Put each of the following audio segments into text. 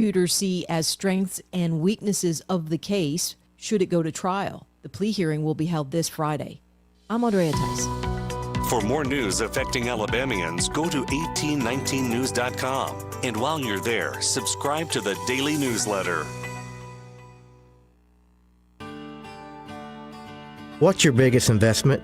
prosecutors see as strengths and weaknesses of the case should it go to trial. The plea hearing will be held this Friday. I'm Andrea Tice. For more news affecting Alabamians, go to 1819news.com. And while you're there, subscribe to the daily newsletter. What's your biggest investment?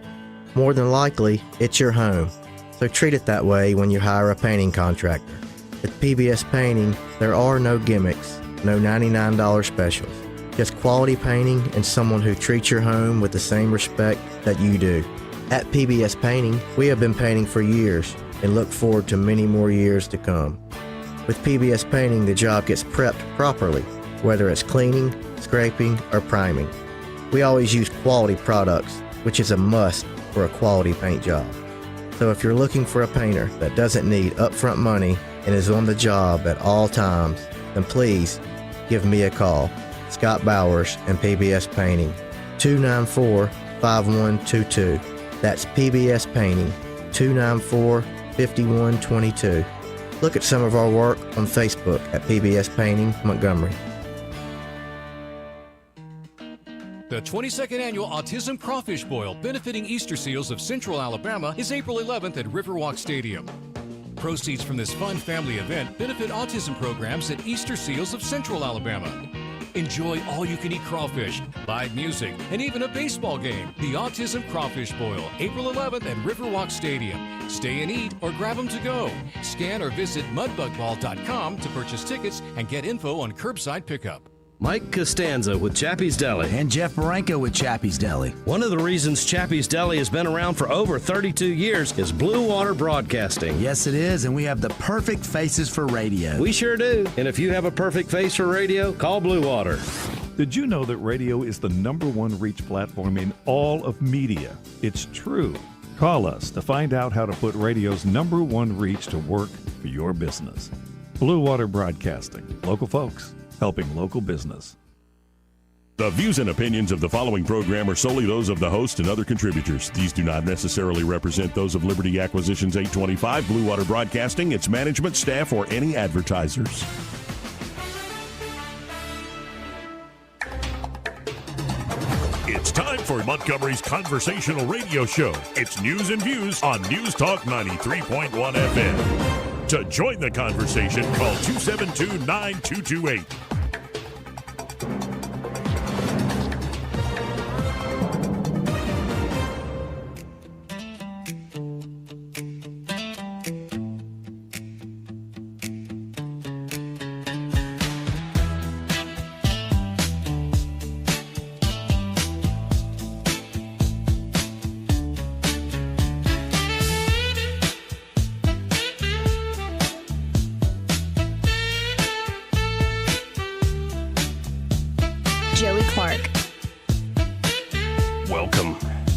More than likely, it's your home. So treat it that way when you hire a painting contractor. With PBS Painting, there are no gimmicks, no $99 specials. Just quality painting and someone who treats your home with the same respect that you do. At PBS Painting, we have been painting for years and look forward to many more years to come. With PBS Painting, the job gets prepped properly, whether it's cleaning, scraping, or priming. We always use quality products, which is a must for a quality paint job. So if you're looking for a painter that doesn't need upfront money and is on the job at all times, then please give me a call. Scott Bowers and PBS Painting, 294-5122. That's PBS Painting, 294-5122. Look at some of our work on Facebook at PBS Painting Montgomery. The 22nd Annual Autism Crawfish Boil benefiting Easter Seals of Central Alabama is April 11th at Riverwalk Stadium. Proceeds from this fun family event benefit autism programs at Easter Seals of Central Alabama. Enjoy all-you-can-eat crawfish, live music, and even a baseball game. The Autism Crawfish Boil, April 11th at Riverwalk Stadium. Stay and eat or grab them to go. Scan or visit mudbugball.com to purchase tickets and get info on curbside pickup. Mike Costanza with Chappie's Deli. And Jeff Marenko with Chappie's Deli. One of the reasons Chappie's Deli has been around for over 32 years is Blue Water Broadcasting. Yes, it is, and we have the perfect faces for radio. We sure do. And if you have a perfect face for radio, call Blue Water. Did you know that radio is the #1 reach platform in all of media? It's true. Call us to find out how to put radio's #1 reach to work for your business. Blue Water Broadcasting. Local folks helping local business. The views and opinions of the following program are solely those of the host and other contributors. These do not necessarily represent those of Liberty Acquisitions 825, Blue Water Broadcasting, its management, staff, or any advertisers. It's time for Montgomery's conversational radio show. It's News and Views on News Talk 93.1 FM. To join the conversation, call 272-9228.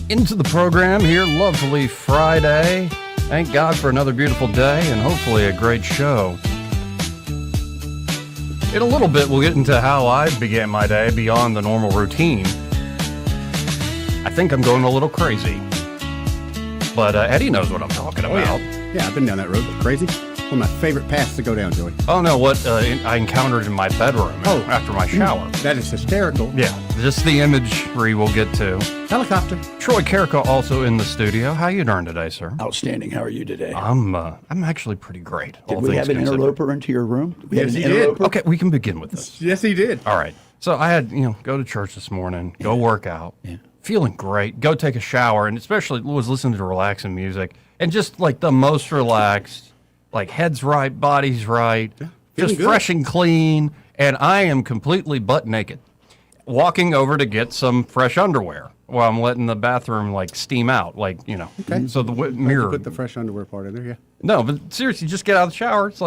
Into the program here, lovely Friday. Thank God for another beautiful day and hopefully a great show. In a little bit, we'll get into how I began my day beyond the normal routine. I think I'm going a little crazy. But Eddie knows what I'm talking about. Yeah, I've been down that road. Crazy. One of my favorite paths to go down, Joey. Oh, no, what I encountered in my bedroom after my shower. That is hysterical. Yeah, just the imagery we'll get to. Helicopter. Troy Carrico also in the studio. How you doing today, sir? Outstanding. How are you today? I'm actually pretty great. Did we have an interloper into your room? Yes, he did. Okay, we can begin with this. Yes, he did. All right. So I had, go to church this morning, go work out, feeling great, go take a shower, and especially was listening to relaxing music, and just like the most relaxed, like head's right, body's right, just good. Fresh and clean, and I am completely butt naked, walking over to get some fresh underwear while I'm letting the bathroom steam out, Okay. So the mirror. Put the fresh underwear part in there, yeah. No, but seriously, just get out of the shower. It's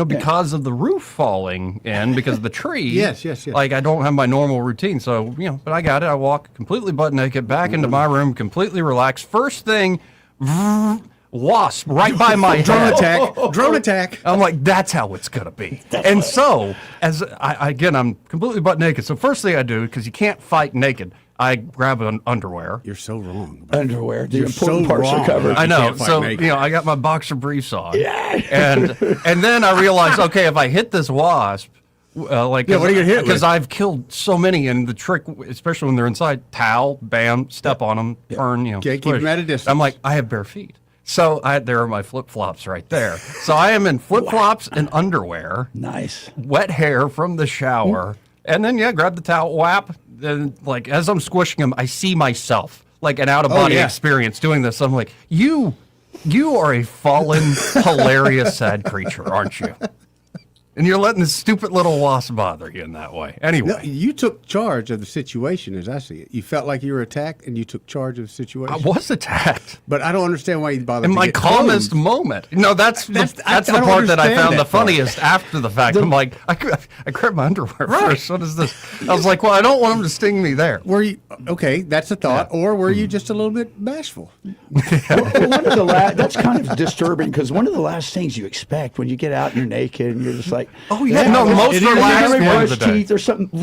because of the roof falling in, because of the tree. Yes. I don't have my normal routine, so but I got it. I walk completely butt naked back into my room, completely relaxed. First thing. Wasp right by my head. Drone attack. I'm like, that's how it's going to be. And so, as I'm completely butt naked. So first thing I do, because you can't fight naked, I grab an underwear. You're so wrong. Underwear. The important parts are covered. I know. So, I got my boxer briefs on. Yeah. And then I realized, okay, if I hit this wasp, What are you gonna hit? Because I've killed so many, and the trick, especially when they're inside, towel, bam, step on them, turn, Can't keep them at a distance. I'm like, I have bare feet. So there are my flip-flops right there. So I am in flip-flops and underwear. Nice. Wet hair from the shower. And then, grab the towel, whap. And, as I'm squishing them, I see myself, an out-of-body experience doing this. I'm like, you are a fallen, hilarious, sad creature, aren't you? And you're letting this stupid little wasp bother you in that way. Anyway. No, you took charge of the situation as I see it. You felt like you were attacked and you took charge of the situation. I was attacked. But I don't understand why you bothered in to my get calmest clothes. moment. No, that's the part that I found the funniest after the fact. I'm like, I grabbed my underwear first. What is this? I was like, well, I don't want him to sting me there. Were you, okay, that's a thought. Or were you just a little bit bashful? Well, that's kind of disturbing because one of the last things you expect when you get out and you're naked and you're just like, oh yeah, no, most relaxed brush part of the day. teeth or something. Oh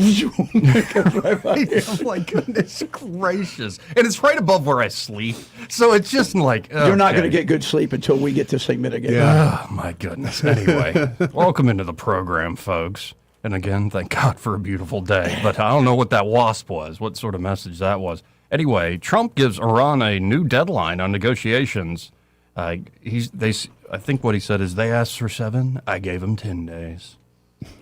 my goodness gracious! And it's right above where I sleep, so it's just like you're not going to get good sleep until we get this thing mitigated. Oh my goodness! Anyway, welcome into the program, folks. And again, thank God for a beautiful day. But I don't know what that wasp was. What sort of message that was? Anyway, Trump gives Iran a new deadline on negotiations. I think what he said is they asked for 7. I gave them 10 days.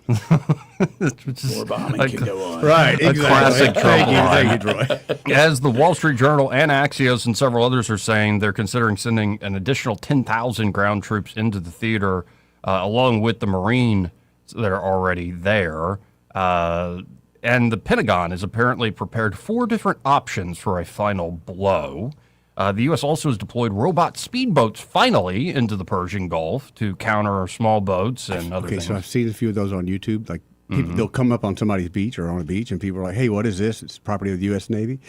More bombing can go on. Right, a exactly. classic Trump line. Thank you, Troy. As the Wall Street Journal and Axios and several others are saying, they're considering sending an additional 10,000 ground troops into the theater, along with the Marine that are already there. And the Pentagon has apparently prepared 4 different options for a final blow. The U.S. also has deployed robot speedboats finally into the Persian Gulf to counter small boats and other things. Okay, so I've seen a few of those on YouTube. Like, people, they'll come up on somebody's beach or on a beach, and people are like, hey, what is this? It's property of the U.S. Navy.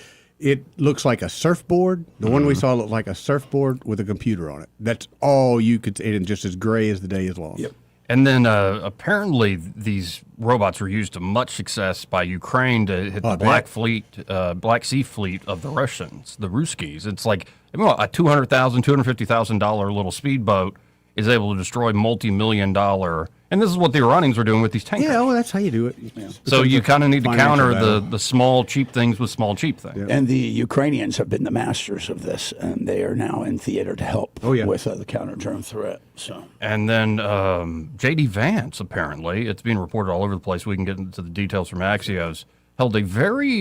It looks like a surfboard. The one we saw looked like a surfboard with a computer on it. That's all you could see, and just as gray as the day is long. Yep. And then apparently these robots were used to much success by Ukraine to hit the Black Sea Fleet of the Russians, the Ruskies. It's like a $200,000, $250,000 little speedboat is able to destroy multi-million-dollar. And this is what the Iranians were doing with these tankers. Yeah, well, that's how you do it. Yeah. So you kind of need to counter the small, cheap things with small, cheap things. Yeah. And the Ukrainians have been the masters of this, and they are now in theater to help with the counter-drone threat. So. And then J.D. Vance, apparently, it's being reported all over the place. We can get into the details from Axios, held a very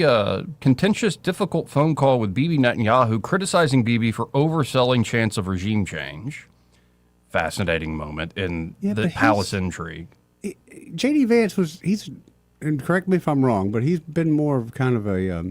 contentious, difficult phone call with Bibi Netanyahu, criticizing Bibi for overselling chance of regime change. Fascinating moment in the palace intrigue. J.D. Vance and correct me if I'm wrong, but he's been more of kind of a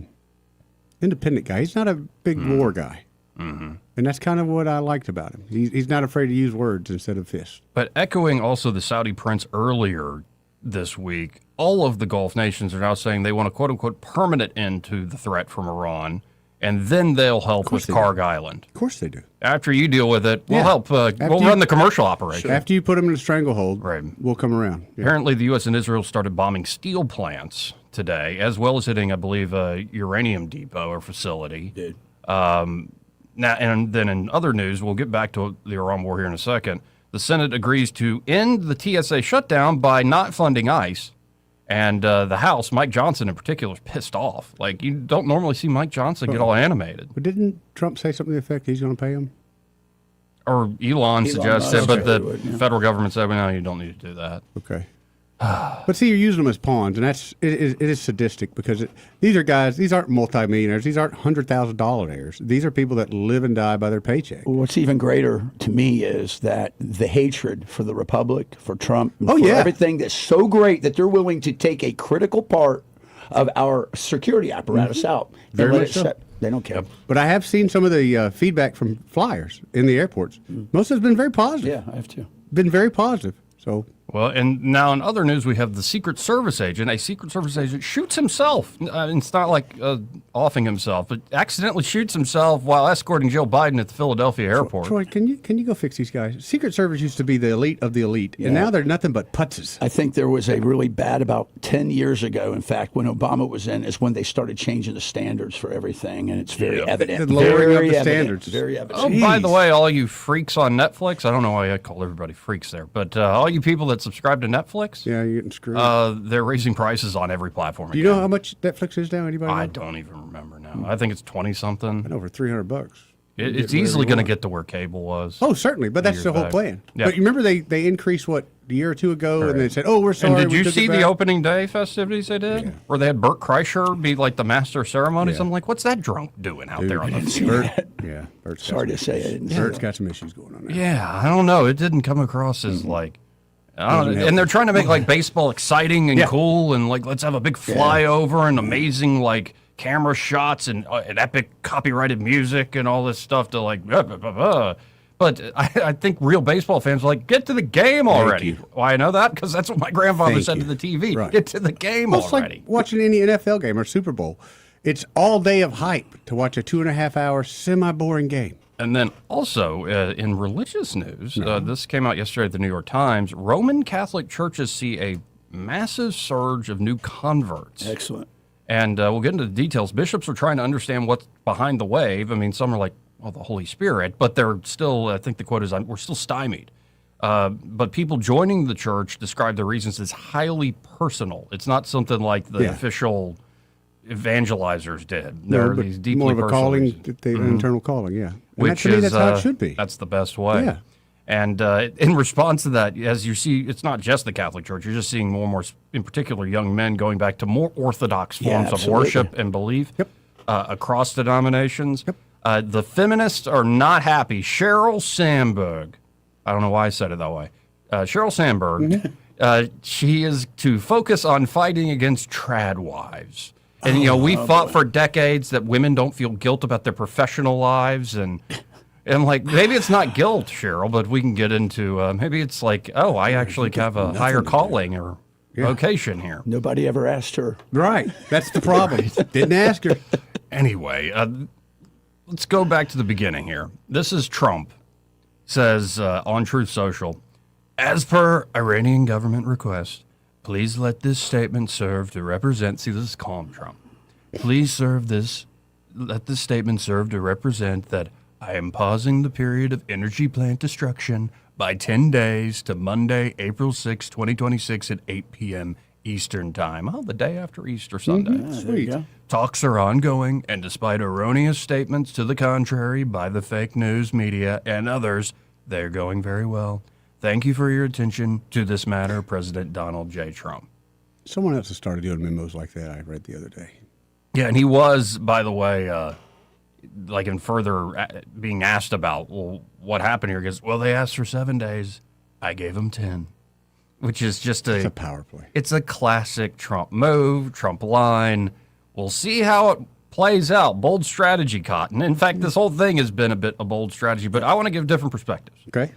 independent guy. He's not a big war guy. Mm-hmm. And that's kind of what I liked about him. He's not afraid to use words instead of fists. But echoing also the Saudi prince earlier this week, all of the Gulf nations are now saying they want a quote-unquote permanent end to the threat from Iran, and then they'll help with Kharg Island. Of course they do. After you deal with it, we'll help. We'll run the commercial operation. After you put them in a stranglehold, we'll come around. Yeah. Apparently, the U.S. and Israel started bombing steel plants today, as well as hitting, I believe, a uranium depot or facility. Did. Now, and then in other news, we'll get back to the Iran war here in a second. The Senate agrees to end the TSA shutdown by not funding ICE. And the House, Mike Johnson in particular, is pissed off. Like, you don't normally see Mike Johnson get all animated. But didn't Trump say something to the effect he's going to pay him? Or Elon suggested, but the federal government said, well, no, you don't need to do that. Okay. But see, you're using them as pawns, and it is sadistic because these are guys, these aren't multimillionaires, these aren't $100,000 heirs. These are people that live and die by their paycheck. What's even greater to me is that the hatred for the Republic, for Trump, everything that's so great that they're willing to take a critical part of our security apparatus out. Very much so. They don't care. But I have seen some of the feedback from flyers in the airports. Most of it's been very positive. Yeah, I have too. Been very positive. So. Well, and now in other news, we have the Secret Service agent. A Secret Service agent shoots himself. It's not like offing himself, but accidentally shoots himself while escorting Joe Biden at the Philadelphia airport. Troy, can you go fix these guys? Secret Service used to be the elite of the elite, and now they're nothing but putzes. I think there was a really bad about 10 years ago, in fact, when Obama was in, is when they started changing the standards for everything, and it's very evident. Lowering up the standards. Very evident. Oh, by the way, all you freaks on Netflix, I don't know why I call everybody freaks there, but all you people that that subscribe to Netflix, Yeah, you're getting screwed. they're raising prices on every platform. Do you know how much Netflix is now? Anybody? I know? don't even remember now. I think it's 20 something. Over $300. It's easily going to get to where cable was. Oh, certainly, but that's the whole plan. Yeah. But you remember they increased what a year or two ago, and they said, "Oh, we're sorry." And did we you took see it the back." opening day festivities they did, where they had Bert Kreischer be like the master of ceremonies? Yeah. I'm like, what's that drunk doing out there on the Bert, field? Bert's Sorry to say, I didn't see Bert's that. got some issues going on there. Yeah, I don't know. It didn't come across as like. I don't know. And they're trying to make like baseball exciting and cool, and like let's have a big flyover and amazing like camera shots and epic copyrighted music and all this stuff to like. But I think real baseball fans are like, get to the game already. Why I know that? Because that's what my grandfather said to the TV. Right. Get to the game Well, it's already. like watching any NFL game or Super Bowl. It's all day of hype to watch a 2.5-hour semi-boring game. And then also in religious news, this came out yesterday at the New York Times. Roman Catholic churches see a massive surge of new converts. Excellent. And we'll get into the details. Bishops are trying to understand what's behind the wave. I mean, some are like, well, the Holy Spirit, but they're still, I think the quote is, we're still stymied. But people joining the church describe the reasons as highly personal. It's not something like the official evangelizers did. There are these deeply more of a personal calling, reasons. an internal calling, yeah. And Which to me, is, that's how it should be. That's the best way. Yeah. And in response to that, as you see, it's not just the Catholic Church. You're just seeing more and more, in particular, young men going back to more orthodox forms of worship and belief across denominations. The feminists are not happy. Sheryl Sandberg, I don't know why I said it that way. Sheryl Sandberg, she is to focus on fighting against trad wives. And, you know, we fought for decades that women don't feel guilt about their professional lives. And like, maybe it's not guilt, Cheryl, but we can get into, maybe it's like, oh, I actually have a higher calling or vocation here. Nobody ever asked her. Right. That's the problem. Didn't ask her. Anyway, let's go back to the beginning here. This is Trump, says on Truth Social, as per Iranian government request, please let this statement serve to represent, see, this is calm Trump. Please let this statement serve to represent that I am pausing the period of energy plant destruction by 10 days to Monday, April 6, 2026 at 8 p.m. Eastern Time. Oh, the day after Easter Sunday. Sweet. Talks are ongoing, and despite erroneous statements to the contrary by the fake news media and others, they're going very well. Thank you for your attention to this matter, President Donald J. Trump. Someone else has started doing memos like that, I read the other day. Yeah, and he was, by the way, like in further being asked about, well, what happened here? He goes, well, they asked for 7 days. I gave them 10, which is just It's a power play. It's a classic Trump move, Trump line. We'll see how it plays out. Bold strategy, Cotton. In fact, this whole thing has been a bit of bold strategy, but I want to give different perspectives. Okay.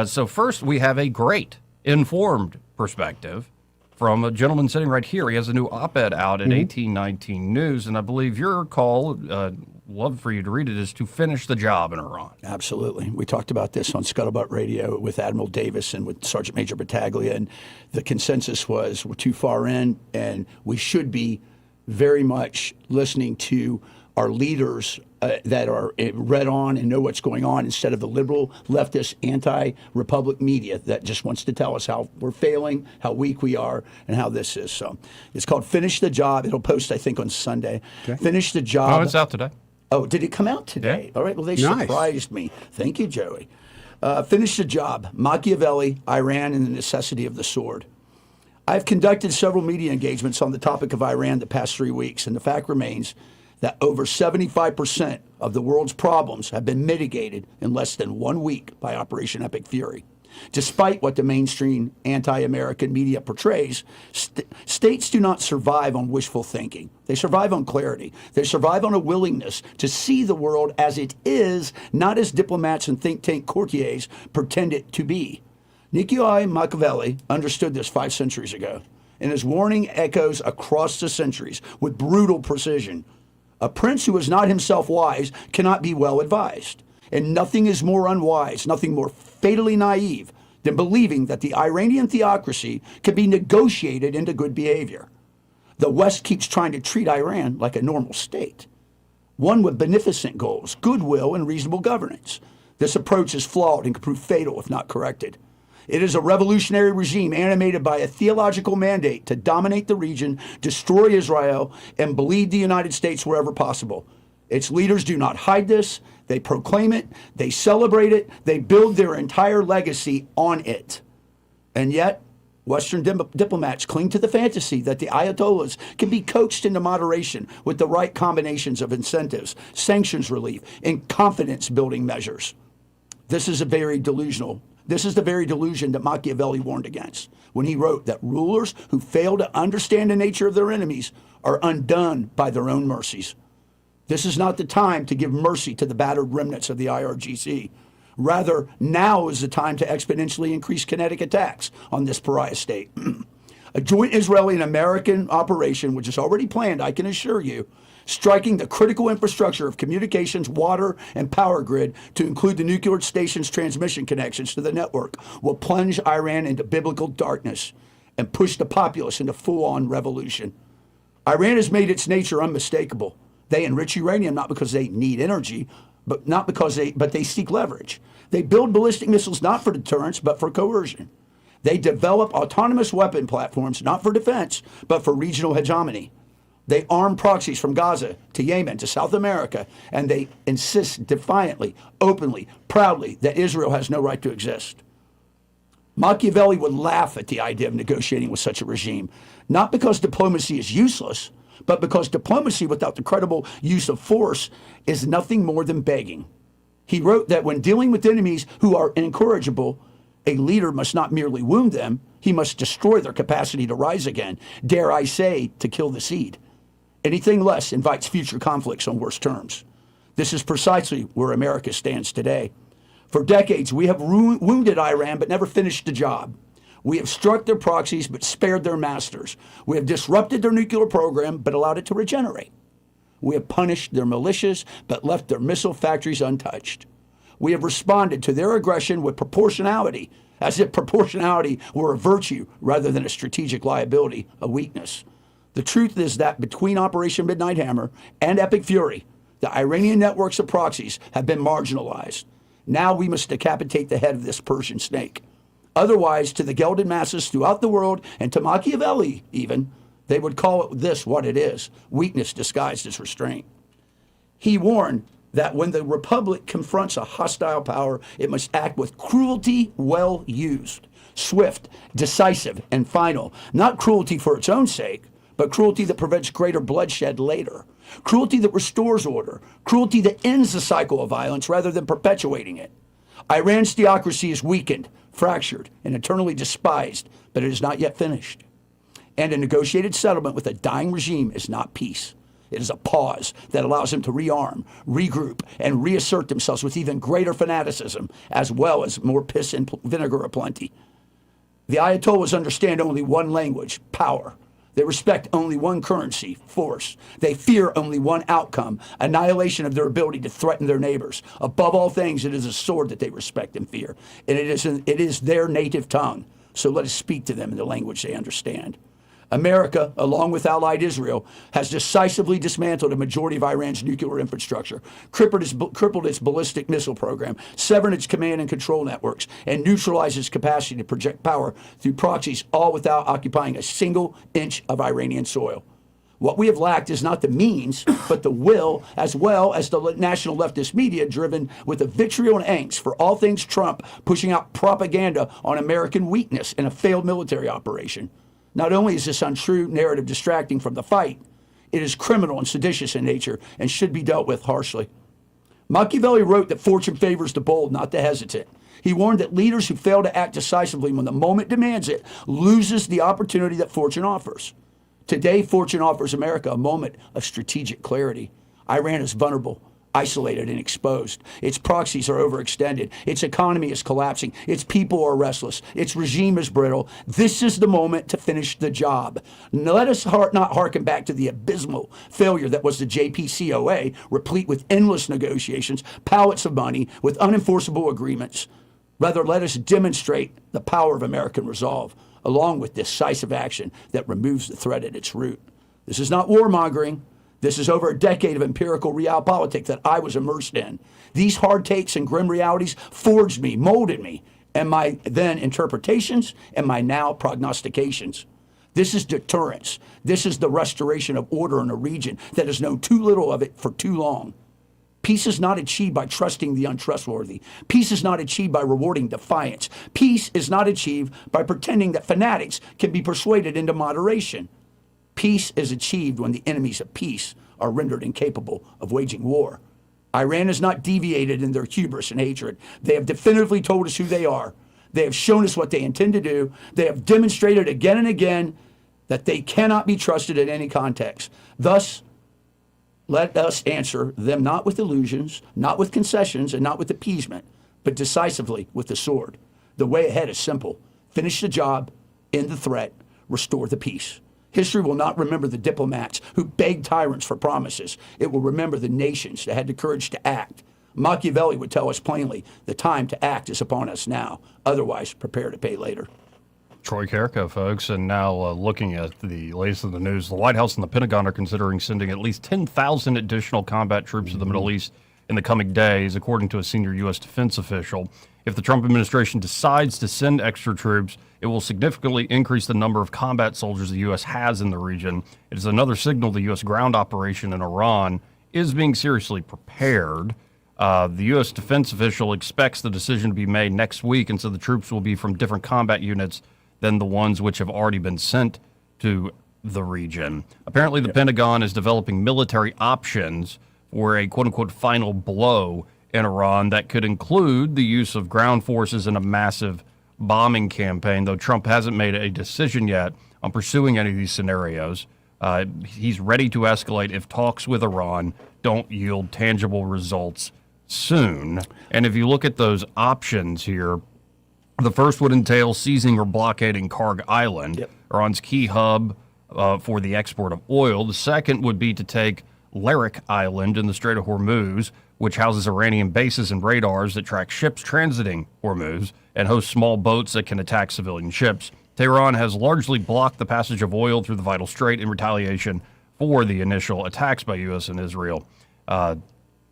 So first, we have a great informed perspective from a gentleman sitting right here. He has a new op-ed out at 1819 News, and I believe your call, love for you to read it, is to finish the job in Iran. Absolutely. We talked about this on Scuttlebutt Radio with Admiral Davis and with Sergeant Major Battaglia, and the consensus was we're too far in, and we should be very much listening to our leaders that are read on and know what's going on instead of the liberal, leftist, anti-republic media that just wants to tell us how we're failing, how weak we are, and how this is. So it's called Finish the Job. It'll post, I think, on Sunday. Okay. Finish the Job. Oh, it's out today. Oh, did it come out today? Yeah. All right. Well, they surprised me. Thank you, Joey. Finish the Job. Machiavelli, Iran, and the Necessity of the Sword. I've conducted several media engagements on the topic of Iran the past 3 weeks, and the fact remains that over 75% of the world's problems have been mitigated in less than 1 week by Operation Epic Fury. Despite what the mainstream anti-American media portrays, states do not survive on wishful thinking. They survive on clarity. They survive on a willingness to see the world as it is, not as diplomats and think tank courtiers pretend it to be. Niccolo Machiavelli understood this 5 centuries ago, and his warning echoes across the centuries with brutal precision. A prince who is not himself wise cannot be well advised. And nothing is more unwise, nothing more fatally naive than believing that the Iranian theocracy can be negotiated into good behavior. The West keeps trying to treat Iran like a normal state, one with beneficent goals, goodwill, and reasonable governance. This approach is flawed and can prove fatal if not corrected. It is a revolutionary regime animated by a theological mandate to dominate the region, destroy Israel, and bleed the United States wherever possible. Its leaders do not hide this. They proclaim it. They celebrate it. They build their entire legacy on it. And yet, Western diplomats cling to the fantasy that the Ayatollahs can be coaxed into moderation with the right combinations of incentives, sanctions relief, and confidence-building measures. This is the very delusion that Machiavelli warned against when he wrote that rulers who fail to understand the nature of their enemies are undone by their own mercies. This is not the time to give mercy to the battered remnants of the IRGC. Rather, now is the time to exponentially increase kinetic attacks on this pariah state. A joint Israeli and American operation, which is already planned, I can assure you, striking the critical infrastructure of communications, water, and power grid to include the nuclear station's transmission connections to the network, will plunge Iran into biblical darkness and push the populace into full-on revolution. Iran has made its nature unmistakable. They enrich uranium not because they need energy, but they seek leverage. They build ballistic missiles not for deterrence, but for coercion. They develop autonomous weapon platforms not for defense, but for regional hegemony. They arm proxies from Gaza to Yemen to South America, and they insist defiantly, openly, proudly that Israel has no right to exist. Machiavelli would laugh at the idea of negotiating with such a regime, not because diplomacy is useless, but because diplomacy without the credible use of force is nothing more than begging. He wrote that when dealing with enemies who are incorrigible, a leader must not merely wound them, he must destroy their capacity to rise again, dare I say, to kill the seed. Anything less invites future conflicts on worse terms. This is precisely where America stands today. For decades, we have wounded Iran but never finished the job. We have struck their proxies but spared their masters. We have disrupted their nuclear program but allowed it to regenerate. We have punished their militias but left their missile factories untouched. We have responded to their aggression with proportionality, as if proportionality were a virtue rather than a strategic liability, a weakness. The truth is that between Operation Midnight Hammer and Epic Fury, the Iranian networks of proxies have been marginalized. Now we must decapitate the head of this Persian snake. Otherwise, to the gelded masses throughout the world, and to Machiavelli even, they would call this what it is, weakness disguised as restraint. He warned that when the Republic confronts a hostile power, it must act with cruelty well used, swift, decisive, and final. Not cruelty for its own sake, but cruelty that prevents greater bloodshed later. Cruelty that restores order. Cruelty that ends the cycle of violence rather than perpetuating it. Iran's theocracy is weakened, fractured, and eternally despised, but it is not yet finished. And a negotiated settlement with a dying regime is not peace. It is a pause that allows them to rearm, regroup, and reassert themselves with even greater fanaticism, as well as more piss and vinegar aplenty. The Ayatollahs understand only one language, power. They respect only one currency, force. They fear only one outcome, annihilation of their ability to threaten their neighbors. Above all things, it is a sword that they respect and fear, and it is their native tongue. So let us speak to them in the language they understand. America, along with allied Israel, has decisively dismantled a majority of Iran's nuclear infrastructure, crippled its ballistic missile program, severed its command and control networks, and neutralized its capacity to project power through proxies, all without occupying a single inch of Iranian soil. What we have lacked is not the means, but the will, as well as the national leftist media driven with a vitriol and angst for all things Trump, pushing out propaganda on American weakness in a failed military operation. Not only is this untrue narrative distracting from the fight, it is criminal and seditious in nature and should be dealt with harshly. Machiavelli wrote that fortune favors the bold, not the hesitant. He warned that leaders who fail to act decisively when the moment demands it loses the opportunity that fortune offers. Today, fortune offers America a moment of strategic clarity. Iran is vulnerable, isolated, and exposed. Its proxies are overextended. Its economy is collapsing. Its people are restless. Its regime is brittle. This is the moment to finish the job. Now, let us not hearken back to the abysmal failure that was the JPCOA, replete with endless negotiations, pallets of money, with unenforceable agreements. Rather, let us demonstrate the power of American resolve, along with decisive action that removes the threat at its root. This is not warmongering. This is over a decade of empirical realpolitik that I was immersed in. These hard takes and grim realities forged me, molded me, and my then interpretations and my now prognostications. This is deterrence. This is the restoration of order in a region that has known too little of it for too long. Peace is not achieved by trusting the untrustworthy. Peace is not achieved by rewarding defiance. Peace is not achieved by pretending that fanatics can be persuaded into moderation. Peace is achieved when the enemies of peace are rendered incapable of waging war. Iran has not deviated in their hubris and hatred. They have definitively told us who they are. They have shown us what they intend to do. They have demonstrated again and again that they cannot be trusted in any context. Thus, let us answer them not with illusions, not with concessions, and not with appeasement, but decisively with the sword. The way ahead is simple. Finish the job, end the threat, restore the peace. History will not remember the diplomats who begged tyrants for promises. It will remember the nations that had the courage to act. Machiavelli would tell us plainly, the time to act is upon us now. Otherwise, prepare to pay later. Troy Carrico, folks, and now looking at the latest in the news, the White House and the Pentagon are considering sending at least 10,000 additional combat troops to the Middle East in the coming days, according to a senior U.S. defense official. If the Trump administration decides to send extra troops, it will significantly increase the number of combat soldiers the U.S. has in the region. It is another signal the U.S. ground operation in Iran is being seriously prepared. The U.S. defense official expects the decision to be made next week, and so the troops will be from different combat units than the ones which have already been sent to the region. Apparently, the Pentagon is developing military options for a quote-unquote final blow in Iran that could include the use of ground forces in a massive bombing campaign, though Trump hasn't made a decision yet on pursuing any of these scenarios. He's ready to escalate if talks with Iran don't yield tangible results soon. And if you look at those options here, the first would entail seizing or blockading Kharg Island, Iran's key hub for the export of oil. The second would be to take Larik Island in the Strait of Hormuz, which houses Iranian bases and radars that track ships transiting Hormuz and hosts small boats that can attack civilian ships. Tehran has largely blocked the passage of oil through the vital strait in retaliation for the initial attacks by U.S. and Israel,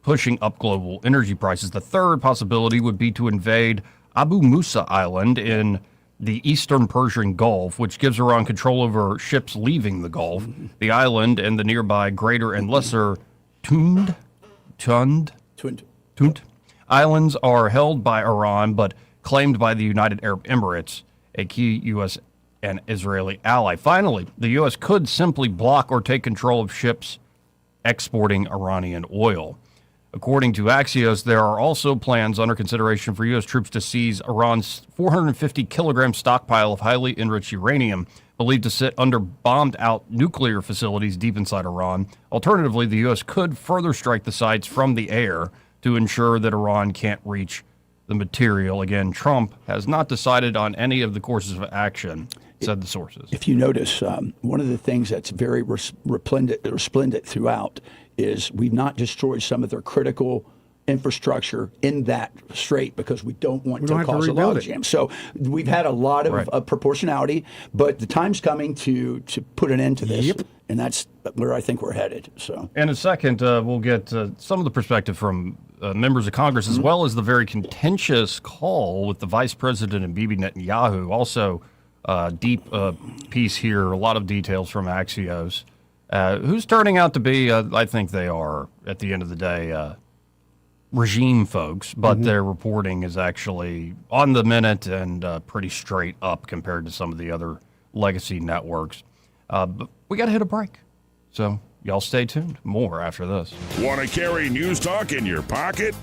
pushing up global energy prices. The third possibility would be to invade Abu Musa Island in the eastern Persian Gulf, which gives Iran control over ships leaving the Gulf. The island and the nearby Greater and Lesser Tund Islands are held by Iran, but claimed by the United Arab Emirates, a key U.S. and Israeli ally. Finally, the U.S. could simply block or take control of ships exporting Iranian oil. According to Axios, there are also plans under consideration for U.S. troops to seize Iran's 450-kilogram stockpile of highly enriched uranium, believed to sit under bombed-out nuclear facilities deep inside Iran. Alternatively, the U.S. could further strike the sites from the air to ensure that Iran can't reach the material. Again, Trump has not decided on any of the courses of action, said the sources. If you notice, one of the things that's very resplendent throughout is we've not destroyed some of their critical infrastructure in that strait because we don't want to cause a logjam. So we've had a lot of proportionality, but the time's coming to put an end to this, and that's where I think we're headed. So, in a second, we'll get some of the perspective from members of Congress, as well as the very contentious call with the Vice President and Bibi Netanyahu. Also, deep piece here, a lot of details from Axios. Who's turning out to be, I think they are, at the end of the day, regime folks, but their reporting is actually on the minute and pretty straight up compared to some of the other legacy networks. But we got to hit a break. So y'all stay tuned. More after this. Want to carry News Talk in your pocket?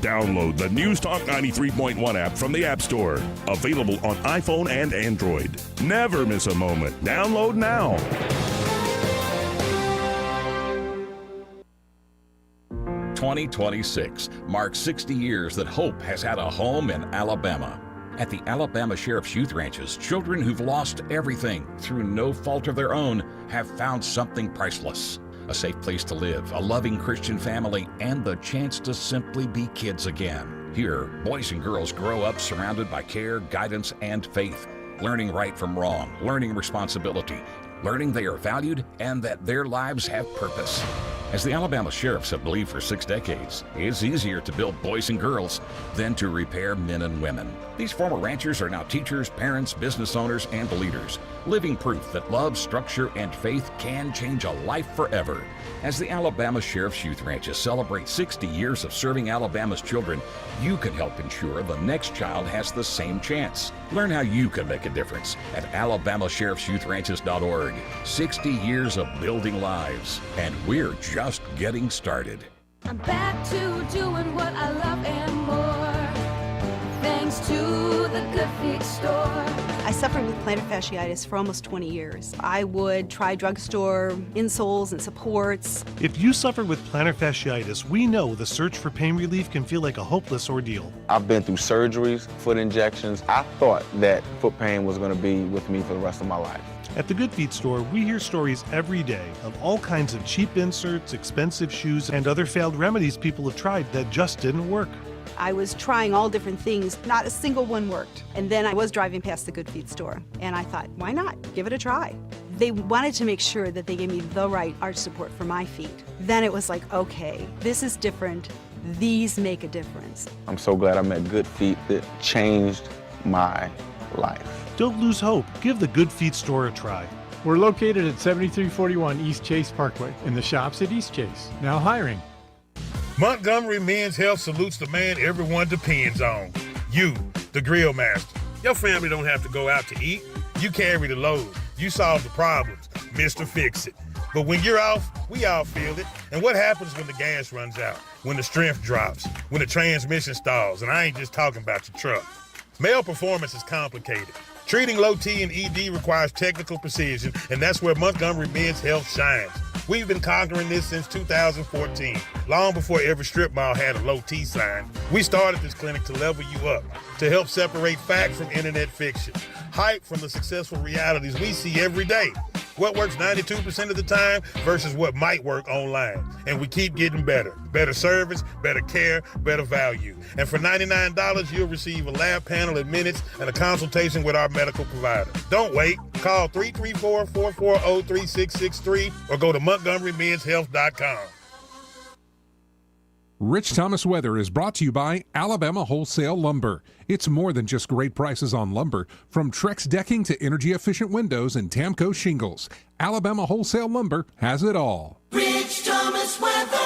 Download the News Talk 93.1 app from the App Store. Available on iPhone and Android. Never miss a moment. Download now. 2026 marks 60 years that hope has had a home in Alabama. At the Alabama Sheriff's Youth Ranches, children who've lost everything through no fault of their own have found something priceless. A safe place to live, a loving Christian family, and the chance to simply be kids again. Here, boys and girls grow up surrounded by care, guidance, and faith, learning right from wrong, learning responsibility, learning they are valued and that their lives have purpose. As the Alabama sheriffs have believed for 6 decades, it's easier to build boys and girls than to repair men and women. These former ranchers are now teachers, parents, business owners, and leaders, living proof that love, structure, and faith can change a life forever. As the Alabama Sheriff's Youth Ranches celebrate 60 years of serving Alabama's children, you can help ensure the next child has the same chance. Learn how you can make a difference at alabamasheriffsyouthranches.org. 60 years of building lives, and we're just getting started. I'm back to doing what I love and more, thanks to the Good Feet store. I suffered with plantar fasciitis for almost 20 years. I would try drugstore insoles and supports. If you suffer with plantar fasciitis, we know the search for pain relief can feel like a hopeless ordeal. I've been through surgeries, foot injections. I thought that foot pain was going to be with me for the rest of my life. At the Good Feet store, we hear stories every day of all kinds of cheap inserts, expensive shoes, and other failed remedies people have tried that just didn't work. I was trying all different things. Not a single one worked. And then I was driving past the Good Feet store, and I thought, why not? Give it a try. They wanted to make sure that they gave me the right arch support for my feet. Then it was like, okay, this is different. These make a difference. I'm so glad I met Good Feet. That changed my life. Don't lose hope. Give the Good Feet store a try. We're located at 7341 East Chase Parkway in the shops at East Chase. Now hiring. Montgomery Men's Health salutes the man everyone depends on. You, the grill master. Your family don't have to go out to eat. You carry the load. You solve the problems. Mr. Fix It. But when you're off, we all feel it. And what happens when the gas runs out? When the strength drops? When the transmission stalls? And I ain't just talking about your truck. Male performance is complicated. Treating low T and ED requires technical precision, and that's where Montgomery Men's Health shines. We've been conquering this since 2014, long before every strip mall had a low T sign. We started this clinic to level you up, to help separate fact from internet fiction, hype from the successful realities we see every day. What works 92% of the time versus what might work online. And we keep getting better. Better service, better care, better value. And for $99, you'll receive a lab panel in minutes and a consultation with our medical provider. Don't wait. Call 334-440-3663 or go to MontgomeryMen'sHealth.com. Rich Thomas Weather is brought to you by Alabama Wholesale Lumber. It's more than just great prices on lumber. From Trex decking to energy-efficient windows and Tamco shingles, Alabama Wholesale Lumber has it all. Rich Thomas Weather.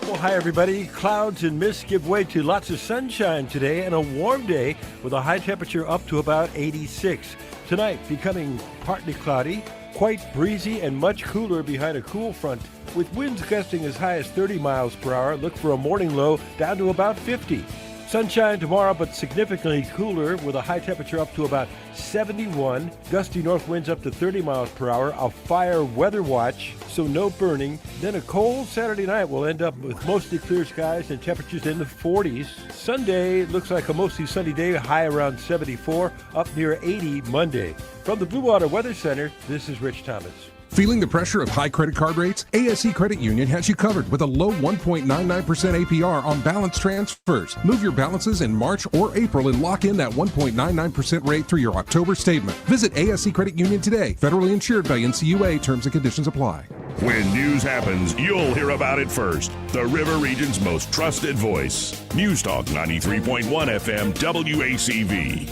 Well, hi, everybody. Clouds and mist give way to lots of sunshine today and a warm day with a high temperature up to about 86. Tonight, becoming partly cloudy, quite breezy and much cooler behind a cool front. With winds gusting as high as 30 miles per hour, look for a morning low down to about 50. Sunshine tomorrow, but significantly cooler with a high temperature up to about 71. Gusty north winds up to 30 miles per hour. A fire weather watch, so no burning. Then a cold Saturday night will end up with mostly clear skies and temperatures in the 40s. Sunday looks like a mostly sunny day, high around 74, up near 80 Monday. From the Blue Water Weather Center, this is Rich Thomas. Feeling the pressure of high credit card rates? ASE Credit Union has you covered with a low 1.99% APR on balance transfers. Move your balances in March or April and lock in that 1.99% rate through your October statement. Visit ASE Credit Union today. Federally insured by NCUA. Terms and conditions apply. When news happens, you'll hear about it first. The River Region's most trusted voice. News Talk 93.1 FM WACV.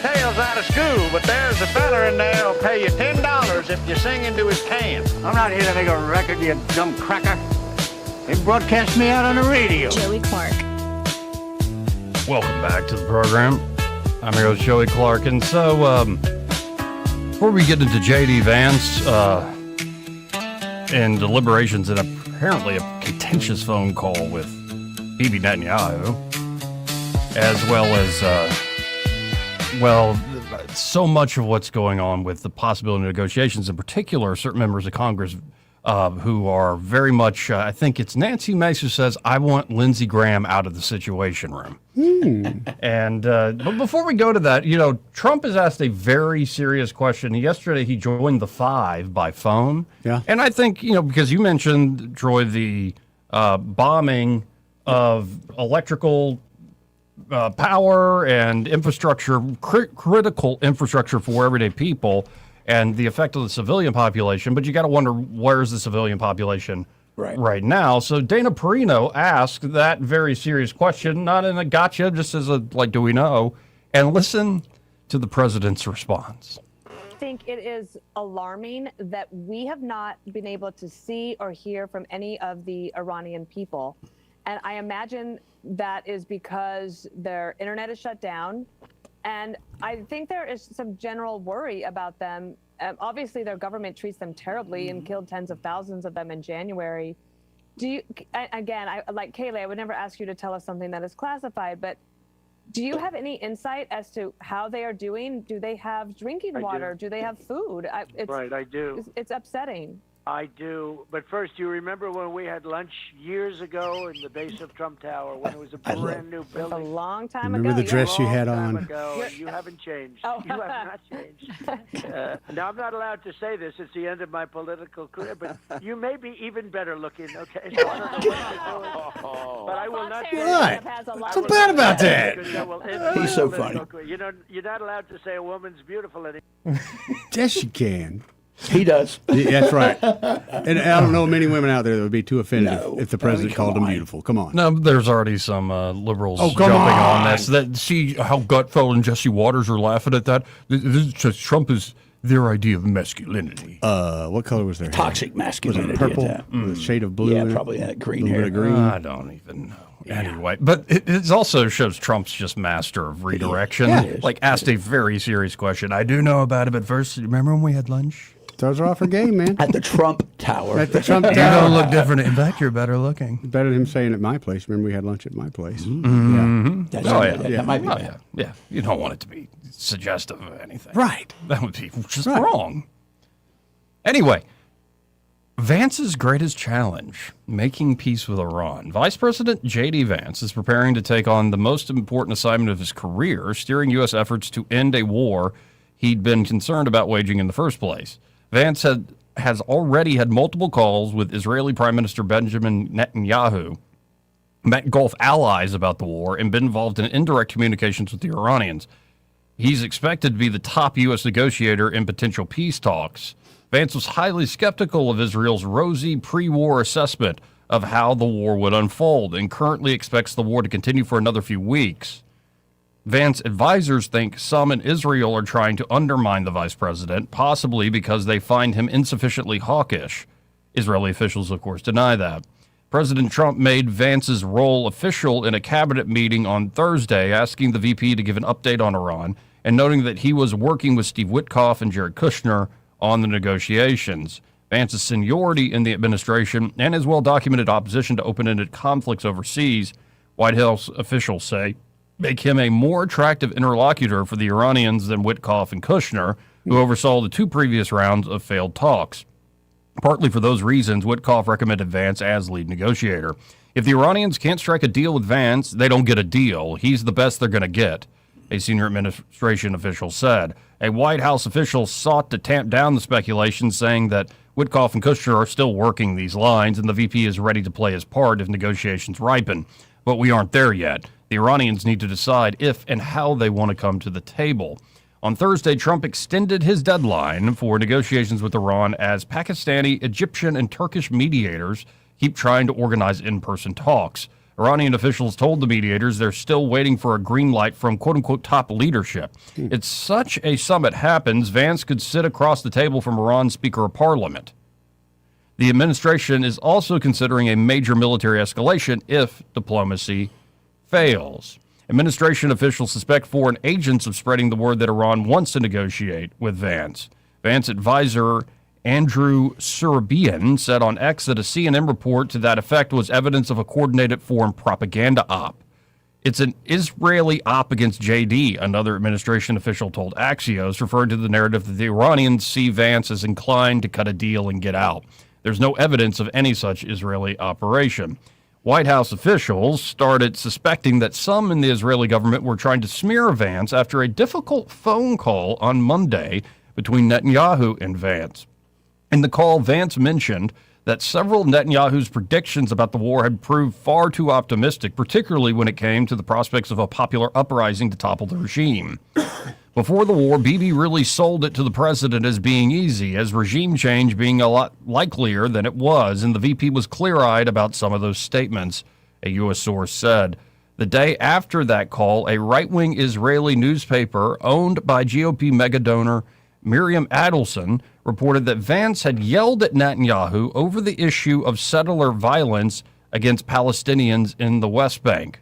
Tales out of school, but there's a fella in there who'll pay you $10 if you sing into his can. I'm not here to make a record, you dumb cracker. They broadcast me out on the radio. Joey Clark. Welcome back to the program. I'm your host, Joey Clark. And so, before we get into J.D. Vance and deliberations and apparently a contentious phone call with Bibi Netanyahu, as well as so much of what's going on with the possibility of negotiations, in particular, certain members of Congress who are very much, I think it's Nancy Mace who says, I want Lindsey Graham out of the Situation Room. And but before we go to that, Trump has asked a very serious question. Yesterday, he joined the Five by phone. Yeah. And I think, because you mentioned, Troy, the bombing of electrical power and infrastructure, critical infrastructure for everyday people, and the effect on the civilian population. But you got to wonder, where's the civilian population right now? So Dana Perino asked that very serious question, not in a gotcha, just as a, do we know? And listen to the president's response. I think it is alarming that we have not been able to see or hear from any of the Iranian people. And I imagine that is because their internet is shut down. And I think there is some general worry about them. Obviously, their government treats them terribly and killed tens of thousands of them in January. Like Kayleigh, I would never ask you to tell us something that is classified, but do you have any insight as to how they are doing? Do they have drinking water? Do they have food? Right, I do. It's upsetting. I do. But first, you remember when we had lunch years ago in the base of Trump Tower when it was a brand new building? A long time Remember ago. the dress you had on? And you haven't changed. Oh. You have not changed. Now, I'm not allowed to say this. It's the end of my political career, but you may be even better looking, okay? So I don't know what you're doing, but I will not say What? What's so bad about that? He's so funny. You're not allowed to say a woman's beautiful anymore. Yes, you can. He does. Yeah, that's right. And I don't know many women out there that would be too offended if the president called them beautiful. Come on. No, there's already some liberals come jumping on. on this. See how Gutfeld and Jesse Waters are laughing at that? Trump is their idea of masculinity. What color was their hair? Toxic masculinity. Was it purple? With a shade of blue? Yeah, in it? probably had green A little hair. bit of green. I don't even know. Yeah. Anyway, but it also shows Trump's just master of redirection. Asked a very serious question. I do know about it, but first, remember when we had lunch? Throws her off her game, man. At the Trump Tower. At the Trump Tower. You don't look different. In fact, you're better looking. Better than him saying at my place. Remember we had lunch at my place. Mm-hmm. Yeah. That might be yeah. You don't want it to be suggestive of anything. Right. That would be just wrong. Anyway, Vance's greatest challenge, making peace with Iran. Vice President J.D. Vance is preparing to take on the most important assignment of his career, steering U.S. efforts to end a war he'd been concerned about waging in the first place. Vance has already had multiple calls with Israeli Prime Minister Benjamin Netanyahu, met Gulf allies about the war, and been involved in indirect communications with the Iranians. He's expected to be the top U.S. negotiator in potential peace talks. Vance was highly skeptical of Israel's rosy pre-war assessment of how the war would unfold and currently expects the war to continue for another few weeks. Vance advisors think some in Israel are trying to undermine the vice president, possibly because they find him insufficiently hawkish. Israeli officials, of course, deny that. President Trump made Vance's role official in a cabinet meeting on Thursday, asking the VP to give an update on Iran and noting that he was working with Steve Witkoff and Jared Kushner on the negotiations. Vance's seniority in the administration and his well-documented opposition to open-ended conflicts overseas, White House officials say, make him a more attractive interlocutor for the Iranians than Witkoff and Kushner, who oversaw the two previous rounds of failed talks. Partly for those reasons, Witkoff recommended Vance as lead negotiator. If the Iranians can't strike a deal with Vance, they don't get a deal. He's the best they're going to get, a senior administration official said. A White House official sought to tamp down the speculation, saying that Witkoff and Kushner are still working these lines, and the VP is ready to play his part if negotiations ripen. But we aren't there yet. The Iranians need to decide if and how they want to come to the table. On Thursday, Trump extended his deadline for negotiations with Iran as Pakistani, Egyptian, and Turkish mediators keep trying to organize in-person talks. Iranian officials told the mediators they're still waiting for a green light from quote-unquote top leadership. If such a summit happens, Vance could sit across the table from Iran's Speaker of Parliament. The administration is also considering a major military escalation if diplomacy fails. Administration officials suspect foreign agents of spreading the word that Iran wants to negotiate with Vance. Vance advisor Andrew Surabian said on X that a CNN report to that effect was evidence of a coordinated foreign propaganda op. It's an Israeli op against JD, another administration official told Axios, referring to the narrative that the Iranians see Vance as inclined to cut a deal and get out. There's no evidence of any such Israeli operation. White House officials started suspecting that some in the Israeli government were trying to smear Vance after a difficult phone call on Monday between Netanyahu and Vance. In the call, Vance mentioned that several of Netanyahu's predictions about the war had proved far too optimistic, particularly when it came to the prospects of a popular uprising to topple the regime. Before the war, Bibi really sold it to the president as being easy, as regime change being a lot likelier than it was, and the VP was clear-eyed about some of those statements, a U.S. source said. The day after that call, a right-wing Israeli newspaper owned by GOP mega-donor Miriam Adelson reported that Vance had yelled at Netanyahu over the issue of settler violence against Palestinians in the West Bank.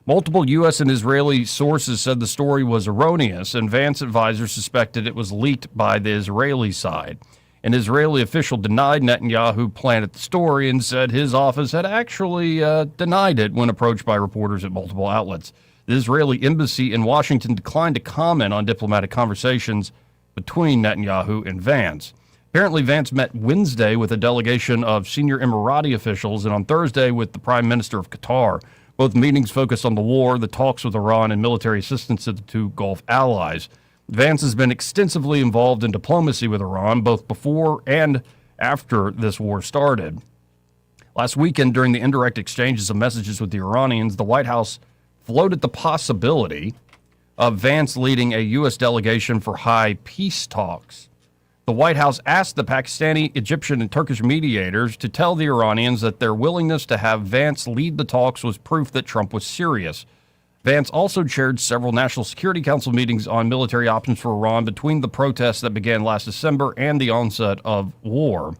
Multiple U.S. and Israeli sources said the story was erroneous, and Vance advisors suspected it was leaked by the Israeli side. An Israeli official denied Netanyahu planted the story and said his office had actually denied it when approached by reporters at multiple outlets. The Israeli embassy in Washington declined to comment on diplomatic conversations between Netanyahu and Vance. Apparently, Vance met Wednesday with a delegation of senior Emirati officials and on Thursday with the Prime Minister of Qatar. Both meetings focused on the war, the talks with Iran, and military assistance to the two Gulf allies. Vance has been extensively involved in diplomacy with Iran, both before and after this war started. Last weekend, during the indirect exchanges of messages with the Iranians, the White House floated the possibility of Vance leading a U.S. delegation for high peace talks. The White House asked the Pakistani, Egyptian, and Turkish mediators to tell the Iranians that their willingness to have Vance lead the talks was proof that Trump was serious. Vance also chaired several National Security Council meetings on military options for Iran between the protests that began last December and the onset of war.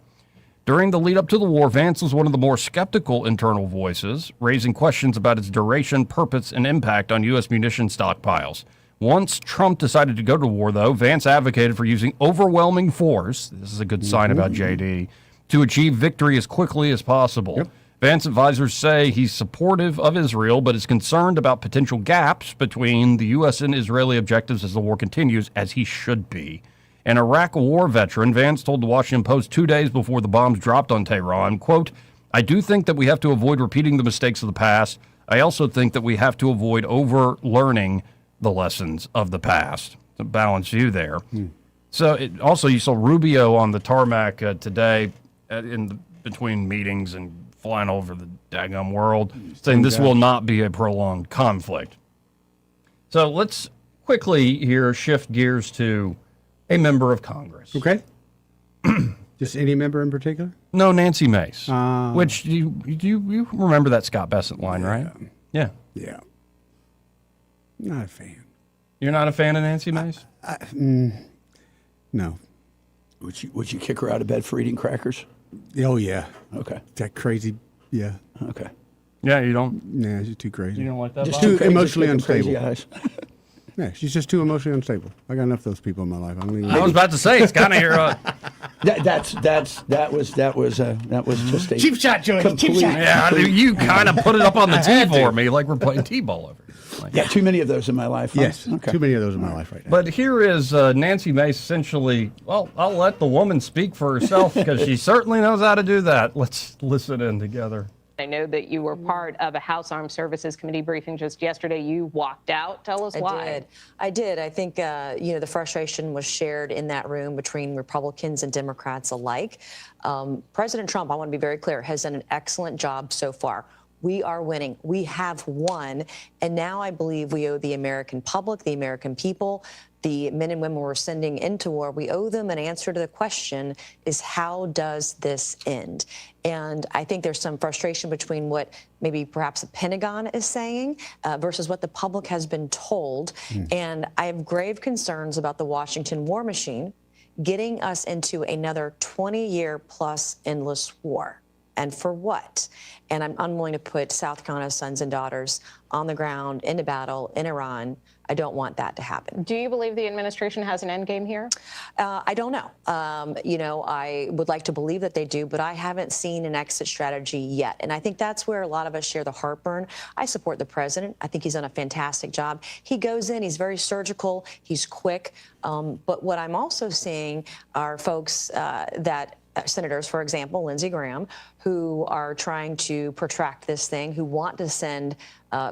During the lead-up to the war, Vance was one of the more skeptical internal voices, raising questions about its duration, purpose, and impact on U.S. munition stockpiles. Once Trump decided to go to war, though, Vance advocated for using overwhelming force, this is a good sign about JD, to achieve victory as quickly as possible. Yep. Vance advisors say he's supportive of Israel, but is concerned about potential gaps between the U.S. and Israeli objectives as the war continues, as he should be. An Iraq war veteran, Vance told the Washington Post 2 days before the bombs dropped on Tehran, quote, "I do think that we have to avoid repeating the mistakes of the past. I also think that we have to avoid over-learning the lessons of the past." It's a balanced view there. So also you saw Rubio on the tarmac today between meetings and flying over the daggum world, saying this will not be a prolonged conflict. So let's quickly here shift gears to a member of Congress. Okay. Just any member in particular? No, Nancy Mace. Which you remember that Scott Bessent line, right? Yeah. Yeah. Not a fan. You're not a fan of Nancy Mace? No. Would you kick her out of bed for eating crackers? Oh, yeah. Okay. That crazy, yeah. Okay. Yeah, you don't? Yeah, she's too crazy. You don't like that? Just Bob? too emotionally unstable. Eyes. Yeah, she's just too emotionally unstable. I got enough of those people in my life. I was about to say, it's kind of your... That was just a cheap shot, Joey. Cheap shot. Yeah, you kind of put it up on the tee for me, like we're playing t-ball over here. Yeah, too many of those in my life. Huh? Yes, too many of those in my life right now. But here is Nancy Mace essentially, well, I'll let the woman speak for herself because she certainly knows how to do that. Let's listen in together. I know that you were part of a House Armed Services Committee briefing just yesterday. You walked out. Tell us why. I did. I think, the frustration was shared in that room between Republicans and Democrats alike. President Trump, I want to be very clear, has done an excellent job so far. We are winning. We have won. And now I believe we owe the American public, the American people, the men and women we're sending into war, we owe them an answer to the question is, how does this end? And I think there's some frustration between what maybe perhaps the Pentagon is saying versus what the public has been told. And I have grave concerns about the Washington war machine getting us into another 20-year plus endless war. And for what? And I'm unwilling to put South Carolina's sons and daughters on the ground in a battle in Iran. I don't want that to happen. Do you believe the administration has an end game here? I don't know. I would like to believe that they do, but I haven't seen an exit strategy yet. And I think that's where a lot of us share the heartburn. I support the president. I think he's done a fantastic job. He goes in, he's very surgical, he's quick. But what I'm also seeing are folks that senators, for example, Lindsey Graham, who are trying to protract this thing, who want to send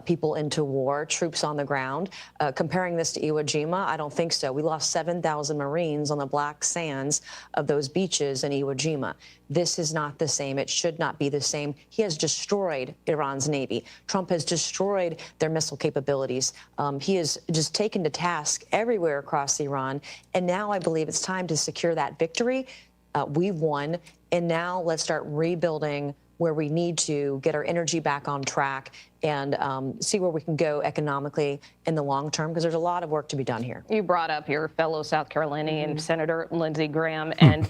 people into war, troops on the ground. Comparing this to Iwo Jima, I don't think so. We lost 7,000 Marines on the black sands of those beaches in Iwo Jima. This is not the same. It should not be the same. He has destroyed Iran's Navy. Trump has destroyed their missile capabilities. He has just taken to task everywhere across Iran. And now I believe it's time to secure that victory. We've won. And now let's start rebuilding where we need to get our energy back on track and see where we can go economically in the long term, because there's a lot of work to be done here. You brought up your fellow South Carolinian Senator Lindsey Graham, and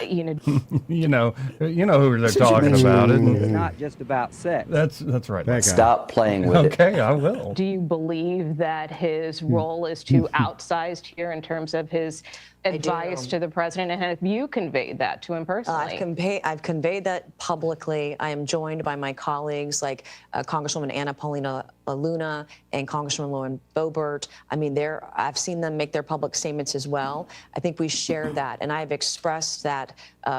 you know who they're talking about. It's not just about sex. That's right. Stop playing with it. Okay, I will. Do you believe that his role is too outsized here in terms of his advice to the president? And have you conveyed that to him personally? I've conveyed that publicly. I am joined by my colleagues like Congresswoman Anna Paulina Luna and Congressman Lauren Boebert. I mean, I've seen them make their public statements as well. I think we share that, and I've expressed that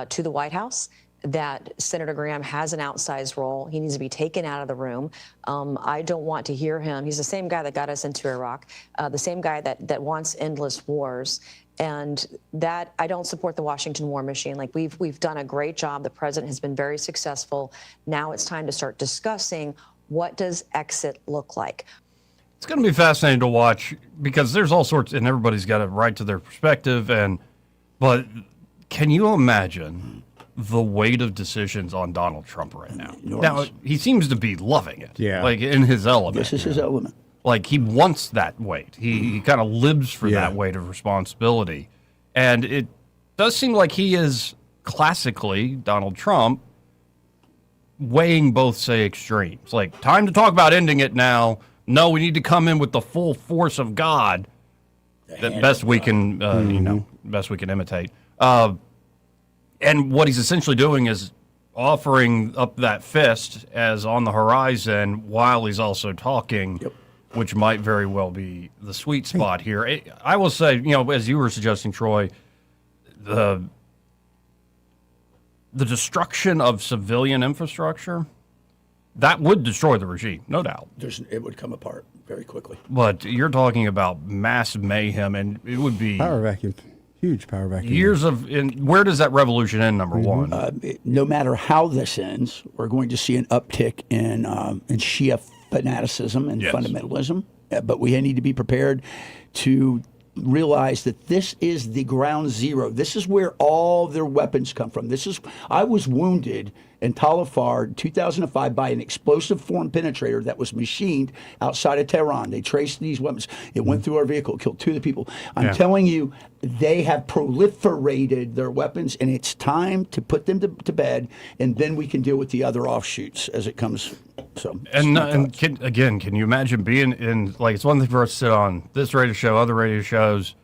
to the White House, that Senator Graham has an outsized role. He needs to be taken out of the room. I don't want to hear him. He's the same guy that got us into Iraq, the same guy that wants endless wars. And that I don't support the Washington war machine. Like we've done a great job. The president has been very successful. Now it's time to start discussing, what does exit look like? It's going to be fascinating to watch, because there's all sorts, and everybody's got a right to their perspective. But can you imagine the weight of decisions on Donald Trump right now? Now, he seems to be loving it. Yeah. Like in his element. This is his element. Like he wants that weight. He kind of lives for that weight of responsibility. And it does seem like he is classically, Donald Trump, weighing both, say, extremes. Like, time to talk about ending it now. No, we need to come in with the full force of God. The best we can, best we can imitate. And what he's essentially doing is offering up that fist as on the horizon while he's also talking, which might very well be the sweet spot here. I will say, as you were suggesting, Troy, the destruction of civilian infrastructure, that would destroy the regime, no doubt. It would come apart very quickly. But you're talking about mass mayhem, and it would be power vacuum, huge power vacuum. Years of. Where does that revolution end? Number one, no matter how this ends, we're going to see an uptick in Shia fanaticism and fundamentalism. But we need to be prepared to realize that this is the ground zero. This is where all their weapons come from. I was wounded in Tal Afar in 2005 by an explosive foreign penetrator that was machined outside of Tehran. They traced these weapons. It went through our vehicle, killed 2 of the people. I'm telling you, they have proliferated their weapons, and it's time to put them to bed, and then we can deal with the other offshoots as it comes. So, and can you imagine being in, like, it's one thing for us to sit on this radio show, other radio shows.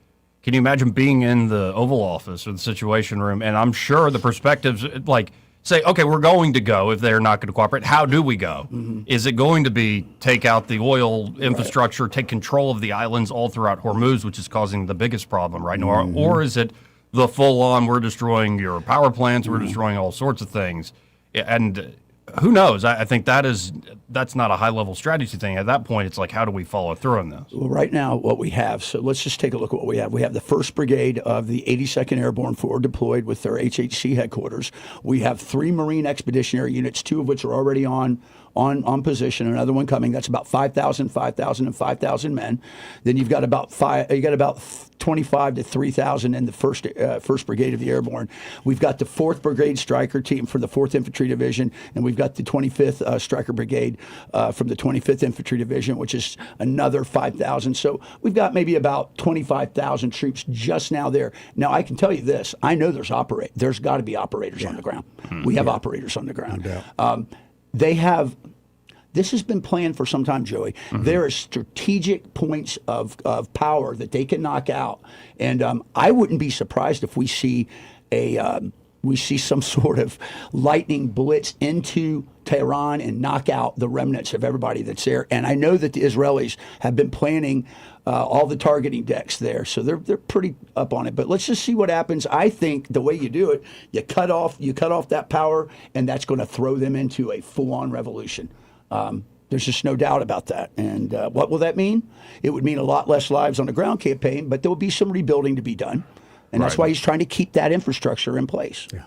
Can you imagine being in the Oval Office or the Situation Room? And I'm sure the perspectives, like, say, okay, we're going to go if they're not going to cooperate. How do we go? Is it going to be take out the oil infrastructure, take control of the islands all throughout Hormuz, which is causing the biggest problem right now? Or is it the full-on, we're destroying your power plants, we're destroying all sorts of things? And who knows? I think that's not a high-level strategy thing. At that point, it's like, how do we follow through on this? Well, right now, what we have, so let's just take a look at what we have. We have the 1st Brigade of the 82nd Airborne forward deployed with their HHC headquarters. We have 3 Marine Expeditionary units, 2 of which are already on position, another one coming. That's about 5,000, and 5,000 men. Then you've got about 25 to 3,000 in the first Brigade of the Airborne. We've got the 4th Brigade Stryker team from the 4th Infantry Division, and we've got the 25th Stryker Brigade from the 25th Infantry Division, which is another 5,000. So we've got maybe about 25,000 troops just now there. Now, I can tell you this. I know there's got to be operators on the ground. We have operators on the ground. No doubt. This has been planned for some time, Joey. There are strategic points of power that they can knock out. And I wouldn't be surprised if we see a we see some sort of lightning blitz into Tehran and knock out the remnants of everybody that's there. And I know that the Israelis have been planning all the targeting decks there, so they're pretty up on it. But let's just see what happens. I think the way you do it, you cut off that power, and that's going to throw them into a full-on revolution. There's just no doubt about that. And what will that mean? It would mean a lot less lives on the ground campaign, but there will be some rebuilding to be done. And that's why he's trying to keep that infrastructure in place. Yeah.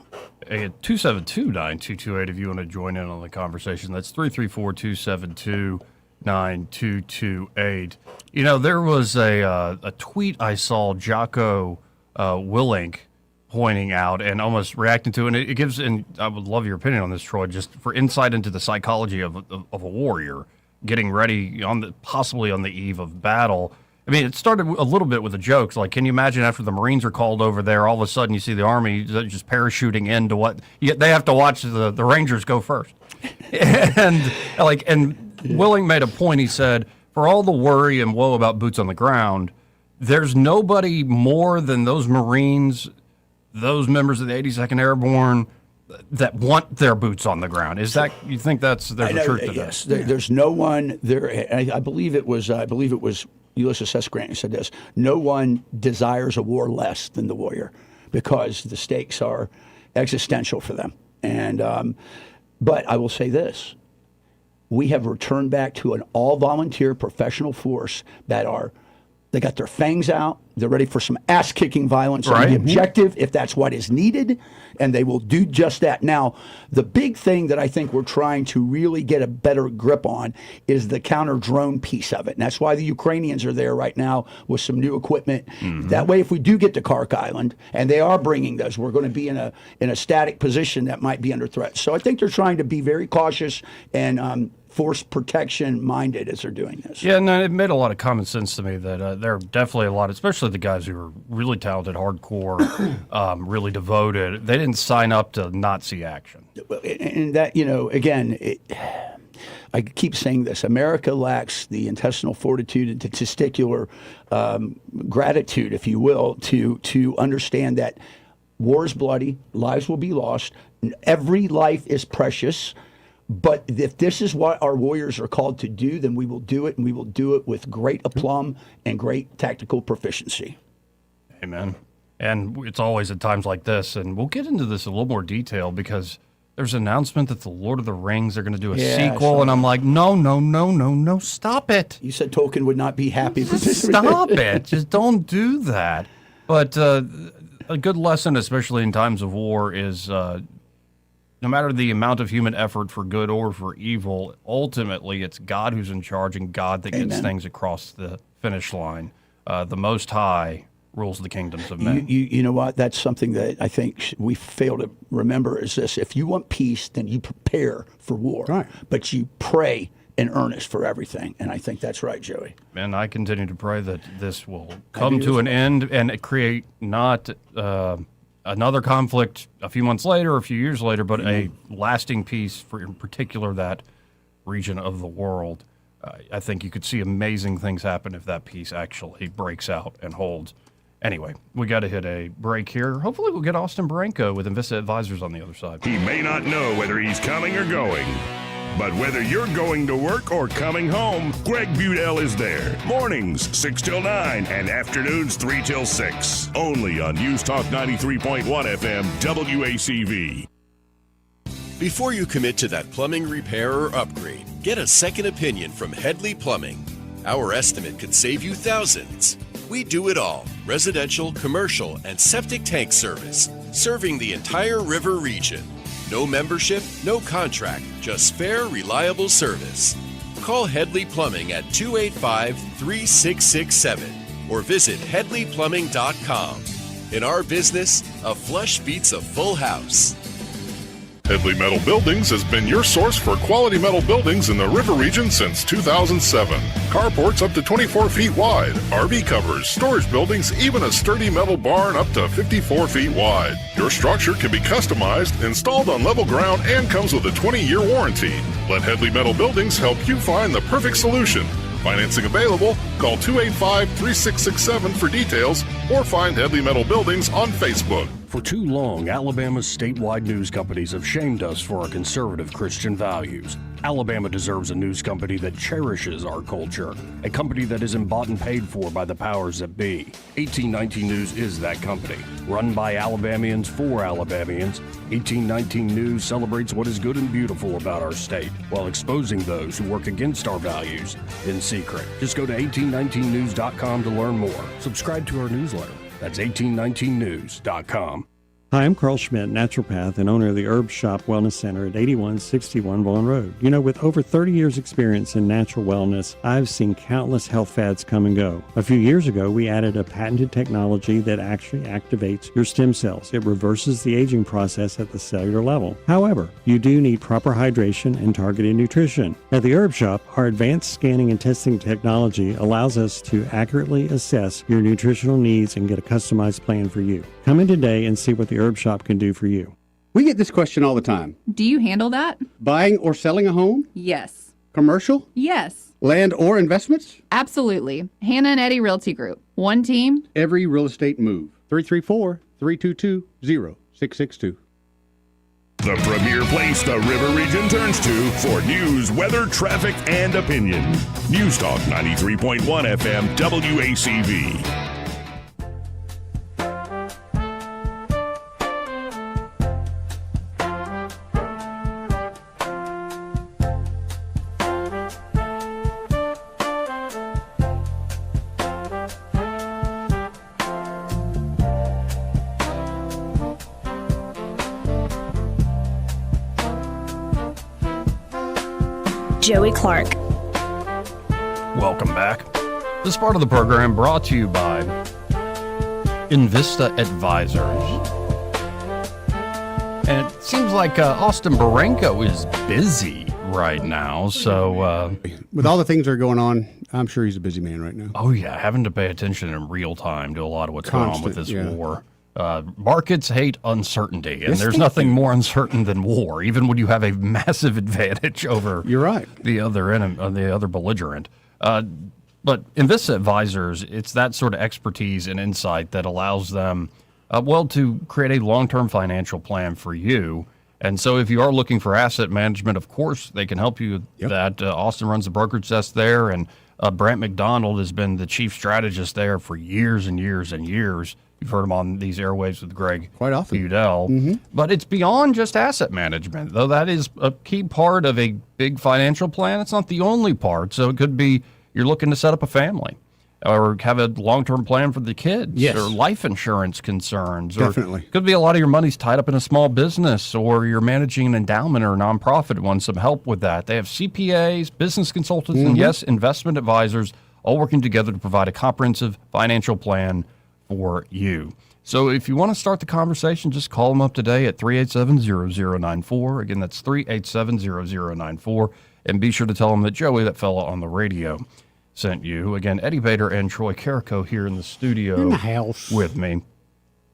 Hey, 272-9228 if you want to join in on the conversation. That's 334-272-9228. You know, there was a tweet I saw Jocko Willink pointing out and almost reacting to, and it gives, and I would love your opinion on this, Troy, just for insight into the psychology of a warrior getting ready possibly on the eve of battle. I mean, it started a little bit with a joke. Like, can you imagine after the Marines are called over there, all of a sudden you see the Army just parachuting into what they have to watch the Rangers go first. And Willing made a point. He said, for all the worry and woe about boots on the ground, there's nobody more than those Marines, those members of the 82nd Airborne, that want their boots on the ground. Is that, you think there's a truth to that? Yes, there's no one there. I believe it was Ulysses S. Grant who said this: no one desires a war less than the warrior, because the stakes are existential for them. And but I will say this: we have returned back to an all-volunteer professional force they got their fangs out. They're ready for some ass-kicking violence on the objective if that's what is needed, and they will do just that. Now, the big thing that I think we're trying to really get a better grip on is the counter-drone piece of it, and that's why the Ukrainians are there right now with some new equipment. That way, if we do get to Kharg Island, and they are bringing those, we're going to be in a static position that might be under threat. So I think they're trying to be very cautious and force protection minded as they're doing this. Yeah, no, it made a lot of common sense to me that there are definitely a lot, especially the guys who are really talented, hardcore, really devoted. They didn't sign up to Nazi action. And that, again, I keep saying this: America lacks the intestinal fortitude and the testicular gratitude, if you will, to understand that war is bloody, lives will be lost, every life is precious. But if this is what our warriors are called to do, then we will do it, and we will do it with great aplomb and great tactical proficiency. Amen. And it's always at times like this, and we'll get into this in a little more detail, because there's an announcement that the Lord of the Rings are going to do a sequel, and I'm like, no, stop it. You said Tolkien would not be happy with this. Stop it. Just don't do that. But a good lesson, especially in times of war, is no matter the amount of human effort for good or for evil, ultimately it's God who's in charge, and God that gets things across the finish line. The Most High rules the kingdoms of men. You know what? That's something that I think we fail to remember is this: if you want peace, then you prepare for war, but you pray in earnest for everything. And I think that's right, Joey. And I continue to pray that this will come to an end and create not another conflict a few months later or a few years later, but a lasting peace for, in particular, that region of the world. I think you could see amazing things happen if that peace actually breaks out and holds. Anyway, we got to hit a break here. Hopefully we'll get Austin Branco with Invista Advisors on the other side. He may not know whether he's coming or going, but whether you're going to work or coming home, Greg Budell is there. Mornings 6 till 9 and afternoons 3 till 6. Only on News Talk 93.1 FM WACV. Before you commit to that plumbing repair or upgrade, get a second opinion from Headley Plumbing. Our estimate could save you thousands. We do it all: residential, commercial, and septic tank service, serving the entire river region. No membership, no contract, just fair, reliable service. Call Headley Plumbing at 285-3667 or visit headleyplumbing.com. In our business, a flush beats a full house. Headley Metal Buildings has been your source for quality metal buildings in the river region since 2007. Carports up to 24 feet wide, RV covers, storage buildings, even a sturdy metal barn up to 54 feet wide. Your structure can be customized, installed on level ground, and comes with a 20-year warranty. Let Headley Metal Buildings help you find the perfect solution. Financing available. Call 285-3667 for details, or find Headley Metal Buildings on Facebook. For too long, Alabama's statewide news companies have shamed us for our conservative Christian values. Alabama deserves a news company that cherishes our culture, a company that isn't bought and paid for by the powers that be. 1819 News is that company. Run by Alabamians for Alabamians, 1819 News celebrates what is good and beautiful about our state, while exposing those who work against our values in secret. Just go to 1819news.com to learn more. Subscribe to our newsletter. That's 1819news.com. Hi, I'm Carl Schmidt, naturopath and owner of the Herb Shop Wellness Center at 8161 Vaughan Road. You know, with over 30 years experience in natural wellness, I've seen countless health fads come and go. A few years ago, we added a patented technology that actually activates your stem cells. It reverses the aging process at the cellular level. However, you do need proper hydration and targeted nutrition. At the Herb Shop, our advanced scanning and testing technology allows us to accurately assess your nutritional needs and get a customized plan for you. Come in today and see what the Herb Shop can do for you. We get this question all the time. Do you handle that? Buying or selling a home? Yes. Commercial? Yes. Land or investments? Absolutely. Hannah and Eddie Realty Group. One team. Every real estate move. 334-322-0662. The premier place the River Region turns to for news, weather, traffic, and opinion. News Talk 93.1 FM WACV. Joey Clark. Welcome back. This part of the program brought to you by Invista Advisors. And it seems like Austin Barenko is busy right now, so... with all the things that are going on, I'm sure he's a busy man right now. Oh, yeah, having to pay attention in real time to a lot of what's going on with this yeah. war. Markets hate uncertainty, and Yes, there's they nothing do. more uncertain than war, even when you have a massive advantage over You're right. the other the other belligerent. But Invista Advisors, it's that sort of expertise and insight that allows them, to create a long-term financial plan for you. And so if you are looking for asset management, of course, they can help you with that. Austin runs the brokerage desk there, and Brant McDonald has been the chief strategist there for years and years and years. You've heard him on these airwaves with Greg quite often. Udell. Mm-hmm. But it's beyond just asset management, though that is a key part of a big financial plan. It's not the only part. So it could be you're looking to set up a family or have a long-term plan for the kids Yes. or life insurance concerns. Definitely. Or it could be a lot of your money's tied up in a small business or you're managing an endowment or a nonprofit and want some help with that. They have CPAs, business consultants, and yes, investment advisors all working together to provide a comprehensive financial plan for you. So if you want to start the conversation, just call them up today at 387-0094. Again, that's 387-0094. And be sure to tell them that Joey, that fella on the radio, sent you. Again, Eddie Bader and Troy Carrico here in the studio In the house. with me.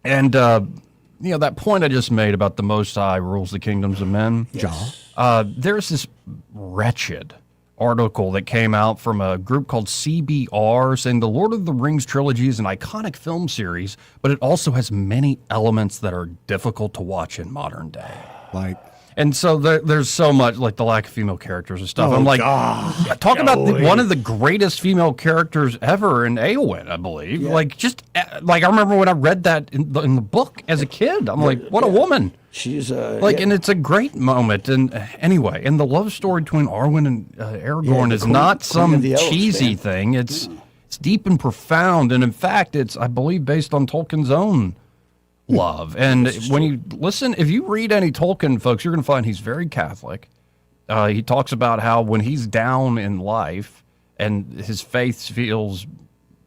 And, that point I just made about the Most High rules the kingdoms of men. There's this wretched article that came out from a group called CBR saying the Lord of the Rings trilogy is an iconic film series, but it also has many elements that are difficult to watch in modern day. And so there's so much, like the lack of female characters and stuff. Oh, I'm like, God. talk about one of the greatest female characters ever in Eowyn, I believe. Yeah. I remember when I read that in the book as a kid. I'm like, what a woman. She's and it's a great moment. And anyway, and the love story between Arwen and Aragorn is not some cheesy thing. It's deep and profound, and in fact, it's, I believe, based on Tolkien's own love. And when you listen, if you read any Tolkien, folks, you're going to find he's very Catholic. He talks about how when he's down in life and his faith feels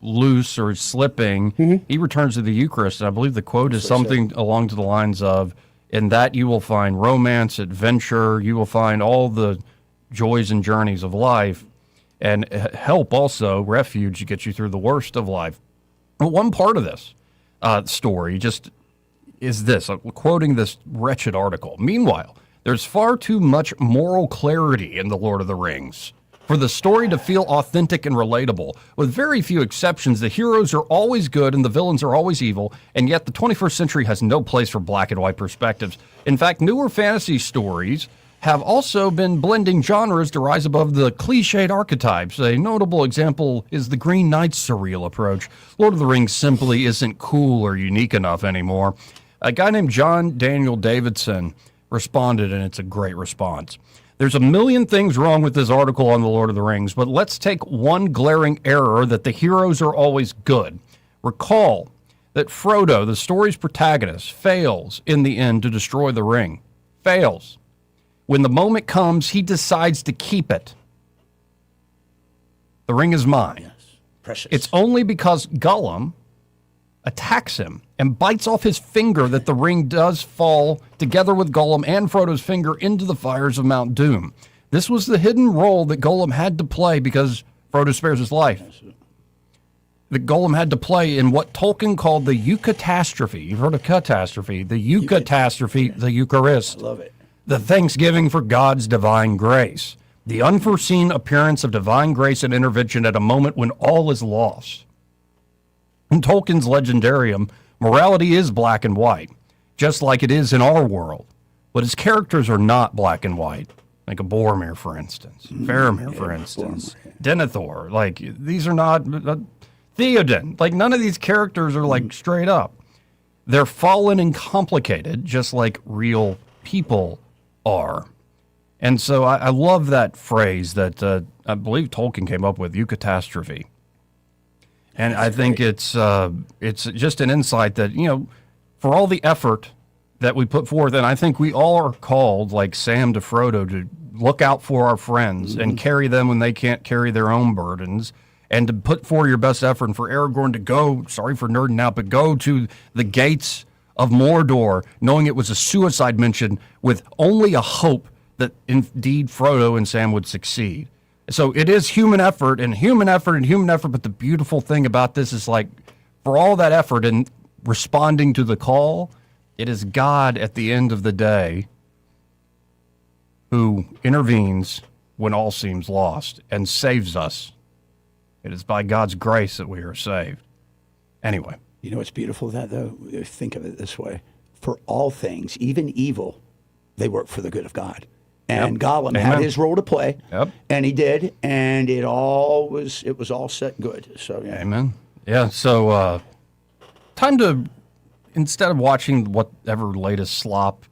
loose or slipping, he returns to the Eucharist. And I believe the quote is something along to the lines of, in that you will find romance, adventure, you will find all the joys and journeys of life, and help also, refuge to get you through the worst of life. But one part of this story just is this, quoting this wretched article. Meanwhile, there's far too much moral clarity in The Lord of the Rings. For the story to feel authentic and relatable. With very few exceptions, the heroes are always good and the villains are always evil, and yet the 21st century has no place for black and white perspectives. In fact, newer fantasy stories have also been blending genres to rise above the cliched archetypes. A notable example is the Green Knight's surreal approach. Lord of the Rings simply isn't cool or unique enough anymore. A guy named John Daniel Davidson responded, and it's a great response. There's a million things wrong with this article on the Lord of the Rings, but let's take one glaring error: that the heroes are always good. Recall that Frodo, the story's protagonist, fails in the end to destroy the ring. Fails. When the moment comes, he decides to keep it. The ring is mine. Yes, precious. It's only because Gollum attacks him and bites off his finger that the ring does fall, together with Gollum and Frodo's finger, into the fires of Mount Doom. This was the hidden role that Gollum had to play because Frodo spares his life. That Gollum had to play in what Tolkien called the Eucatastrophe. You've heard of catastrophe. The Eucatastrophe, the Eucharist. I love it. The thanksgiving for God's divine grace. The unforeseen appearance of divine grace and intervention at a moment when all is lost. In Tolkien's Legendarium, morality is black and white, just like it is in our world. But his characters are not black and white. Like a Boromir, for instance. Faramir, for instance. Denethor. Like, these are not... Theoden. Like, none of these characters are, like, straight up. They're fallen and complicated, just like real people are. And so I love that phrase that I believe Tolkien came up with, eucatastrophe. And I think it's just an insight that, you know, for all the effort that we put forth, and I think we all are called, like Sam to Frodo, to look out for our friends and carry them when they can't carry their own burdens, and to put forth your best effort, and for Aragorn to go, sorry for nerding out, but go to the gates of Mordor, knowing it was a suicide mission with only a hope that indeed Frodo and Sam would succeed. So it is human effort and human effort and human effort, but the beautiful thing about this is, like, for all that effort and responding to the call, it is God at the end of the day who intervenes when all seems lost and saves us. It is by God's grace that we are saved. Anyway. You know what's beautiful that, though? Think of it this way. For all things, even evil, they work for the good of God. And Gollum had his role to play, and he did, and it was all set good. So yeah. Amen. Yeah, so time to, instead of watching whatever latest slop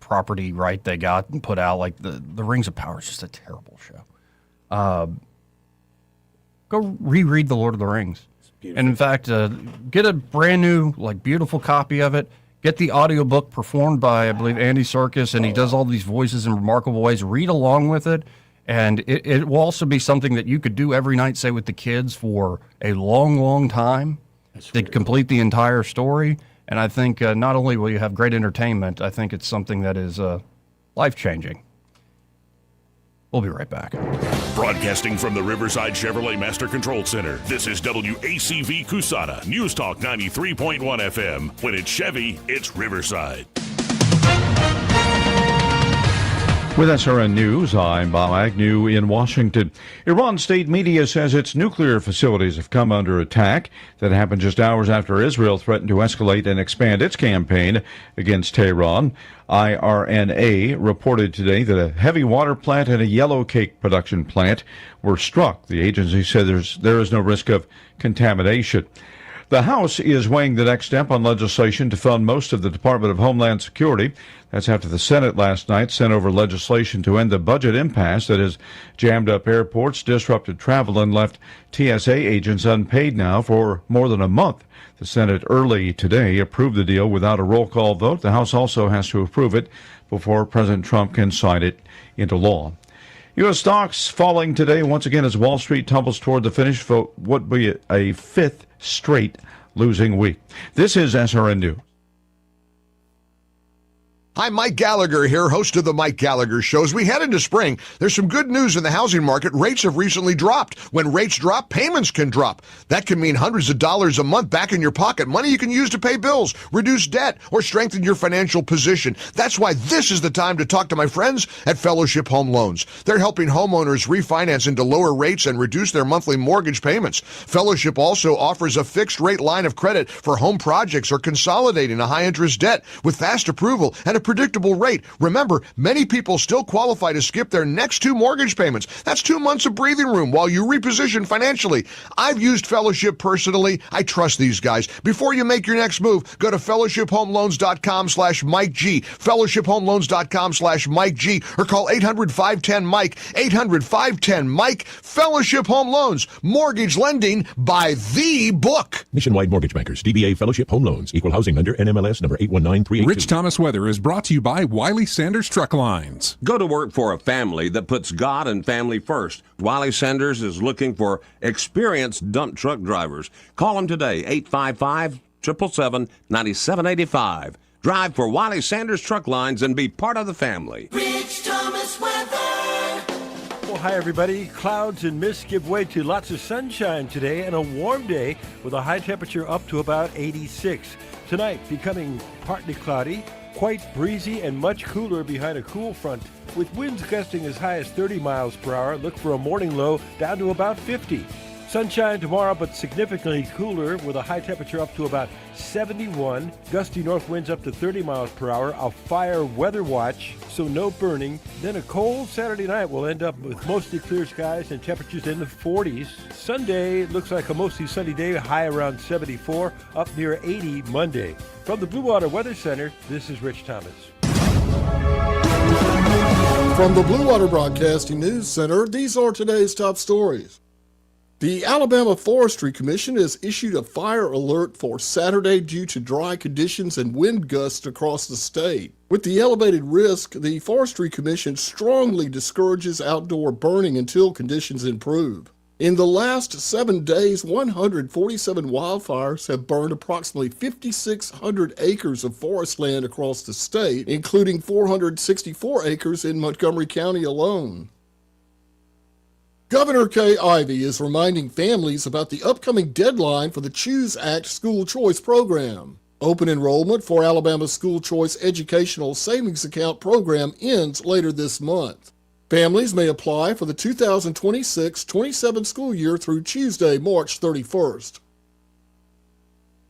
property right they got and put out, like the Rings of Power is just a terrible show. Go reread The Lord of the Rings. And in fact, get a brand new, like, beautiful copy of it. Get the audiobook performed by, I believe, Andy Serkis, and he does all these voices in remarkable ways. Read along with it, and it will also be something that you could do every night, say, with the kids for a long, long time to complete the entire story. And I think not only will you have great entertainment, I think it's something that is life-changing. We'll be right back. Broadcasting from the Riverside Chevrolet Master Control Center, this is WACV Cusana, News Talk 93.1 FM. When it's Chevy, it's Riverside. With SRN News, I'm Bob Agnew in Washington. Iran state media says its nuclear facilities have come under attack. That happened just hours after Israel threatened to escalate and expand its campaign against Tehran. IRNA reported today that a heavy water plant and a yellow cake production plant were struck. The agency said there is no risk of contamination. The House is weighing the next step on legislation to fund most of the Department of Homeland Security. That's after the Senate last night sent over legislation to end the budget impasse that has jammed up airports, disrupted travel, and left TSA agents unpaid now for more than a month. The Senate early today approved the deal without a roll call vote. The House also has to approve it before President Trump can sign it into law. U.S. stocks falling today once again as Wall Street tumbles toward the finish for what would be a fifth straight losing week. This is SRN News. Hi, Mike Gallagher here, host of the Mike Gallagher Show. As we head into spring, there's some good news in the housing market. Rates have recently dropped. When rates drop, payments can drop. That can mean hundreds of dollars a month back in your pocket, money you can use to pay bills, reduce debt, or strengthen your financial position. That's why this is the time to talk to my friends at Fellowship Home Loans. They're helping homeowners refinance into lower rates and reduce their monthly mortgage payments. Fellowship also offers a fixed rate line of credit for home projects or consolidating a high interest debt with fast approval and a predictable rate. Remember, many people still qualify to skip their next 2 mortgage payments. That's 2 months of breathing room while you reposition financially. I've used Fellowship personally. I trust these guys. Before you make your next move, go to fellowshiphomeloans.com/Mike G, fellowshiphomeloans.com/Mike G, or call 800-510-MIKE, 800-510-MIKE. Fellowship Home Loans, mortgage lending by the book. Nationwide Mortgage Bankers, DBA Fellowship Home Loans, Equal Housing Lender, NMLS number 819382. Rich Thomas Weather is brought to you by Wiley Sanders Truck Lines. Go to work for a family that puts God and family first. Wiley Sanders is looking for experienced dump truck drivers. Call them today, 855-777-9785. Drive for Wiley Sanders Truck Lines and be part of the family. Rich Thomas Weather. Well, hi, everybody. Clouds and mist give way to lots of sunshine today and a warm day with a high temperature up to about 86. Tonight, becoming partly cloudy, quite breezy and much cooler behind a cool front. With winds gusting as high as 30 miles per hour, look for a morning low down to about 50. Sunshine tomorrow, but significantly cooler with a high temperature up to about 71. Gusty north winds up to 30 miles per hour. A fire weather watch, so no burning. Then a cold Saturday night will end up with mostly clear skies and temperatures in the 40s. Sunday looks like a mostly sunny day, high around 74, up near 80 Monday. From the Blue Water Weather Center, this is Rich Thomas. From the Blue Water Broadcasting News Center, these are today's top stories. The Alabama Forestry Commission has issued a fire alert for Saturday due to dry conditions and wind gusts across the state. With the elevated risk, the Forestry Commission strongly discourages outdoor burning until conditions improve. In the last 7 days, 147 wildfires have burned approximately 5,600 acres of forest land across the state, including 464 acres in Montgomery County alone. Governor Kay Ivey is reminding families about the upcoming deadline for the Choose Act school choice program. Open enrollment for Alabama's school choice educational savings account program ends later this month. Families may apply for the 2026-27 school year through Tuesday, March 31st.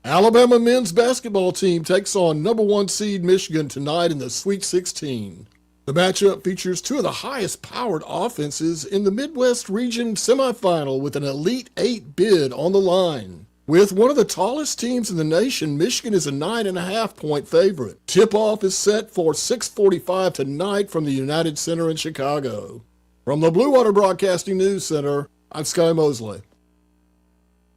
Alabama men's basketball team takes on number 1 seed Michigan tonight in the Sweet 16. The matchup features 2 of the highest-powered offenses in the Midwest region semifinal with an Elite 8 bid on the line. With one of the tallest teams in the nation, Michigan is a 9.5-point favorite. Tip-off is set for 6:45 tonight from the United Center in Chicago. From the Blue Water Broadcasting News Center, I'm Sky Mosley.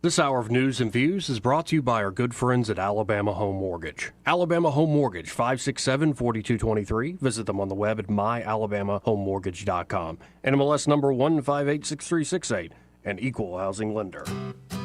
This hour of news and views is brought to you by our good friends at Alabama Home Mortgage. Alabama Home Mortgage, 567-4223. Visit them on the web at myalabamahomemortgage.com. NMLS number 1586368, an equal housing lender.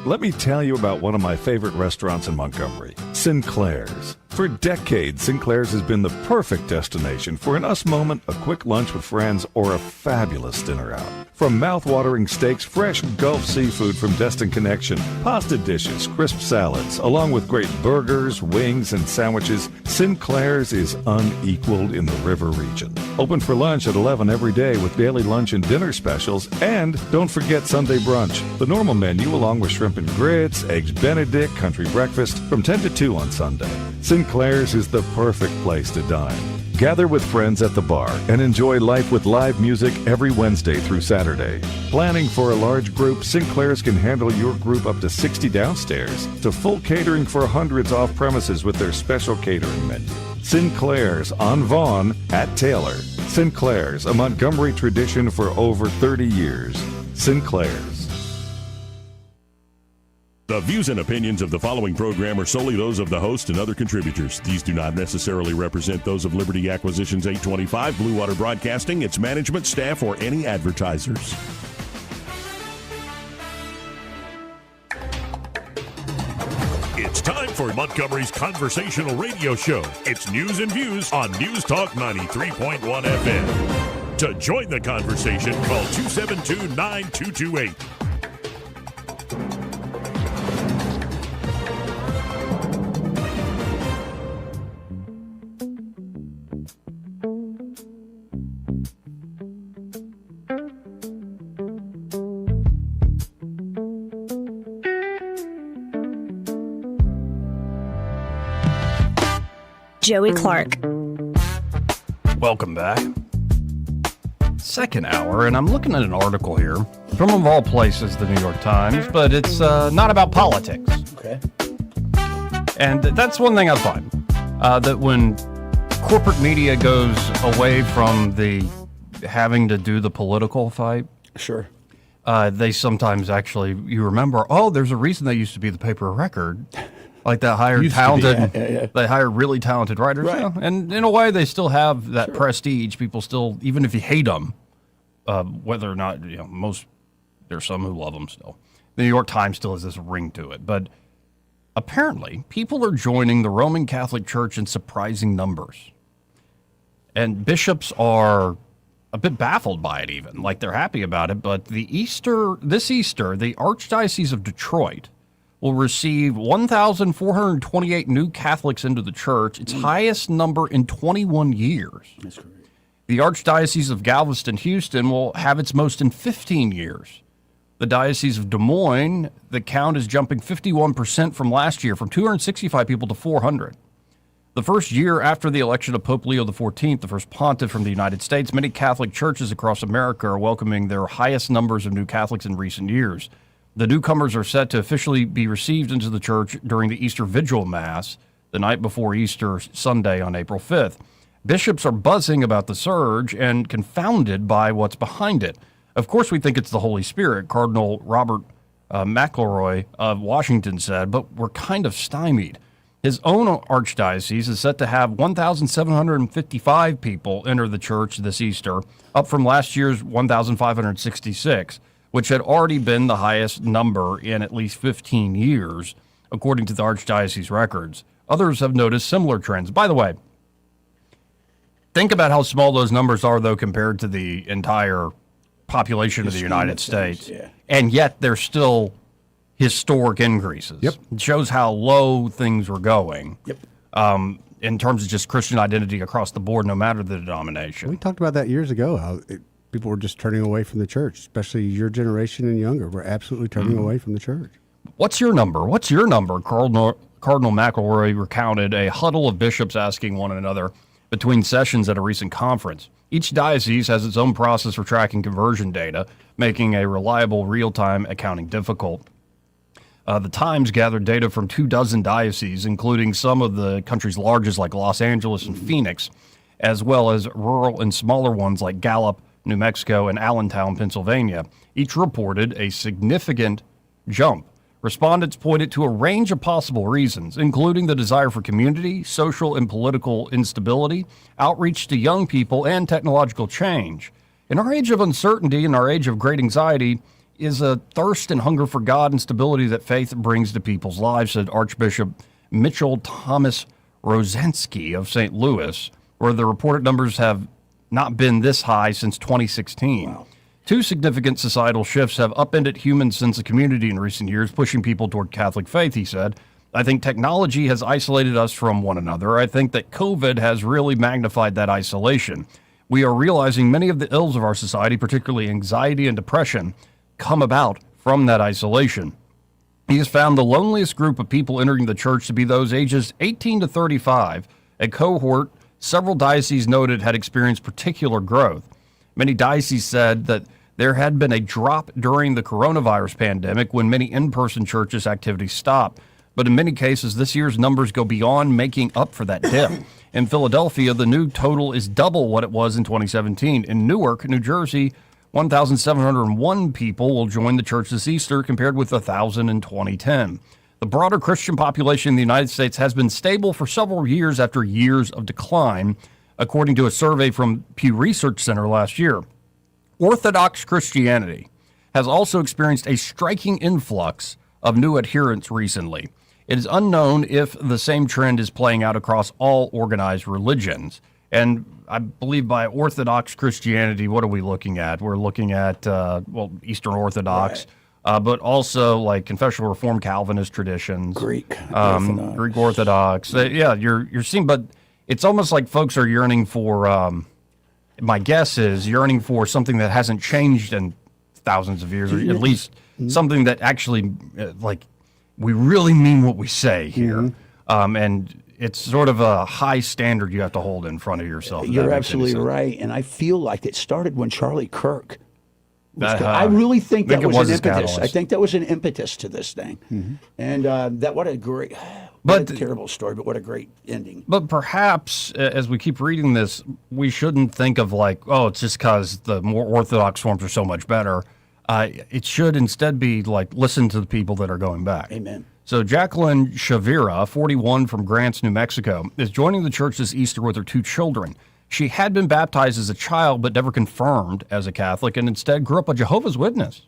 Let me tell you about one of my favorite restaurants in Montgomery, Sinclair's. For decades, Sinclair's has been the perfect destination for an us moment, a quick lunch with friends, or a fabulous dinner out. From mouth-watering steaks, fresh Gulf seafood from Destin Connection, pasta dishes, crisp salads, along with great burgers, wings, and sandwiches, Sinclair's is unequaled in the River region. Open for lunch at 11 every day with daily lunch and dinner specials, and don't forget Sunday brunch. The normal menu along with shrimp and grits, eggs Benedict, country breakfast from 10 to 2 on Sunday. Sinclair's is the perfect place to dine. Gather with friends at the bar and enjoy life with live music every Wednesday through Saturday. Planning for a large group, Sinclair's can handle your group up to 60 downstairs to full catering for hundreds off premises with their special catering menu. Sinclair's on Vaughn at Taylor. Sinclair's, a Montgomery tradition for over 30 years. Sinclair's. The views and opinions of the following program are solely those of the host and other contributors. These do not necessarily represent those of Liberty Acquisitions 825, Blue Water Broadcasting, its management, staff, or any advertisers. It's time for Montgomery's conversational radio show. It's News and Views on News Talk 93.1 FM. To join the conversation, call 272-9228. Joey Clark. Welcome back. Second hour, and I'm looking at an article here from, of all places, the New York Times, but it's not about politics. Okay. And that's one thing I find, that when corporate media goes away from the having to do the political fight, sure, they sometimes actually, you remember, there's a reason they used to be the paper of record. Like they hired talented, they hired really talented writers, Right. you know? And in a way, they still have that prestige. People still, even if you hate them, whether or not there's some who love them still. The New York Times still has this ring to it, but apparently, people are joining the Roman Catholic Church in surprising numbers, and bishops are a bit baffled by it. Even like they're happy about it, but this Easter, the Archdiocese of Detroit will receive 1,428 new Catholics into the church, its highest number in 21 years. That's great. The Archdiocese of Galveston, Houston will have its most in 15 years. The Diocese of Des Moines, the count is jumping 51% from last year, from 265 people to 400. The first year after the election of Pope Leo XIV, the first pontiff from the United States, many Catholic churches across America are welcoming their highest numbers of new Catholics in recent years. The newcomers are set to officially be received into the church during the Easter Vigil Mass, the night before Easter Sunday on April 5th. Bishops are buzzing about the surge and confounded by what's behind it. Of course, we think it's the Holy Spirit, Cardinal Robert McElroy of Washington said, but we're kind of stymied. His own archdiocese is set to have 1,755 people enter the church this Easter, up from last year's 1,566. Which had already been the highest number in at least 15 years, according to the Archdiocese records. Others have noticed similar trends. By the way, think about how small those numbers are, though, compared to the entire population of the United States. Yeah. And yet they're still historic increases. Yep. It shows how low things were going. Yep. In terms of just Christian identity across the board, no matter the denomination. We talked about that years ago, how people were just turning away from the church, especially your generation and younger. We're absolutely turning away from the church. What's your number? What's your number? Cardinal McElroy recounted a huddle of bishops asking one another between sessions at a recent conference. Each diocese has its own process for tracking conversion data, making a reliable real-time accounting difficult. The Times gathered data from 24 dioceses, including some of the country's largest like Los Angeles and Phoenix, as well as rural and smaller ones like Gallup, New Mexico, and Allentown, Pennsylvania. Each reported a significant jump. Respondents pointed to a range of possible reasons, including the desire for community, social and political instability, outreach to young people, and technological change. In our age of uncertainty and our age of great anxiety is a thirst and hunger for God and stability that faith brings to people's lives, said Archbishop Mitchell Thomas Rosansky of St. Louis, where the reported numbers have not been this high since 2016. Wow. Two significant societal shifts have upended human sense of community in recent years, pushing people toward Catholic faith, he said. I think technology has isolated us from one another. I think that COVID has really magnified that isolation. We are realizing many of the ills of our society, particularly anxiety and depression, come about from that isolation. He has found the loneliest group of people entering the church to be those ages 18 to 35, a cohort several dioceses noted had experienced particular growth. Many dioceses said that there had been a drop during the coronavirus pandemic when many in-person churches activities stopped. But in many cases, this year's numbers go beyond making up for that dip. In Philadelphia, the new total is double what it was in 2017. In Newark, New Jersey, 1,701 people will join the church this Easter, compared with 1,000 in 2010. The broader Christian population in the United States has been stable for several years after years of decline, according to a survey from Pew Research Center last year. Orthodox Christianity has also experienced a striking influx of new adherents recently. It is unknown if the same trend is playing out across all organized religions. And I believe by Orthodox Christianity, what are we looking at? We're looking at, Eastern Orthodox, but also like Confessional Reformed Calvinist traditions. Greek Orthodox. You're seeing, but it's almost like folks are yearning for, my guess is yearning for something that hasn't changed in thousands of years, or at least something that actually, we really mean what we say here. And it's sort of a high standard you have to hold in front of yourself. You're absolutely right. And I feel like it started when Charlie Kirk. I really think that was an impetus. I think that was an impetus to this thing. And what a terrible story, but what a great ending. But perhaps, as we keep reading this, we shouldn't think of it's just because the more Orthodox forms are so much better. It should instead be listen to the people that are going back. Amen. So Jacqueline Shavira, 41, from Grants, New Mexico, is joining the church this Easter with her 2 children. She had been baptized as a child but never confirmed as a Catholic, and instead grew up a Jehovah's Witness.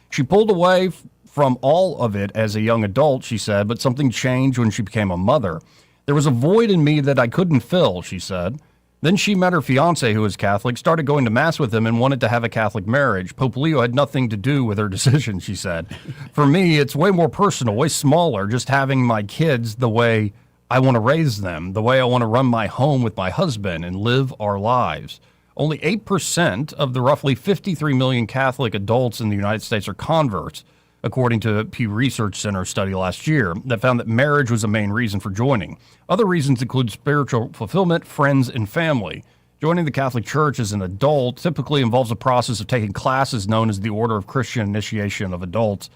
She pulled away from all of it as a young adult, she said, but something changed when she became a mother. There was a void in me that I couldn't fill, she said. Then she met her fiancé, who was Catholic, started going to Mass with him, and wanted to have a Catholic marriage. Pope Leo had nothing to do with her decision, she said. For me, it's way more personal, way smaller, just having my kids the way I want to raise them, the way I want to run my home with my husband and live our lives. Only 8% of the roughly 53 million Catholic adults in the United States are converts, according to a Pew Research Center study last year that found that marriage was a main reason for joining. Other reasons include spiritual fulfillment, friends, and family. Joining the Catholic Church as an adult typically involves a process of taking classes known as the Order of Christian Initiation of Adults.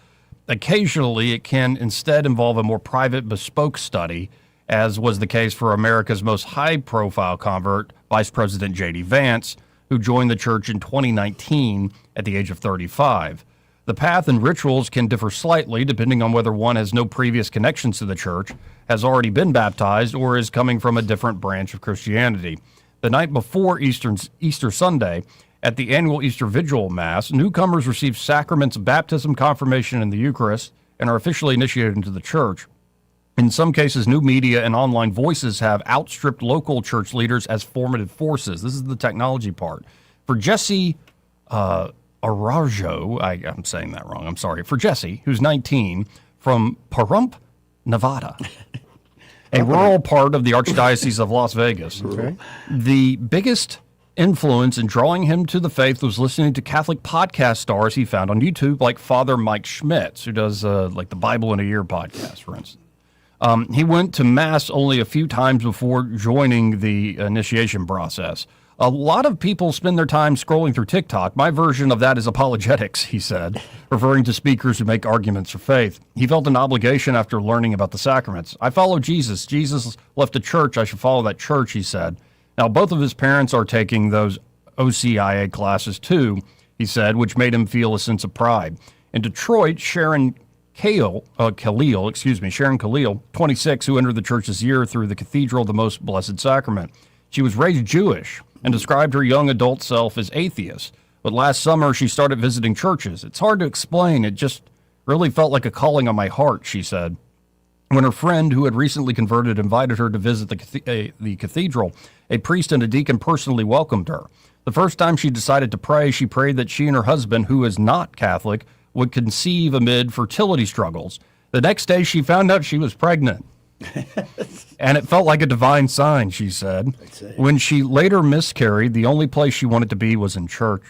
Occasionally, it can instead involve a more private, bespoke study, as was the case for America's most high-profile convert, Vice President J.D. Vance, who joined the church in 2019 at the age of 35. The path and rituals can differ slightly depending on whether one has no previous connections to the church, has already been baptized, or is coming from a different branch of Christianity. The night before Easter Sunday, at the annual Easter Vigil Mass, newcomers receive sacraments of baptism, confirmation, and the Eucharist, and are officially initiated into the church. In some cases, new media and online voices have outstripped local church leaders as formative forces. This is the technology part. For Jesse Araujo, I'm saying that wrong, I'm sorry. For Jesse, who's 19, from Pahrump, Nevada, a rural part of the Archdiocese of Las Vegas. The biggest influence in drawing him to the faith was listening to Catholic podcast stars he found on YouTube, like Father Mike Schmitz, who does the Bible in a Year podcast, for instance. He went to Mass only a few times before joining the initiation process. A lot of people spend their time scrolling through TikTok. My version of that is apologetics, he said, referring to speakers who make arguments for faith. He felt an obligation after learning about the sacraments. I follow Jesus. Jesus left a church. I should follow that church, he said. Now, both of his parents are taking those OCIA classes too, he said, which made him feel a sense of pride. In Detroit, Sharon Khalil, 26, who entered the church this year through the Cathedral of the Most Blessed Sacrament. She was raised Jewish and described her young adult self as atheist. But last summer, she started visiting churches. It's hard to explain. It just really felt like a calling on my heart, she said. When her friend, who had recently converted, invited her to visit the cathedral, a priest and a deacon personally welcomed her. The first time she decided to pray, she prayed that she and her husband, who is not Catholic, would conceive amid fertility struggles. The next day, she found out she was pregnant. And it felt like a divine sign, she said. When she later miscarried, the only place she wanted to be was in church.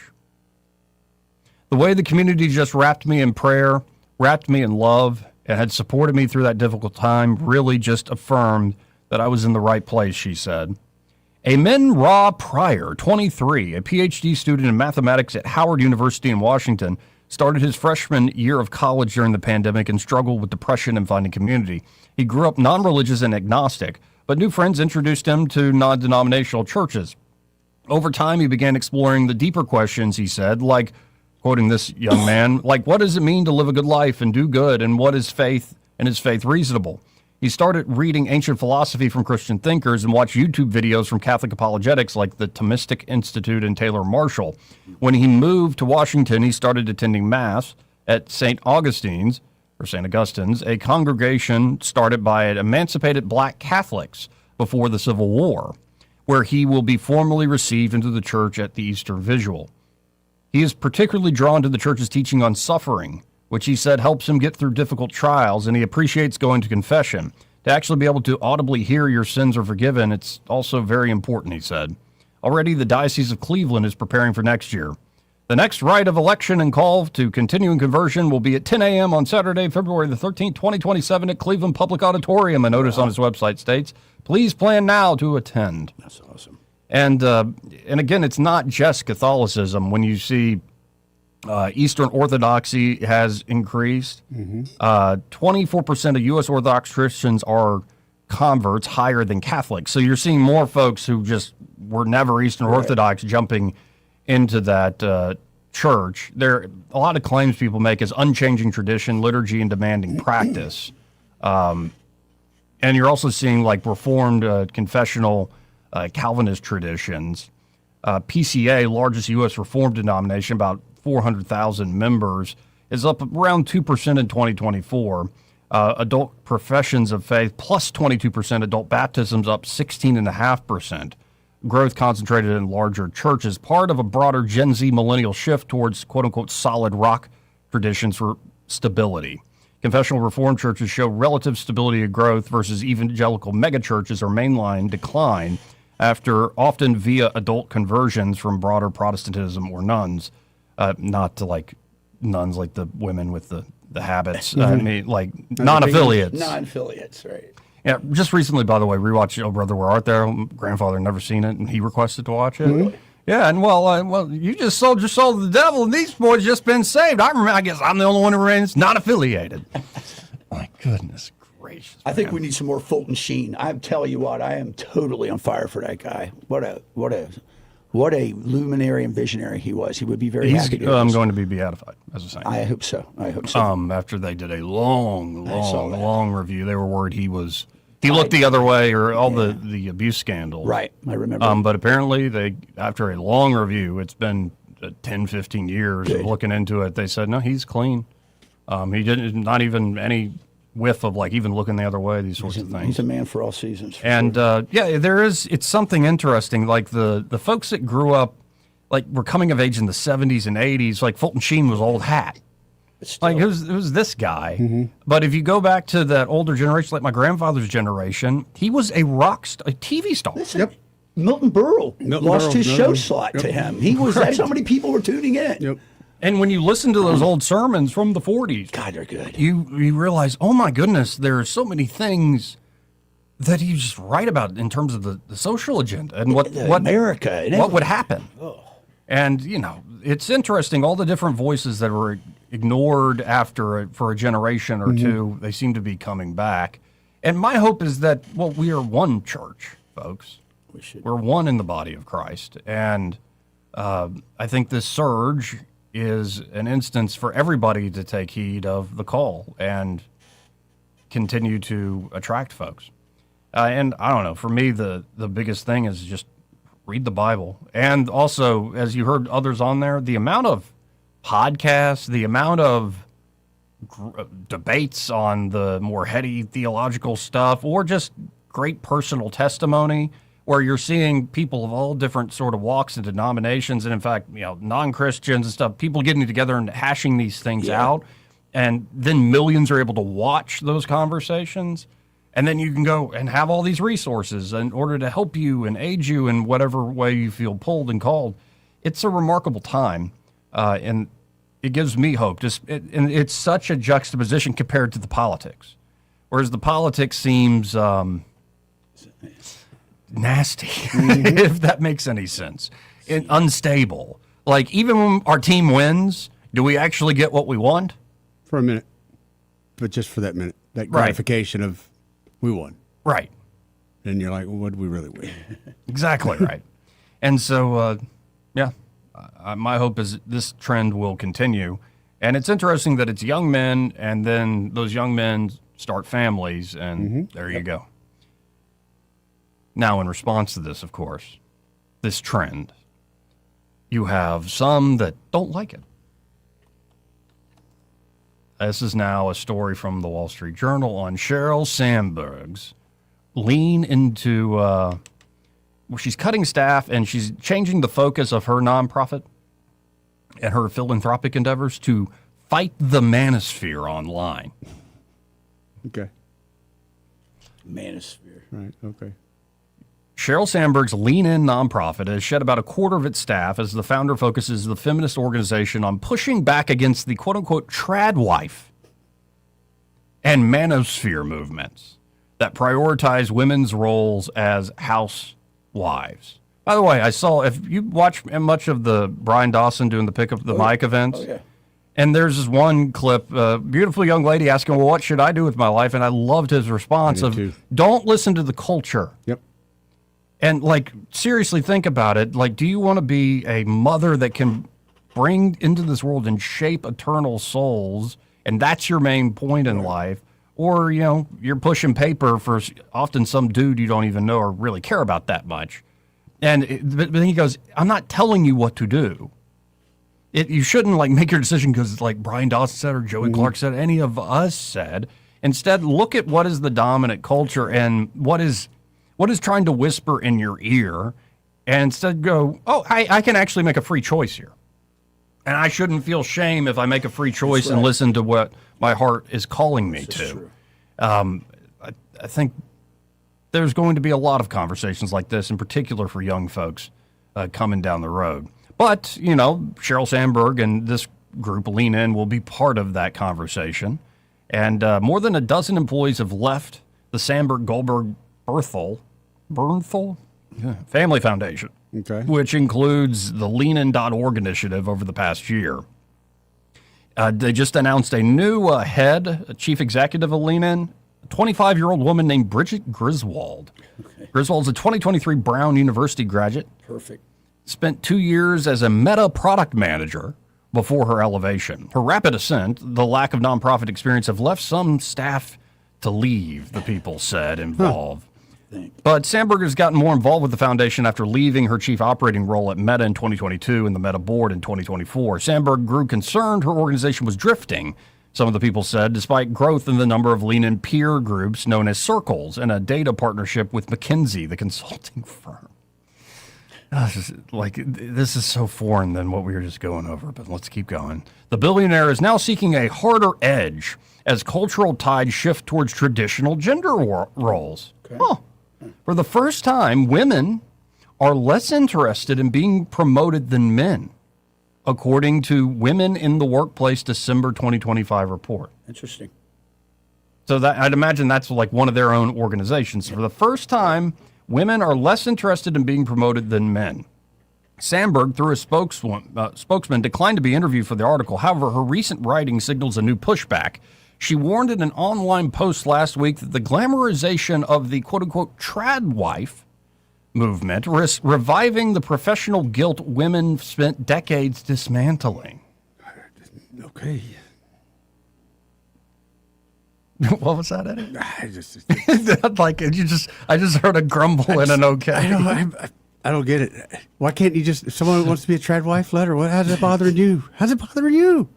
The way the community just wrapped me in prayer, wrapped me in love, and had supported me through that difficult time really just affirmed that I was in the right place, she said. Amen Ra Pryor, 23, a PhD student in mathematics at Howard University in Washington, started his freshman year of college during the pandemic and struggled with depression and finding community. He grew up non-religious and agnostic, but new friends introduced him to non-denominational churches. Over time, he began exploring the deeper questions, he said, like, quoting this young man, like, what does it mean to live a good life and do good, and what is faith, and is faith reasonable? He started reading ancient philosophy from Christian thinkers and watched YouTube videos from Catholic apologetics like the Thomistic Institute and Taylor Marshall. When he moved to Washington, he started attending Mass at St. Augustine's, or St. Augustine's, a congregation started by emancipated black Catholics before the Civil War, where he will be formally received into the church at the Easter Vigil. He is particularly drawn to the church's teaching on suffering, which he said helps him get through difficult trials, and he appreciates going to confession. To actually be able to audibly hear your sins are forgiven, it's also very important, he said. Already, the Diocese of Cleveland is preparing for next year. The next rite of election and call to continuing conversion will be at 10 a.m. on Saturday, February the 13th, 2027 at Cleveland Public Auditorium. A notice on his website states, please plan now to attend. That's awesome. And again, it's not just Catholicism. When you see Eastern Orthodoxy has increased, 24% of U.S. Orthodox Christians are converts, higher than Catholics. So you're seeing more folks who just were never Eastern Orthodox jumping into that church. There, a lot of claims people make is unchanging tradition, liturgy, and demanding practice. And you're also seeing like Reformed confessional Calvinist traditions. PCA, largest U.S. Reformed denomination, about 400,000 members, is up around 2% in 2024. Adult professions of faith plus 22%, adult baptisms up 16.5%. Growth concentrated in larger churches, part of a broader Gen Z millennial shift towards quote-unquote solid rock traditions for stability. Confessional Reformed churches show relative stability of growth versus evangelical megachurches or mainline decline after often via adult conversions from broader Protestantism or nuns. Not to like nuns like the women with the habits. I mean, like non-affiliates. Non-affiliates, right. Yeah, just recently, by the way, rewatched Oh Brother, Where Art Thou? Grandfather had never seen it, and he requested to watch it. Really? Yeah, and well, you just sold your soul to the devil, and these boys just been saved. I guess I'm the only one who remains not affiliated. My goodness gracious. I think we need some more Fulton Sheen. I tell you what, I am totally on fire for that guy. What a luminary and visionary he was. He would be very happy to I'm going to be beatified, as a saint. I hope so. After they did a long review, they were worried he looked the other way, or all the abuse scandals. Right, I remember. But apparently, after a long review, it's been 10, 15 years of looking into it, they said, no, he's clean. He didn't, not even any whiff of like even looking the other way, these sorts of things. He's a man for all seasons. And it's something interesting. Like the folks that grew up, like were coming of age in the 70s and 80s, like Fulton Sheen was old hat. Like it was this guy. Mm-hmm. But if you go back to that older generation, like my grandfather's generation, he was a a TV star. Listen, Milton Berle lost his show slot to him. He was. That's how many people were tuning in. Yep. And when you listen to those old sermons from the 40s, God, they're good. You realize, oh my goodness, there are so many things that he's just right about in terms of the social agenda and what America, what would happen. Oh. And it's interesting, all the different voices that were ignored for a generation or two, they seem to be coming back. And my hope is that we are one church, folks. We're one in the body of Christ, and I think this surge is an instance for everybody to take heed of the call and continue to attract folks. And I don't know, for me, the biggest thing is just read the Bible. And also, as you heard others on there, the amount of podcasts, the amount of debates on the more heady theological stuff, or just great personal testimony, where you're seeing people of all different sort of walks and denominations, and in fact, non-Christians and stuff, people getting together and hashing these things out, and then millions are able to watch those conversations, and then you can go and have all these resources in order to help you and aid you in whatever way you feel pulled and called. It's a remarkable time, and it gives me hope. And it's such a juxtaposition compared to the politics, whereas the politics seems nasty, if that makes any sense, and unstable. Like, even when our team wins, do we actually get what we want? For a minute, but just for that minute, that gratification of we won. Right. And you're like, well, what did we really win? Exactly right. And so, my hope is this trend will continue. And it's interesting that it's young men, and then those young men start families, and there you go. Now, in response to this, of course, this trend, you have some that don't like it. This is now a story from the Wall Street Journal on Sheryl Sandberg's lean into where she's cutting staff and she's changing the focus of her nonprofit and her philanthropic endeavors to fight the manosphere online. Okay. Manosphere. Right, okay. Sheryl Sandberg's Lean In nonprofit has shed about a quarter of its staff as the founder focuses the feminist organization on pushing back against the quote-unquote trad wife and manosphere movements that prioritize women's roles as housewives. By the way, I saw, if you watch much of the Brian Dawson doing the Pick Up the Mic events, and there's this one clip, beautiful young lady asking, well, what should I do with my life? And I loved his response of, don't listen to the culture. Yep. And, like, seriously think about it. Like, do you want to be a mother that can bring into this world and shape eternal souls, and that's your main point in life? Or, you know, you're pushing paper for often some dude you don't even know or really care about that much. But then he goes, I'm not telling you what to do. You shouldn't, like, make your decision because, like, Brian Dawson said or Joey Clark said, any of us said. Instead, look at what is the dominant culture and what is trying to whisper in your ear, and instead go, oh, I can actually make a free choice here. And I shouldn't feel shame if I make a free choice and listen to what my heart is calling me to. I think there's going to be a lot of conversations like this, in particular for young folks coming down the road. But, you know, Sheryl Sandberg and this group, Lean In, will be part of that conversation. And more than a dozen employees have left the Sandberg-Goldberg Bernthal Family Foundation, which includes the leanin.org initiative over the past year. They just announced a new a chief executive of Lean In, a 25-year-old woman named Bridget Griswold. Griswold's a 2023 Brown University graduate. Perfect. Spent 2 years as a Meta product manager before her elevation. Her rapid ascent, the lack of nonprofit experience have left some staff to leave, the people said involved. But Sandberg has gotten more involved with the foundation after leaving her chief operating role at Meta in 2022 and the Meta board in 2024. Sandberg grew concerned her organization was drifting, some of the people said, despite growth in the number of lean-in peer groups known as circles and a data partnership with McKinsey, the consulting firm. This is so foreign than what we were just going over, but let's keep going. The billionaire is now seeking a harder edge as cultural tides shift towards traditional gender roles. For the first time, women are less interested in being promoted than men, according to Women in the Workplace December 2025 report. Interesting. So that I'd imagine that's like one of their own organizations. For the first time, women are less interested in being promoted than men. Sandberg, through a spokesman, declined to be interviewed for the article. However, her recent writing signals a new pushback. She warned in an online post last week that the glamorization of the quote-unquote trad wife movement risks reviving the professional guilt women spent decades dismantling. Okay. What was that, Eddie? I just heard a grumble and an okay. I don't get it. Why can't you just, if someone wants to be a trad wife, let her. How's it bothering you? How's it bothering you?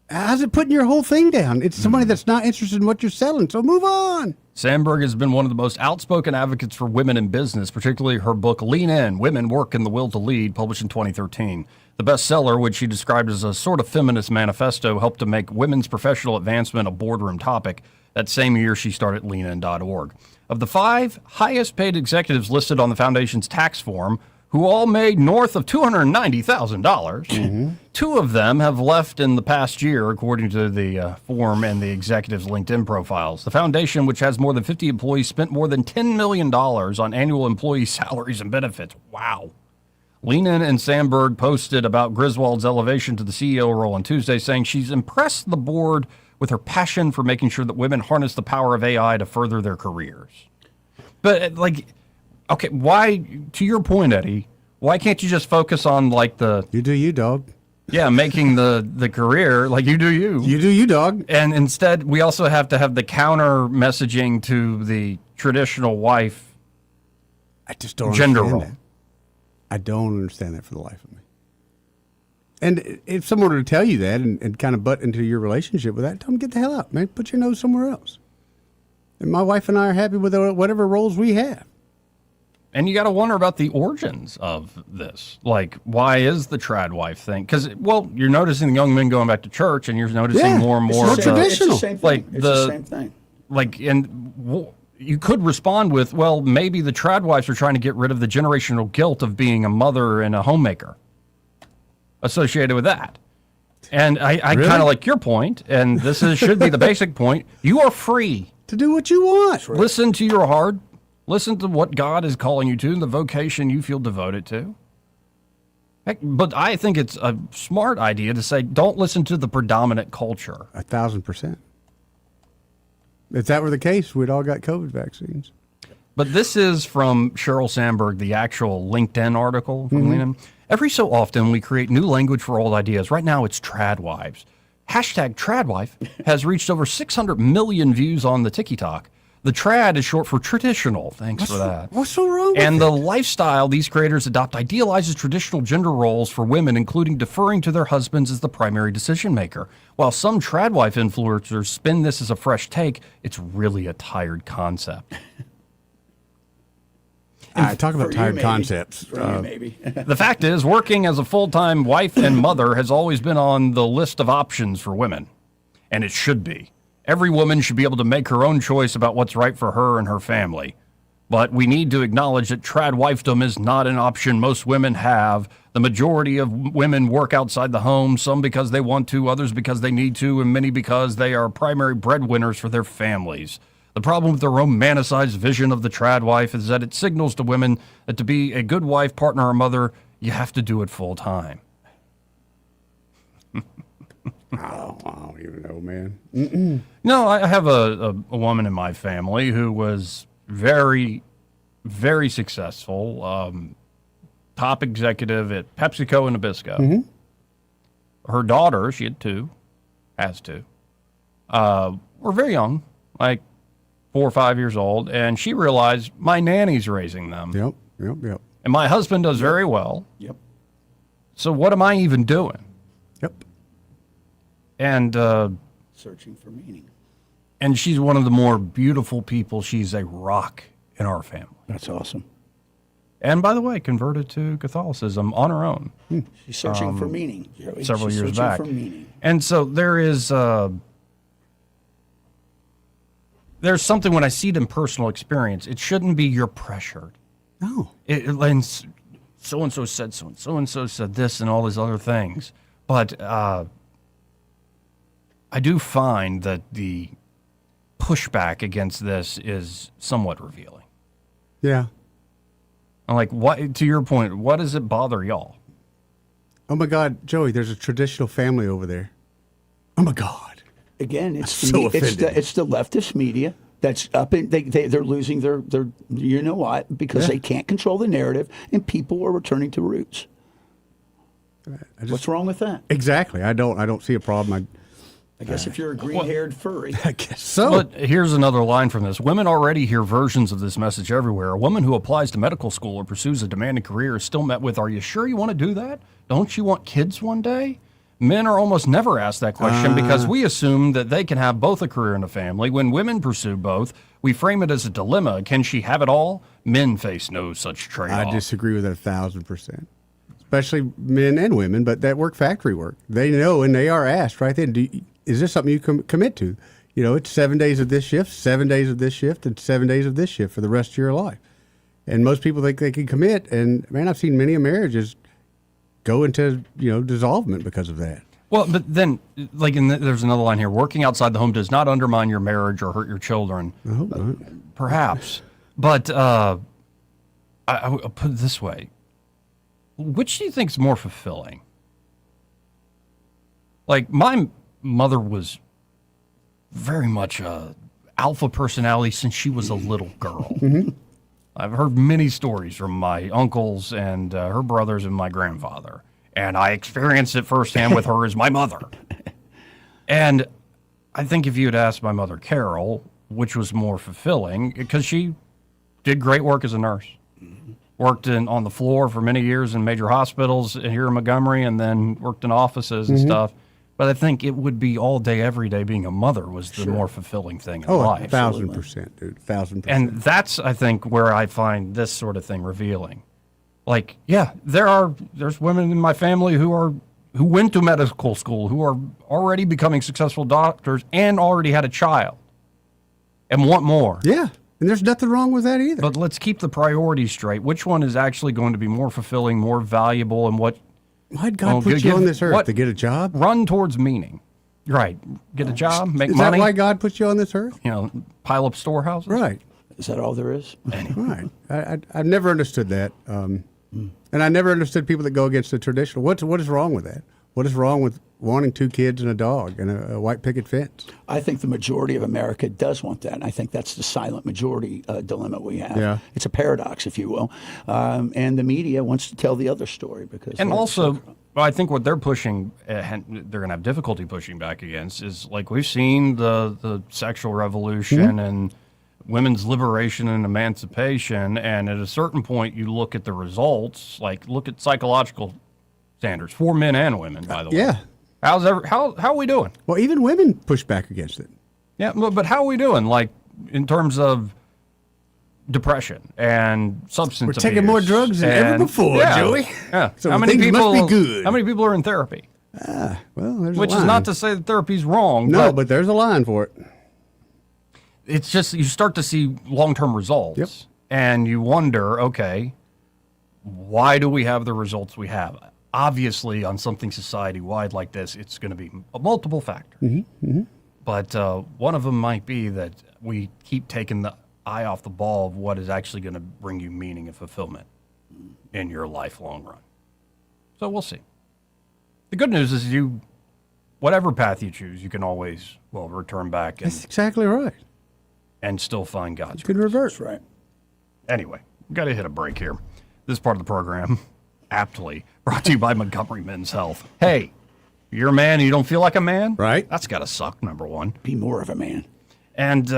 How's it putting your whole thing down? It's somebody that's not interested in what you're selling, so move on. Sandberg has been one of the most outspoken advocates for women in business, particularly her book, Lean In, Women, Work, and the Will to Lead, published in 2013. The bestseller, which she described as a sort of feminist manifesto, helped to make women's professional advancement a boardroom topic. That same year, she started leanin.org. Of the 5 highest-paid executives listed on the foundation's tax form, who all made north of $290,000. 2 of them have left in the past year, according to the form and the executives' LinkedIn profiles. The foundation, which has more than 50 employees, spent more than $10 million on annual employee salaries and benefits. Wow. Lean In and Sandberg posted about Griswold's elevation to the CEO role on Tuesday, saying she's impressed the board with her passion for making sure that women harness the power of AI to further their careers. But, okay, why, to your point, Eddie, why can't you just focus on, You do you, dog. Yeah, making the career, you do you. You do you, dog. And instead, we also have to have the counter messaging to the traditional wife I just don't gender understand role. that. I don't understand that for the life of me. And if someone were to tell you that and kind of butt into your relationship with that, tell them, get the hell out, man. Put your nose somewhere else. And my wife and I are happy with whatever roles we have. And you got to wonder about the origins of this. Like, why is the trad wife thing? Because, well, you're noticing young men going back to church, and you're noticing more and more. It's the same thing. Like It's the same thing. Like, and you could respond with, well, maybe the trad wives are trying to get rid of the generational guilt of being a mother and a homemaker associated with that. And I Really? kind of like your point, and this should be the basic point. You are free to do what you want. Listen to your heart. Listen to what God is calling you to and the vocation you feel devoted to. Heck, but I think it's a smart idea to say, don't listen to the predominant culture. 1,000%. If that were the case, we'd all got COVID vaccines. But this is from Sheryl Sandberg, the actual LinkedIn article from LinkedIn. Every so often, we create new language for old ideas. Right now, it's trad wives. Hashtag tradwife has reached over 600 million views on the TikTok. The trad is short for traditional. Thanks for that. What's so wrong with And the lifestyle these creators adopt idealizes traditional gender roles for women, including deferring to their husbands as the primary decision maker. While some tradwife influencers spin this as a fresh take, it's really a tired concept. Talk about tired concepts. The fact is, working as a full-time wife and mother has always been on the list of options for women, and it should be. Every woman should be able to make her own choice about what's right for her and her family. But we need to acknowledge that trad wifedom is not an option most women have. The majority of women work outside the home, some because they want to, others because they need to, and many because they are primary breadwinners for their families. The problem with the romanticized vision of the trad wife is that it signals to women that to be a good wife, partner, or mother, you have to do it full time. I don't even know, man. No, I have a woman in my family who was very, very successful, top executive at PepsiCo and Nabisco. Her daughter, she had two, has two, were very young, like 4 or 5 years old, and she realized my nanny's raising them. Yep. And my husband does very well. Yep. So what am I even doing? Yep. And searching for meaning. And she's one of the more beautiful people. She's a rock in our family. That's awesome. And by the way, converted to Catholicism on her own. She's searching for meaning, Joey. Several She's years searching back. for meaning. And so there is there's something when I see it in personal experience. It shouldn't be you're pressured. No. And so-and-so said so, and so-and-so said this and all these other things. But I do find that the pushback against this is somewhat revealing. Yeah. I'm like, what? To your point, what does it bother y'all? Oh my God, Joey, there's a traditional family over there. Oh my God. Again, it's so offended. it's the leftist media that's up in they're losing their you know what, because they can't control the narrative and people are returning to roots. What's wrong with that? Exactly. I don't see a problem. I guess if you're a green-haired furry. I guess so. But here's another line from this. Women already hear versions of this message everywhere. A woman who applies to medical school or pursues a demanding career is still met with, "Are you sure you want to do that? Don't you want kids one day?" Men are almost never asked that question because we assume that they can have both a career and a family. When women pursue both, we frame it as a dilemma. Can she have it all? Men face no such trade-off. I disagree with that 1,000%. Especially men and women, but that work factory work. They know and they are asked right then, is this something you can commit to? You know, it's 7 days of this shift, 7 days of this shift, and 7 days of this shift for the rest of your life. And most people think they can commit. And man, I've seen many marriages go into, dissolvement because of that. Well, but then, there's another line here. Working outside the home does not undermine your marriage or hurt your children. I hope not. Perhaps. But I'll put it this way. Which do you think is more fulfilling? Like, my mother was very much a alpha personality since she was a little girl. I've heard many stories from my uncles and her brothers and my grandfather. And I experienced it firsthand with her as my mother. And I think if you had asked my mother, Carol, which was more fulfilling, because she did great work as a nurse. worked on the floor for many years in major hospitals here in Montgomery, and then worked in offices and stuff. But I think it would be all day, every day being a mother was the more fulfilling thing in life. 1,000%, dude. 1,000%. And that's, I think, where I find this sort of thing revealing. Like, yeah, there's women in my family who went to medical school, who are already becoming successful doctors and already had a child and want more. Yeah, and there's nothing wrong with that either. But let's keep the priorities straight. Which one is actually going to be more fulfilling, more valuable, and what? Why'd God put you on this earth? To get a job? Run towards meaning. Right. Get a job, make money. Is that why God put you on this earth? Pile up storehouses? Right. Is that all there is? Right. I've never understood that. And I never understood people that go against the traditional. What is wrong with that? What is wrong with wanting 2 kids and a dog and a white picket fence? I think the majority of America does want that. And I think that's the silent majority dilemma we have. Yeah. It's a paradox, if you will. And the media wants to tell the other story. And also, I think what they're pushing, they're going to have difficulty pushing back against, is like we've seen the sexual revolution and women's liberation and emancipation. And at a certain point, you look at the results, like look at psychological standards for men and women, by the way. Yeah. How are we doing? Well, even women push back against it. Yeah, but how are we doing? Like in terms of depression and substance abuse. We're taking more drugs than ever before, Joey. Yeah. So how many people must be good. How many people are in therapy? Well, there's Which a line. is not to say that therapy's wrong. No, but there's a line for it. It's just you start to see long-term results, and you wonder, okay, why do we have the results we have? Obviously, on something society-wide like this, it's going to be multiple factors. But one of them might be that we keep taking the eye off the ball of what is actually going to bring you meaning and fulfillment in your life long run. So we'll see. The good news is whatever path you choose, you can always, return back. That's exactly right. And still find God's grace. You can reverse. Right. Anyway, we've got to hit a break here. This part of the program, aptly brought to you by Montgomery Men's Health. Hey, you're a man and you don't feel like a man? Right. That's got to suck, number one. Be more of a man. And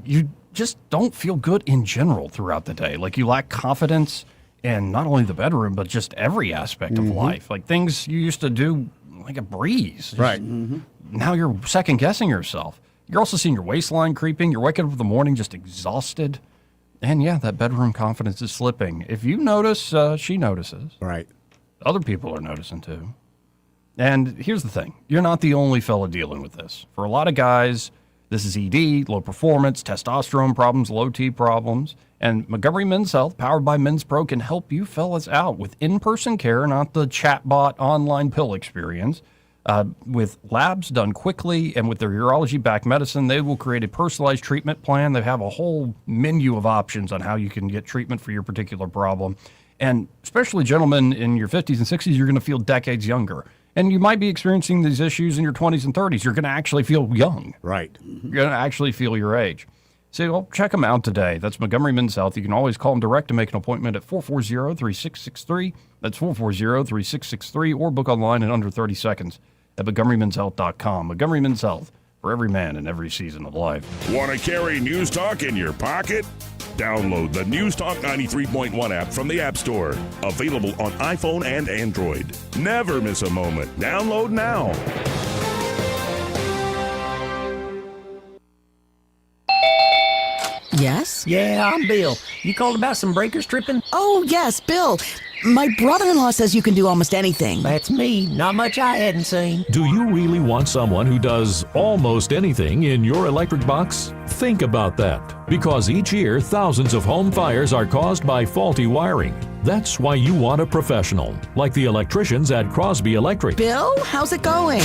you just don't feel good in general throughout the day. Like you lack confidence in not only the bedroom, but just every aspect of life. Like things you used to do like a breeze. Right. Now you're second guessing yourself. You're also seeing your waistline creeping. You're waking up in the morning just exhausted. And yeah, that bedroom confidence is slipping. If you notice, she notices. Right. Other people are noticing too. And here's the thing. You're not the only fella dealing with this. For a lot of guys, this is ED, low performance, testosterone problems, low T problems. And Montgomery Men's Health, powered by Men's Pro, can help you fellas out with in-person care, not the chatbot online pill experience. With labs done quickly and with their urology-backed medicine, they will create a personalized treatment plan. They have a whole menu of options on how you can get treatment for your particular problem. And especially gentlemen in your 50s and 60s, you're going to feel decades younger. And you might be experiencing these issues in your 20s and 30s. You're going to actually feel young. Right. You're going to actually feel your age. So, well, check them out today. That's Montgomery Men's Health. You can always call them direct to make an appointment at 440-3663. That's 440-3663, or book online in under 30 seconds at MontgomeryMen'sHealth.com. Montgomery Men's Health, for every man in every season of life. Want to carry News Talk in your pocket? Download the News Talk 93.1 app from the App Store. Available on iPhone and Android. Never miss a moment. Download now. Yes? Yeah, I'm Bill. You called about some breakers tripping? Oh, yes, Bill. My brother-in-law says you can do almost anything. That's me. Not much I hadn't seen. Do you really want someone who does almost anything in your electric box? Think about that, because each year thousands of home fires are caused by faulty wiring. That's why you want a professional, like the electricians at Crosby Electric. Bill, how's it going?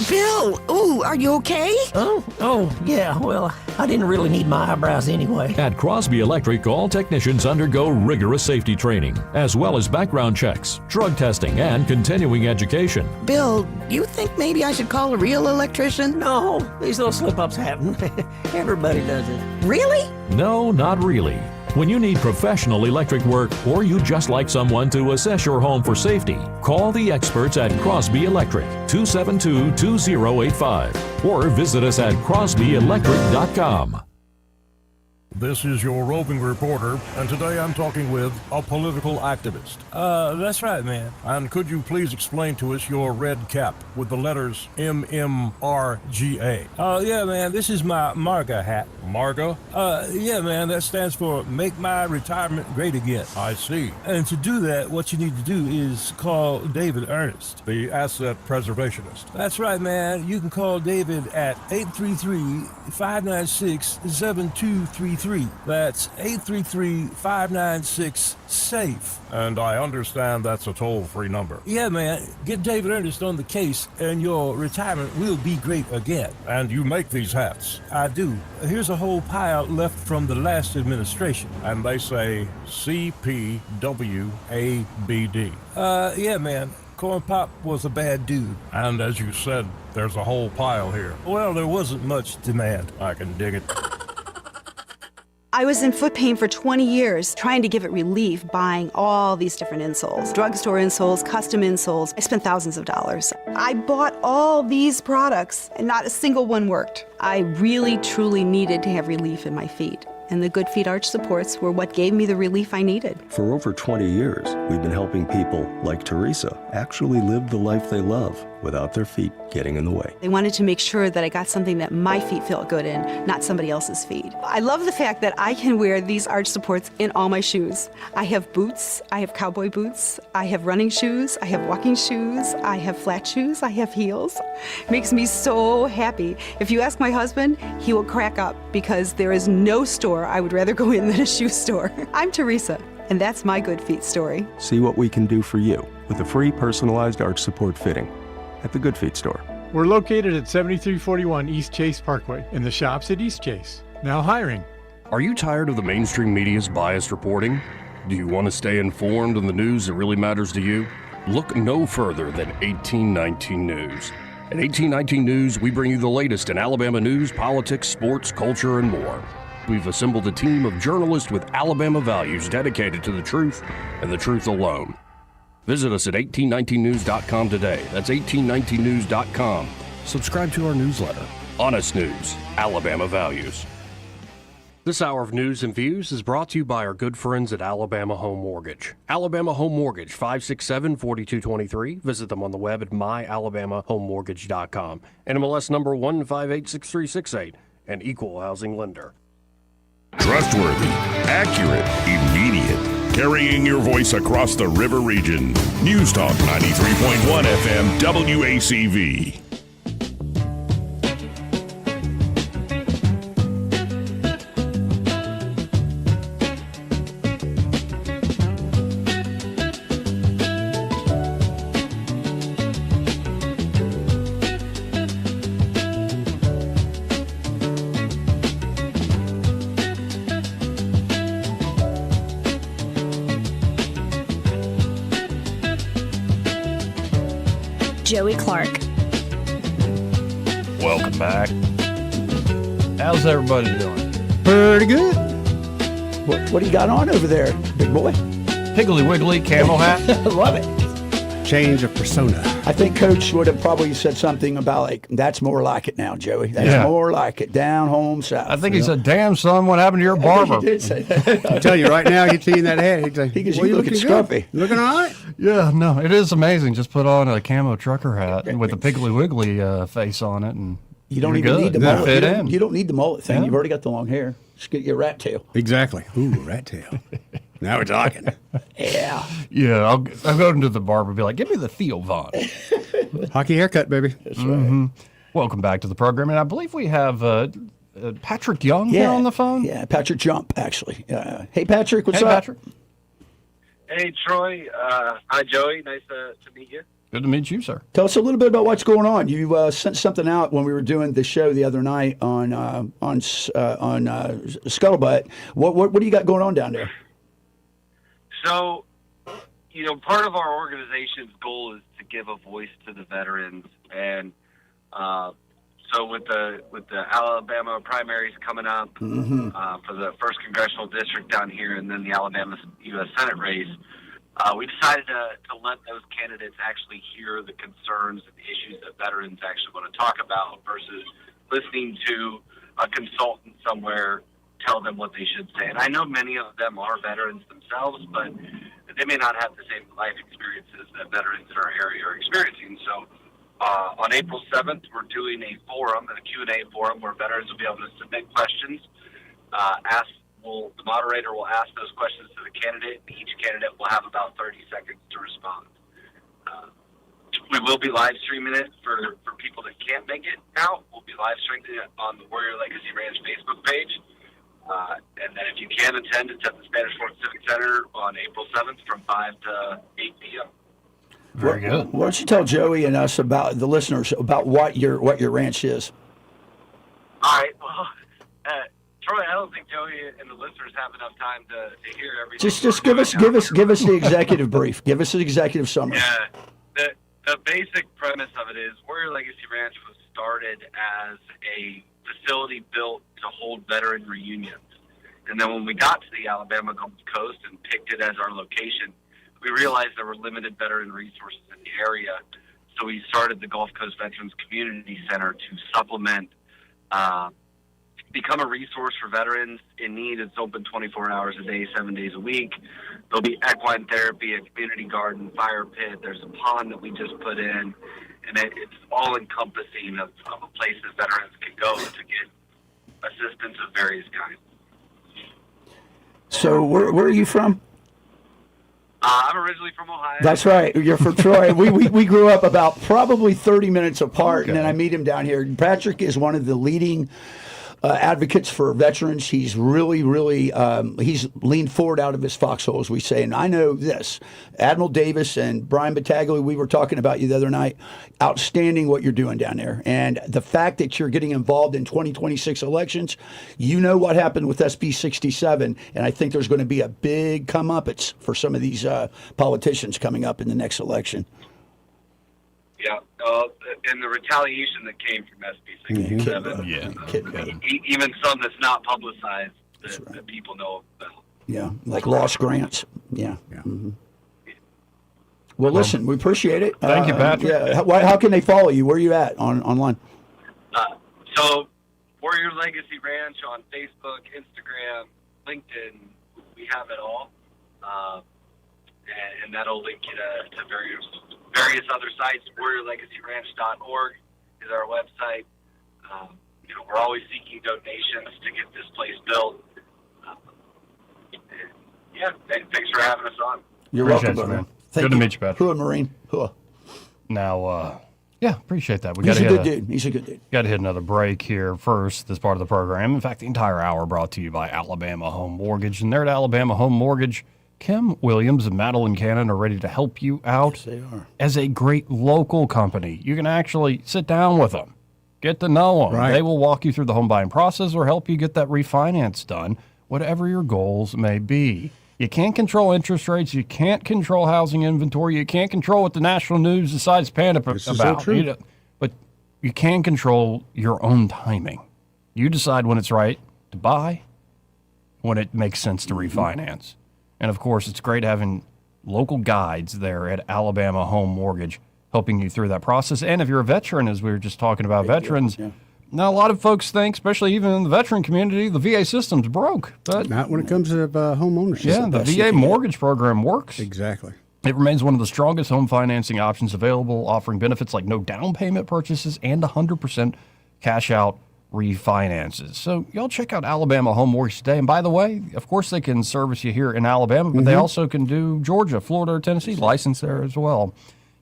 Bill, ooh, are you okay? Oh, yeah, well, I didn't really need my eyebrows anyway. At Crosby Electric, all technicians undergo rigorous safety training, as well as background checks, drug testing, and continuing education. Bill, you think maybe I should call a real electrician? No, these little slip-ups happen. Everybody does it. Really? No, not really. When you need professional electric work, or you just like someone to assess your home for safety, call the experts at Crosby Electric, 272-2085, or visit us at crosbyelectric.com. This is your roving reporter, and today I'm talking with a political activist. That's right, man. And could you please explain to us your red cap with the letters MMRGA? Yeah, man, this is my MARGA hat. MARGA? Yeah, man, that stands for Make My Retirement Great Again. I see. And to do that, what you need to do is call David Ernest, the asset preservationist. That's right, man. You can call David at 833-596-7233. That's 833-596-SAFE. And I understand that's a toll-free number. Yeah, man. Get David Ernest on the case, and your retirement will be great again. And you make these hats? I do. Here's a whole pile left from the last administration. And they say CPWABD. Yeah, man. Corn Pop was a bad dude. And as you said, there's a whole pile here. Well, there wasn't much demand. I can dig it. I was in foot pain for 20 years, trying to give it relief, buying all these different insoles. Drugstore insoles, custom insoles. I spent thousands of dollars. I bought all these products, and not a single one worked. I really, truly needed to have relief in my feet. And the Good Feet arch supports were what gave me the relief I needed. For over 20 years, we've been helping people like Teresa actually live the life they love without their feet getting in the way. They wanted to make sure that I got something that my feet felt good in, not somebody else's feet. I love the fact that I can wear these arch supports in all my shoes. I have boots, I have cowboy boots, I have running shoes, I have walking shoes, I have flat shoes, I have heels. It makes me so happy. If you ask my husband, he will crack up because there is no store I would rather go in than a shoe store. I'm Teresa, and that's my Good Feet story. See what we can do for you with a free personalized arch support fitting at the Good Feet store. We're located at 7341 East Chase Parkway in the shops at East Chase. Now hiring. Are you tired of the mainstream media's biased reporting? Do you want to stay informed on the news that really matters to you? Look no further than 1819 News. At 1819 News, we bring you the latest in Alabama news, politics, sports, culture, and more. We've assembled a team of journalists with Alabama values dedicated to the truth and the truth alone. Visit us at 1819news.com today. That's 1819news.com. Subscribe to our newsletter. Honest News, Alabama Values. This hour of news and views is brought to you by our good friends at Alabama Home Mortgage. Alabama Home Mortgage, 567-4223. Visit them on the web at myalabamahomemortgage.com. NMLS number 1586368, an equal housing lender. Trustworthy, accurate, immediate. Carrying your voice across the river region. News Talk 93.1 FM WACV. Joey Clark. Welcome back. How's everybody doing? Pretty good. What do you got on over there, big boy? Piggly Wiggly camel hat. Love it. Change of persona. I think Coach would have probably said something about like, that's more like it now, Joey. That's more like it. Down home south. I think he said, damn, son, what happened to your barber? He did say that. I tell you right now, he's seeing that head. He's like, He goes, well, you looking scruffy. You looking all right? Yeah, no, it is amazing. Just put on a camo trucker hat with a Piggly Wiggly face on it, and You don't you're even good. need the mullet. Fit in. You don't need the mullet thing. Yeah. You've already got the long hair. Just get your rat tail. Exactly. Ooh, rat tail. Now we're talking. Yeah. Yeah, I'll go into the barber and be like, give me the Theo Vaughn. Hockey haircut, baby. That's right. Welcome back to the program. And I believe we have Patrick Young here on the phone. Yeah, Patrick Jump, actually. Hey, Patrick, what's Hey, up? Patrick. Hey, Troy. Hi, Joey. Nice to meet you. Good to meet you, sir. Tell us a little bit about what's going on. You sent something out when we were doing the show the other night on Scuttlebutt. What do you got going on down there? So, part of our organization's goal is to give a voice to the veterans, and so with the Alabama primaries coming up for the 1st Congressional District down here, and then the Alabama U.S. Senate race, we decided to let those candidates actually hear the concerns and the issues that veterans actually want to talk about versus listening to a consultant somewhere tell them what they should say. And I know many of them are veterans themselves, but they may not have the same life experiences that veterans in our area are experiencing. So on April 7th, we're doing a forum, a Q&A forum, where veterans will be able to submit questions. The moderator will ask those questions to the candidate. Each candidate will have about 30 seconds to respond. We will be live streaming it for people that can't make it out. We'll be live streaming it on the Warrior Legacy Ranch Facebook page. And then if you can attend, it's at the Spanish Fork Civic Center on April 7th from 5 to 8 p.m. Very good. Why don't you tell Joey and us about the listeners about what your ranch is? All right. Well, Troy, I don't think Joey and the listeners have enough time to hear everything. Just give us the executive brief. Give us the executive summary. Yeah. The basic premise of it is Warrior Legacy Ranch was started as a facility built to hold veteran reunions. And then when we got to the Alabama Gulf Coast and picked it as our location, we realized there were limited veteran resources in the area. So we started the Gulf Coast Veterans Community Center to supplement, become a resource for veterans in need. It's open 24 hours a day, 7 days a week. There'll be equine therapy, a community garden, fire pit. There's a pond that we just put in, and it's all encompassing of a place that veterans can go to get assistance of various kinds. So where are you from? I'm originally from Ohio. That's right. You're from Troy. We grew up about probably 30 minutes apart, and then I meet him down here. Patrick is one of the leading advocates for veterans. He's really, he's leaned forward out of his foxhole, as we say. And I know this. Admiral Davis and Brian Battaglia, we were talking about you the other night. Outstanding what you're doing down there. And the fact that you're getting involved in 2026 elections, you know what happened with SB 67. And I think there's going to be a big comeuppance for some of these politicians coming up in the next election. Yeah, and the retaliation that came from SB 67, even some that's not publicized that people know about. Yeah, like lost grants. Yeah. Mm-hmm. Well, listen, we appreciate it. Thank you, Patrick. Yeah, how can they follow you? Where are you at online? So, Warrior Legacy Ranch on Facebook, Instagram, LinkedIn, we have it all. And that'll link you to various other sites. WarriorLegacyRanch.org is our website. We're always seeking donations to get this place built. Thanks for having us on. You're welcome, man. Good to meet you, Patrick. Hua, Marine. Hua. Now, appreciate that. He's a good dude. He's a good dude. Got to hit another break here first, this part of the program. In fact, the entire hour brought to you by Alabama Home Mortgage. And there at Alabama Home Mortgage, Kim Williams and Madeline Cannon are ready to help you out. Yes, they are. As a great local company. You can actually sit down with them, get to know them. Right. They will walk you through the home buying process or help you get that refinance done, whatever your goals may be. You can't control interest rates. You can't control housing inventory. You can't control what the national news decides to panic about. So true. But you can control your own timing. You decide when it's right to buy, when it makes sense to refinance. And, of course, it's great having local guides there at Alabama Home Mortgage helping you through that process. And if you're a veteran, as we were just talking about veterans, now a lot of folks think, especially even in the veteran community, the VA system's broke. But not when it comes to home ownership. Yeah, the VA mortgage program works. Exactly. It remains one of the strongest home financing options available, offering benefits like no down payment purchases and 100% cash out refinances. So y'all check out Alabama Home Mortgage today. And by the way, of course they can service you here in Alabama, but they also can do Georgia, Florida, or Tennessee, licensed there as well.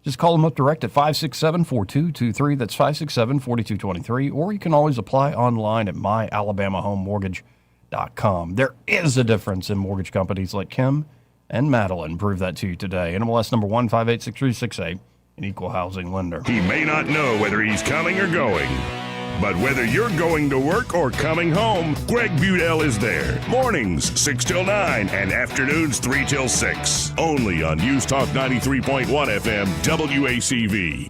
Just call them up direct at 567-4223. That's 567-4223. Or you can always apply online at myalabamahomemortgage.com. There is a difference in mortgage companies like Kim and Madeline. Prove that to you today. NMLS number 1586368, an equal housing lender. He may not know whether he's coming or going, but whether you're going to work or coming home, Greg Budell is there. Mornings 6 till 9 and afternoons 3 till 6. Only on News Talk 93.1 FM WACV.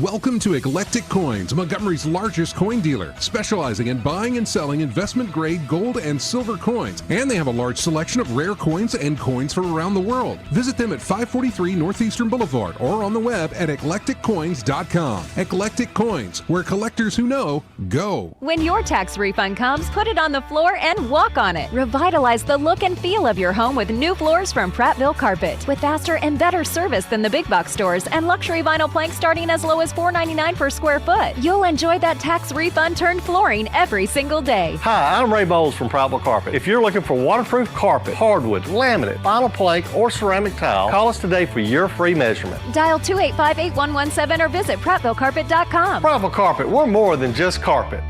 Welcome to Eclectic Coins, Montgomery's largest coin dealer, specializing in buying and selling investment-grade gold and silver coins. And they have a large selection of rare coins and coins from around the world. Visit them at 543 Northeastern Boulevard or on the web at eclecticcoins.com. Eclectic Coins, where collectors who know go. When your tax refund comes, put it on the floor and walk on it. Revitalize the look and feel of your home with new floors from Prattville Carpet. With faster and better service than the big box stores and luxury vinyl planks starting as low as $4.99 per square foot. You'll enjoy that tax refund turned flooring every single day. Hi, I'm Ray Bowles from Prattville Carpet. If you're looking for waterproof carpet, hardwood, laminate, vinyl plank, or ceramic tile, call us today for your free measurement. Dial 285-8117 or visit PrattvilleCarpet.com. Prattville Carpet, we're more than just carpet.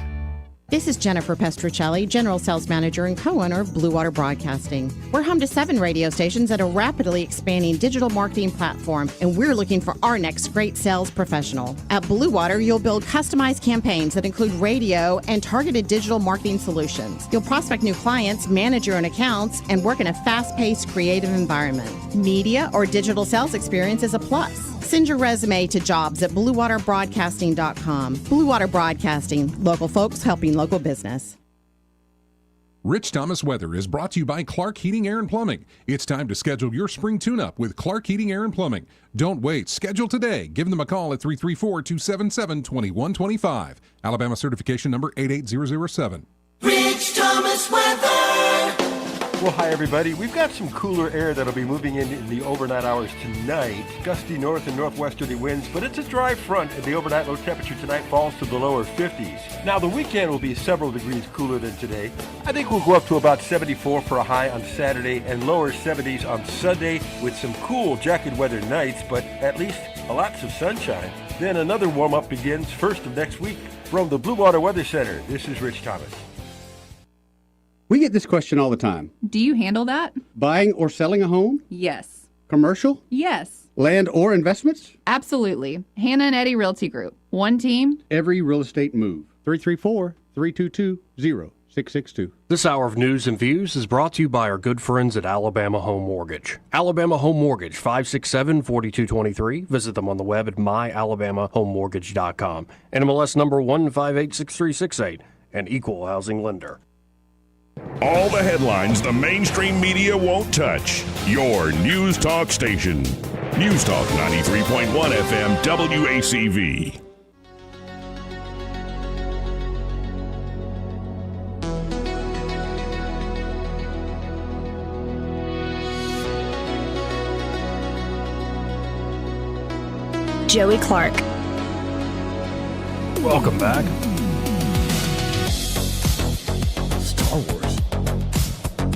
This is Jennifer Pestruccelli, General Sales Manager and co-owner of Blue Water Broadcasting. We're home to 7 radio stations at a rapidly expanding digital marketing platform, and we're looking for our next great sales professional. At Blue Water, you'll build customized campaigns that include radio and targeted digital marketing solutions. You'll prospect new clients, manage your own accounts, and work in a fast-paced, creative environment. Media or digital sales experience is a plus. Send your resume to jobs@bluewaterbroadcasting.com. Blue Water Broadcasting, local folks helping local business. Rich Thomas Weather is brought to you by Clark Heating, Air, and Plumbing. It's time to schedule your spring tune-up with Clark Heating, Air, and Plumbing. Don't wait. Schedule today. Give them a call at 334-277-2125. Alabama certification number 88007. Rich Thomas Weather. Well, hi, everybody. We've got some cooler air that'll be moving in the overnight hours tonight. Gusty north and northwesterly winds, but it's a dry front, and the overnight low temperature tonight falls to the lower 50s. Now, the weekend will be several degrees cooler than today. I think we'll go up to about 74 for a high on Saturday and lower 70s on Sunday with some cool jacket weather nights, but at least lots of sunshine. Then another warm-up begins first of next week. From the Blue Water Weather Center, this is Rich Thomas. We get this question all the time. Do you handle that? Buying or selling a home? Yes. Commercial? Yes. Land or investments? Absolutely. Hannah and Eddie Realty Group. One team. Every real estate move. 334-322-0662. This hour of news and views is brought to you by our good friends at Alabama Home Mortgage. Alabama Home Mortgage, 567-4223. Visit them on the web at myalabamahomemortgage.com. NMLS number 1586368, an equal housing lender. All the headlines the mainstream media won't touch. Your News Talk station. News Talk 93.1 FM WACV. Joey Clark. Welcome back. Star Wars.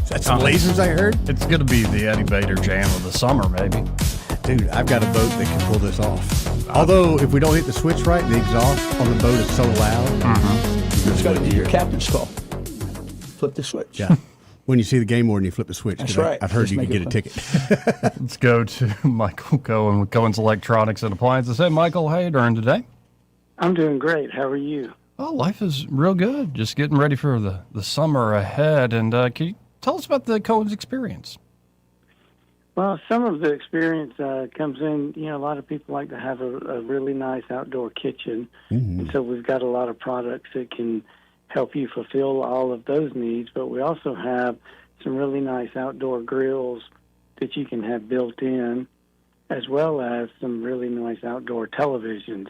That's some lasers I heard? It's going to be the Eddie Bader jam of the summer, maybe. Dude, I've got a boat that can pull this off. Although, if we don't hit the switch right, the exhaust on the boat is so loud. It's got to be your captain's call. Flip the switch. Yeah. When you see the game warden, you flip the switch. That's right. I've heard Just you can make get a it ticket. Let's go to Michael Cohen with Cohen's Electronics and Appliances. Hey, Michael, how you doing today? I'm doing great. How are you? Oh, life is real good. Just getting ready for the summer ahead. And can you tell us about the Cohen's experience? Well, some of the experience comes in, a lot of people like to have a really nice outdoor kitchen. Mm-hmm. And so we've got a lot of products that can help you fulfill all of those needs. But we also have some really nice outdoor grills that you can have built in, as well as some really nice outdoor televisions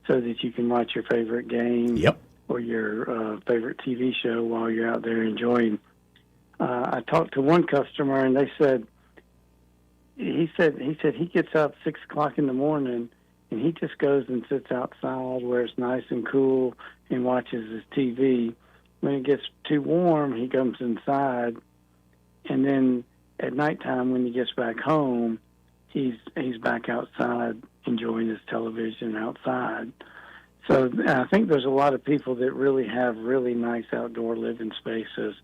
so that you can watch your favorite game or your favorite TV show while you're out there enjoying. I talked to one customer, and they said he gets up 6 o'clock in the morning, and he just goes and sits outside where it's nice and cool and watches his TV. When it gets too warm, he comes inside, and then at nighttime when he gets back home, he's back outside enjoying his television outside. So I think there's a lot of people that really have really nice outdoor living spaces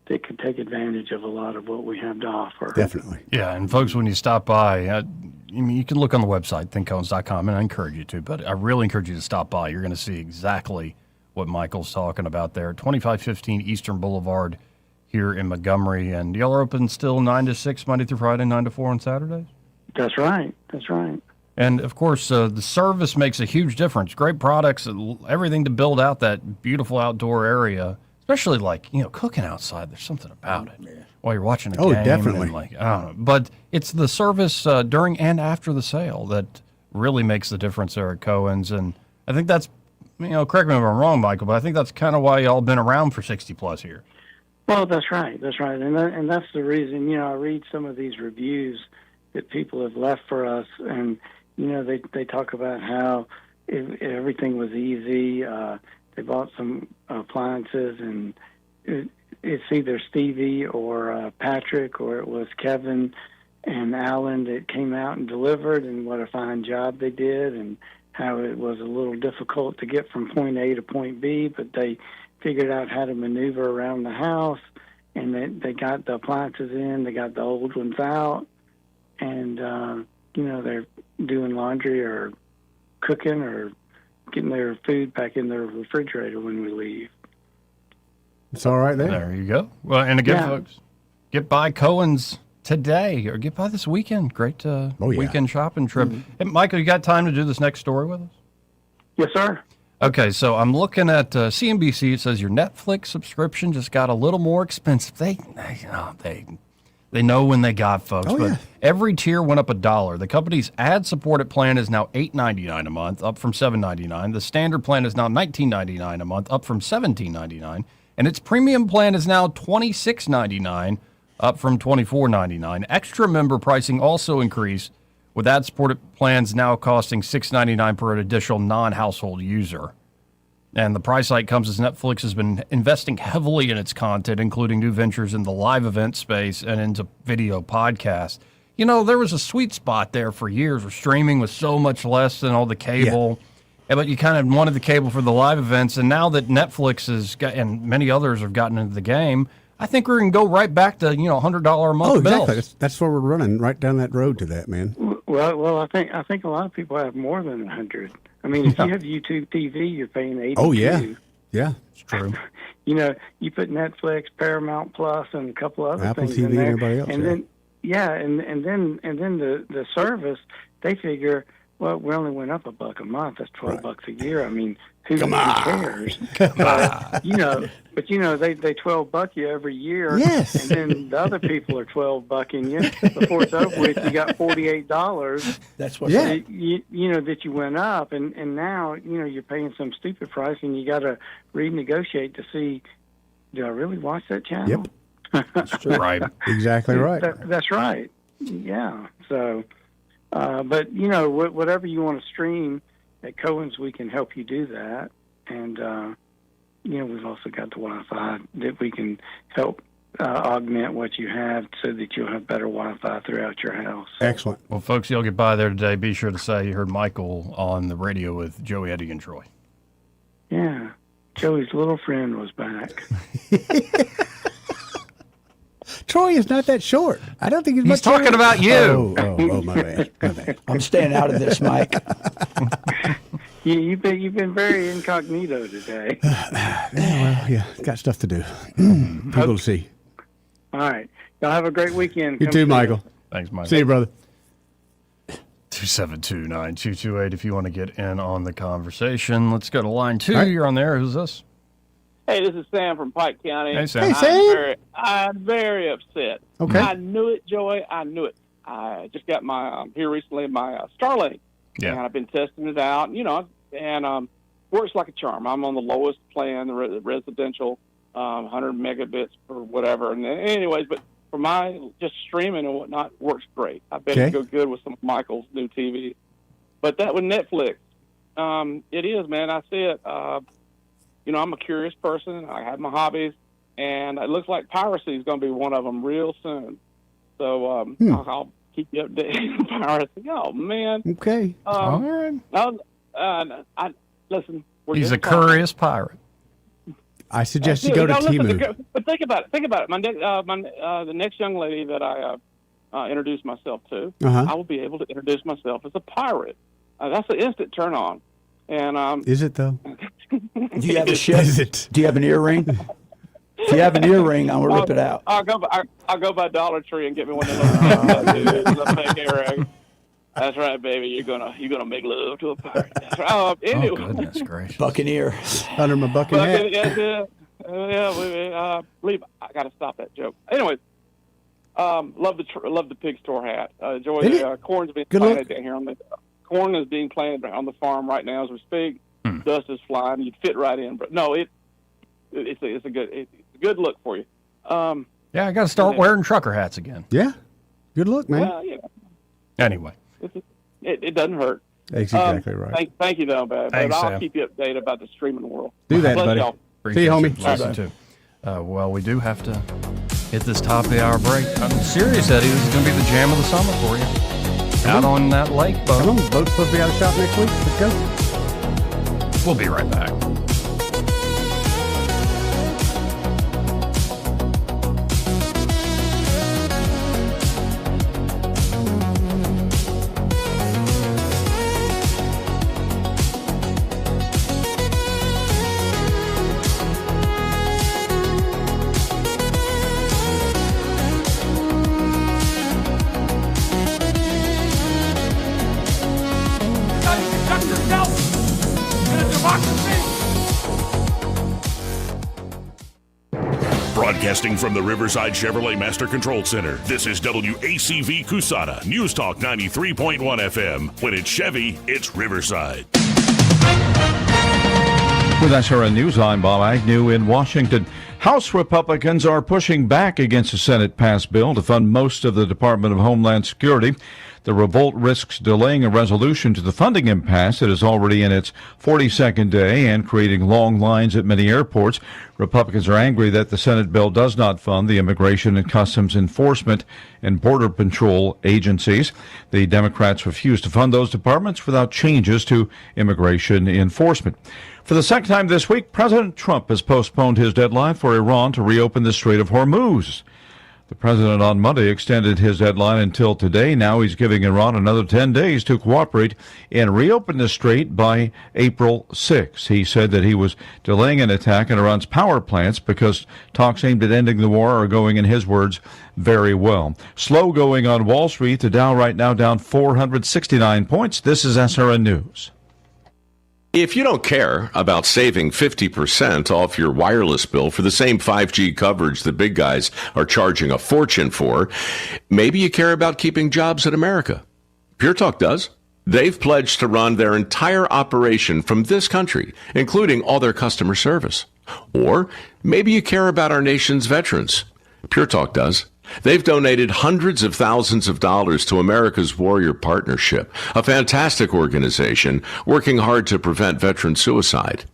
that could take advantage of a lot of what we have to offer. Definitely. Yeah, and folks, when you stop by, you can look on the website, thinkcones.com, and I encourage you to, but I really encourage you to stop by. You're going to see exactly what Michael's talking about there. 2515 Eastern Boulevard here in Montgomery, and y'all are open still 9 to 6 Monday through Friday, 9 to 4 on Saturdays? That's right. That's right. And of course, the service makes a huge difference. Great products, everything to build out that beautiful outdoor area, especially like, cooking outside. There's something about it while you're watching a game. Oh, definitely. And I don't know. But it's the service during and after the sale that really makes the difference there at Cohen's. And I think that's, correct me if I'm wrong, Michael, but I think that's kind of why y'all been around for 60 plus years. Well, that's right. That's right. And that's the reason, I read some of these reviews that people have left for us, and, they talk about how everything was easy. They bought some appliances, and it's either Stevie or Patrick, or it was Kevin and Alan that came out and delivered, and what a fine job they did, and how it was a little difficult to get from point A to point B, but they figured out how to maneuver around the house, and they got the appliances in, they got the old ones out, and, they're doing laundry or cooking or getting their food back in their refrigerator when we leave. It's all right there. There you go. Well, and again, folks, get by Cohen's today or get by this weekend. Great weekend shopping trip. Mm-hmm. Hey, Michael, you got time to do this next story with us? Yes, sir. Okay, so I'm looking at CNBC. It says your Netflix subscription just got a little more expensive. They know when they got folks, but every tier went up $1. The company's ad-supported plan is now $8.99 a month, up from $7.99. The standard plan is now $19.99 a month, up from $17.99, and its premium plan is now $26.99, up from $24.99. Extra member pricing also increased, with ad-supported plans now costing $6.99 per additional non-household user. And the price hike comes as Netflix has been investing heavily in its content, including new ventures in the live event space and into video podcasts. There was a sweet spot there for years where streaming was so much less than all the cable. Yeah, but you kind of wanted the cable for the live events. And now that Netflix and many others have gotten into the game, I think we're going to go right back to, $100 a month bills. Exactly. That's where we're running, right down that road to that, man. Well, I think a lot of people have more than 100. I mean, if you have YouTube TV, you're paying $82. Oh yeah, it's true. You put Netflix, Paramount Plus, and a couple other Apple things TV in there, and everybody else. and then and then the service, they figure, well, we only went up $1 a month. That's $12 a year. I mean, who cares? But they $12 you every year. Yes. And then the other people are $12 you. Before it's over with, you got $48. That's what. That you went up, and now you're paying some stupid price, and you got to renegotiate to see, do I really watch that channel? Yep. That's true. Right. Exactly right. That's right. Yeah. So, but whatever you want to stream at Cohen's, we can help you do that, and we've also got the Wi-Fi that we can help augment what you have so that you'll have better Wi-Fi throughout your house. Excellent. Well, folks, you'll get by there today. Be sure to say you heard Michael on the radio with Joey, Eddie, and Troy. Yeah. Joey's little friend was back. Troy is not that short. I don't think he's much talking shorter. about you. Oh, my bad. I'm staying out of this, Mike. You've been very incognito today. Got stuff to do. People to see. All right. Y'all have a great weekend. You too, Michael. Thanks, Michael. See you, brother. 272-9228 if you want to get in on the conversation. Let's go to line 2. Right. You're on there. Who's this? Hey, this is Sam from Pike County. Hey, Sam. Hey, Sam. I'm very upset. Okay. I knew it, Joey. I knew it. I just got my here recently my Starlink, and I've been testing it out. And works like a charm. I'm on the lowest plan, the residential, 100 megabits or whatever. And anyways, but for my just streaming and whatnot, works great. I bet it'd go good with some of Michael's new TV. But that with Netflix, it is, man. I see it. I'm a curious person. I have my hobbies, and it looks like piracy is going to be one of them real soon. So I'll keep you updated on piracy. Oh, man. Okay. All right. Listen. He's a curious pirate. I suggest you go to Temu. But think about it. The next young lady that I introduce myself to, I will be able to introduce myself as a pirate. That's an instant turn on. And is it though? Do you have a ship? Do you have an earring? If you have an earring, I'm gonna rip it out. I'll go by Dollar Tree and get me one of those fake earrings. That's right, baby. You're gonna make love to a pirate. That's right. Anyway. Oh, goodness gracious. Buccaneer. Under my bucket hat. I believe I got to stop that joke. Anyways, love the pig store hat. Enjoy the corn's being planted down here on the corn is being planted on the farm right now as we speak. Dust is flying. You'd fit right in, but no, it's a good look for you. Yeah, I got to start wearing trucker hats again. Yeah, good look, man. Well, Anyway, it doesn't hurt. That's exactly right. Thank you, though, but Thanks, I'll Sam. keep you updated about the streaming world. Do that, Bless buddy. y'all. See you, homie. Listen too. Well, we do have to hit this top of the hour break. I'm serious, Eddie. This is going to be the jam of the summer for you. Out on that lake boat. Come on, boat's supposed to be out of shop next week. Let's go. We'll be right back. Broadcasting from the Riverside Chevrolet Master Control Center, this is WACV Cusana, News Talk 93.1 FM. When it's Chevy, it's Riverside. With SRN News, I'm Bob Agnew in Washington. House Republicans are pushing back against a Senate-passed bill to fund most of the Department of Homeland Security. The revolt risks delaying a resolution to the funding impasse that is already in its 42nd day and creating long lines at many airports. Republicans are angry that the Senate bill does not fund the Immigration and Customs Enforcement and Border Patrol agencies. The Democrats refuse to fund those departments without changes to immigration enforcement. For the second time this week, President Trump has postponed his deadline for Iran to reopen the Strait of Hormuz. The president on Monday extended his deadline until today. Now he's giving Iran another 10 days to cooperate and reopen the strait by April 6. He said that he was delaying an attack on Iran's power plants because talks aimed at ending the war are going, in his words, very well. Slow going on Wall Street. The Dow right now down 469 points. This is SRN News. If you don't care about saving 50% off your wireless bill for the same 5G coverage the big guys are charging a fortune for, maybe you care about keeping jobs in America. Pure Talk does. They've pledged to run their entire operation from this country, including all their customer service. Or maybe you care about our nation's veterans. Pure Talk does. They've donated hundreds of thousands of dollars to America's Warrior Partnership, a fantastic organization working hard to prevent veteran suicide.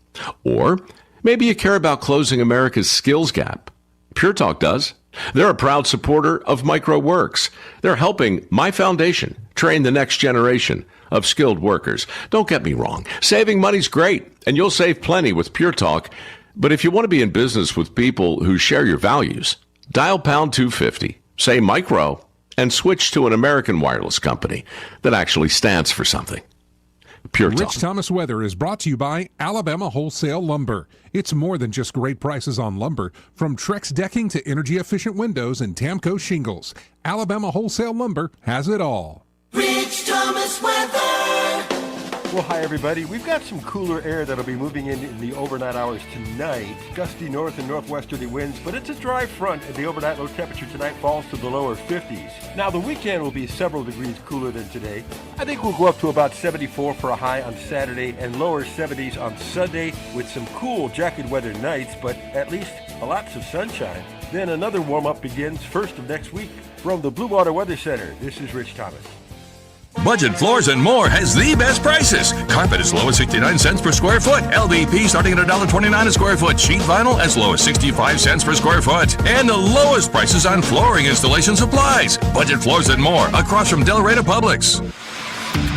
Or maybe you care about closing America's skills gap. Pure Talk does. They're a proud supporter of MicroWorks. They're helping my foundation train the next generation of skilled workers. Don't get me wrong. Saving money's great, and you'll save plenty with Pure Talk. But if you want to be in business with people who share your values, dial pound 250, say micro, and switch to an American wireless company that actually stands for something. Pure Talk. Rich Thomas Weather is brought to you by Alabama Wholesale Lumber. It's more than just great prices on lumber. From Trex decking to energy-efficient windows and Tamco shingles, Alabama Wholesale Lumber has it all. Rich Thomas Weather. Well, hi, everybody. We've got some cooler air that'll be moving in the overnight hours tonight. Gusty north and northwesterly winds, but it's a dry front, and the overnight low temperature tonight falls to the lower 50s. Now, the weekend will be several degrees cooler than today. I think we'll go up to about 74 for a high on Saturday and lower 70s on Sunday with some cool jacket weather nights, but at least lots of sunshine. Then another warm-up begins first of next week. From the Blue Water Weather Center, this is Rich Thomas. Budget Floors and More has the best prices. Carpet as low as 69 cents per square foot. LVP starting at $1.29 a square foot. Sheet vinyl as low as 65 cents per square foot. And the lowest prices on flooring installation supplies. Budget Floors and More across from Delray to Publix.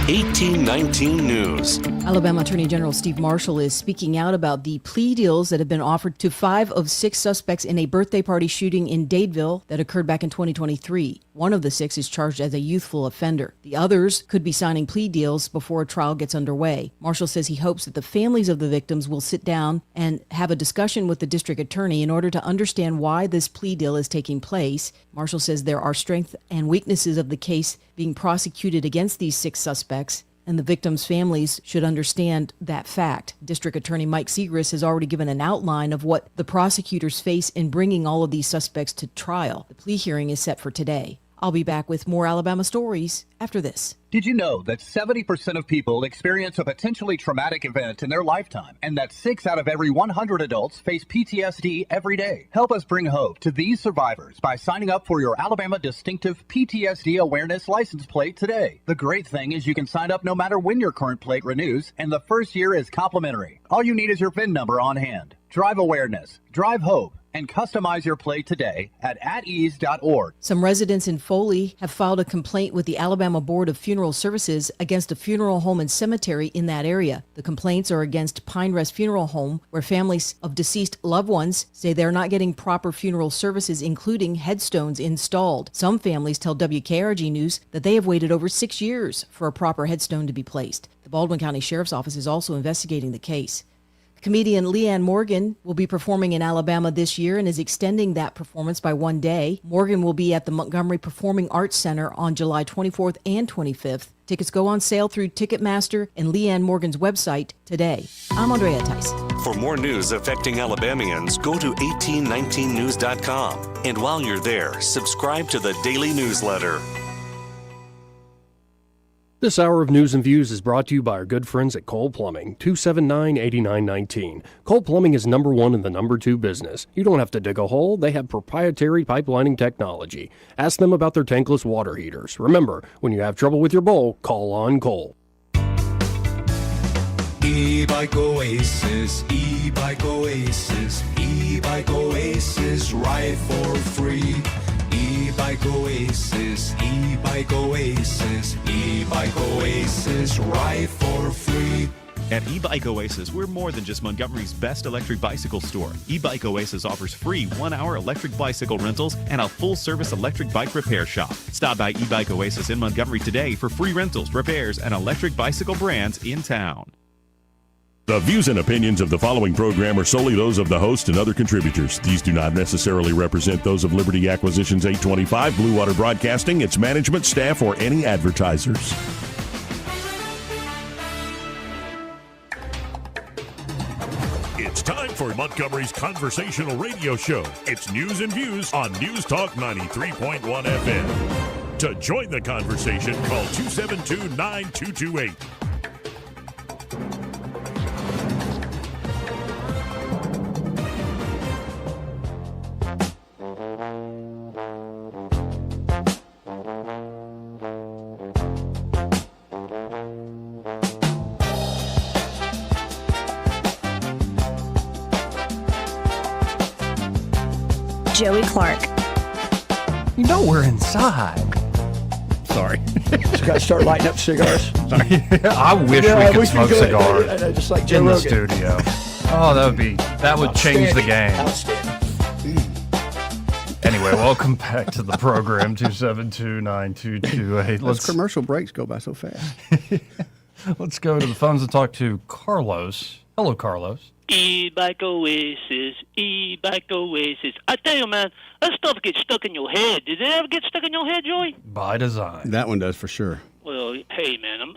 1819 News. Alabama Attorney General Steve Marshall is speaking out about the plea deals that have been offered to 5 of 6 suspects in a birthday party shooting in Dadeville that occurred back in 2023. One of the 6 is charged as a youthful offender. The others could be signing plea deals before a trial gets underway. Marshall says he hopes that the families of the victims will sit down and have a discussion with the district attorney in order to understand why this plea deal is taking place. Marshall says there are strengths and weaknesses of the case being prosecuted against these 6 suspects, and the victims' families should understand that fact. District Attorney Mike Segrist has already given an outline of what the prosecutors face in bringing all of these suspects to trial. The plea hearing is set for today. I'll be back with more Alabama stories after this. Did you know that 70% of people experience a potentially traumatic event in their lifetime, and that 6 out of every 100 adults face PTSD every day? Help us bring hope to these survivors by signing up for your Alabama Distinctive PTSD Awareness license plate today. The great thing is you can sign up no matter when your current plate renews, and the first year is complimentary. All you need is your VIN number on hand. Drive awareness, drive hope, and customize your plate today at atease.org. Some residents in Foley have filed a complaint with the Alabama Board of Funeral Services against a funeral home and cemetery in that area. The complaints are against Pine Rest Funeral Home, where families of deceased loved ones say they're not getting proper funeral services, including headstones installed. Some families tell WKRG News that they have waited over 6 years for a proper headstone to be placed. The Baldwin County Sheriff's Office is also investigating the case. Comedian Leanne Morgan will be performing in Alabama this year and is extending that performance by 1 day. Morgan will be at the Montgomery Performing Arts Center on July 24th and 25th. Tickets go on sale through Ticketmaster and Leanne Morgan's website today. I'm Andrea Tice. For more news affecting Alabamians, go to 1819news.com. And while you're there, subscribe to the daily newsletter. This hour of News and Views is brought to you by our good friends at Cole Plumbing, 279-8919. Cole Plumbing is number 1 in the number 2 business. You don't have to dig a hole. They have proprietary pipelining technology. Ask them about their tankless water heaters. Remember, when you have trouble with your bowl, call on Cole. E-Bike Oasis, E-Bike Oasis, E-Bike Oasis, ride for free. E-Bike Oasis, E-Bike Oasis, E-Bike Oasis, ride for free. At E-Bike Oasis, we're more than just Montgomery's best electric bicycle store. E-Bike Oasis offers free 1-hour electric bicycle rentals and a full-service electric bike repair shop. Stop by E-Bike Oasis in Montgomery today for free rentals, repairs, and electric bicycle brands in town. The views and opinions of the following program are solely those of the host and other contributors. These do not necessarily represent those of Liberty Acquisitions 825, Blue Water Broadcasting, its management, staff, or any advertisers. It's time for Montgomery's conversational radio show. It's News and Views on News Talk 93.1 FM. To join the conversation, call 272-9228. Joey Clark. You know we're inside. Sorry. Just got to start lighting up cigars. I wish we could smoke cigars just like Joe in the Rogan. studio. Oh, that would change the game. Anyway, welcome back to the program, 272-9228. Those commercial breaks go by so fast. Let's go to the phones and talk to Carlos. Hello, Carlos. E-Bike Oasis, E-Bike Oasis. I tell you, man, that stuff gets stuck in your head. Did it ever get stuck in your head, Joey? By design. That one does for sure. Well, hey, man,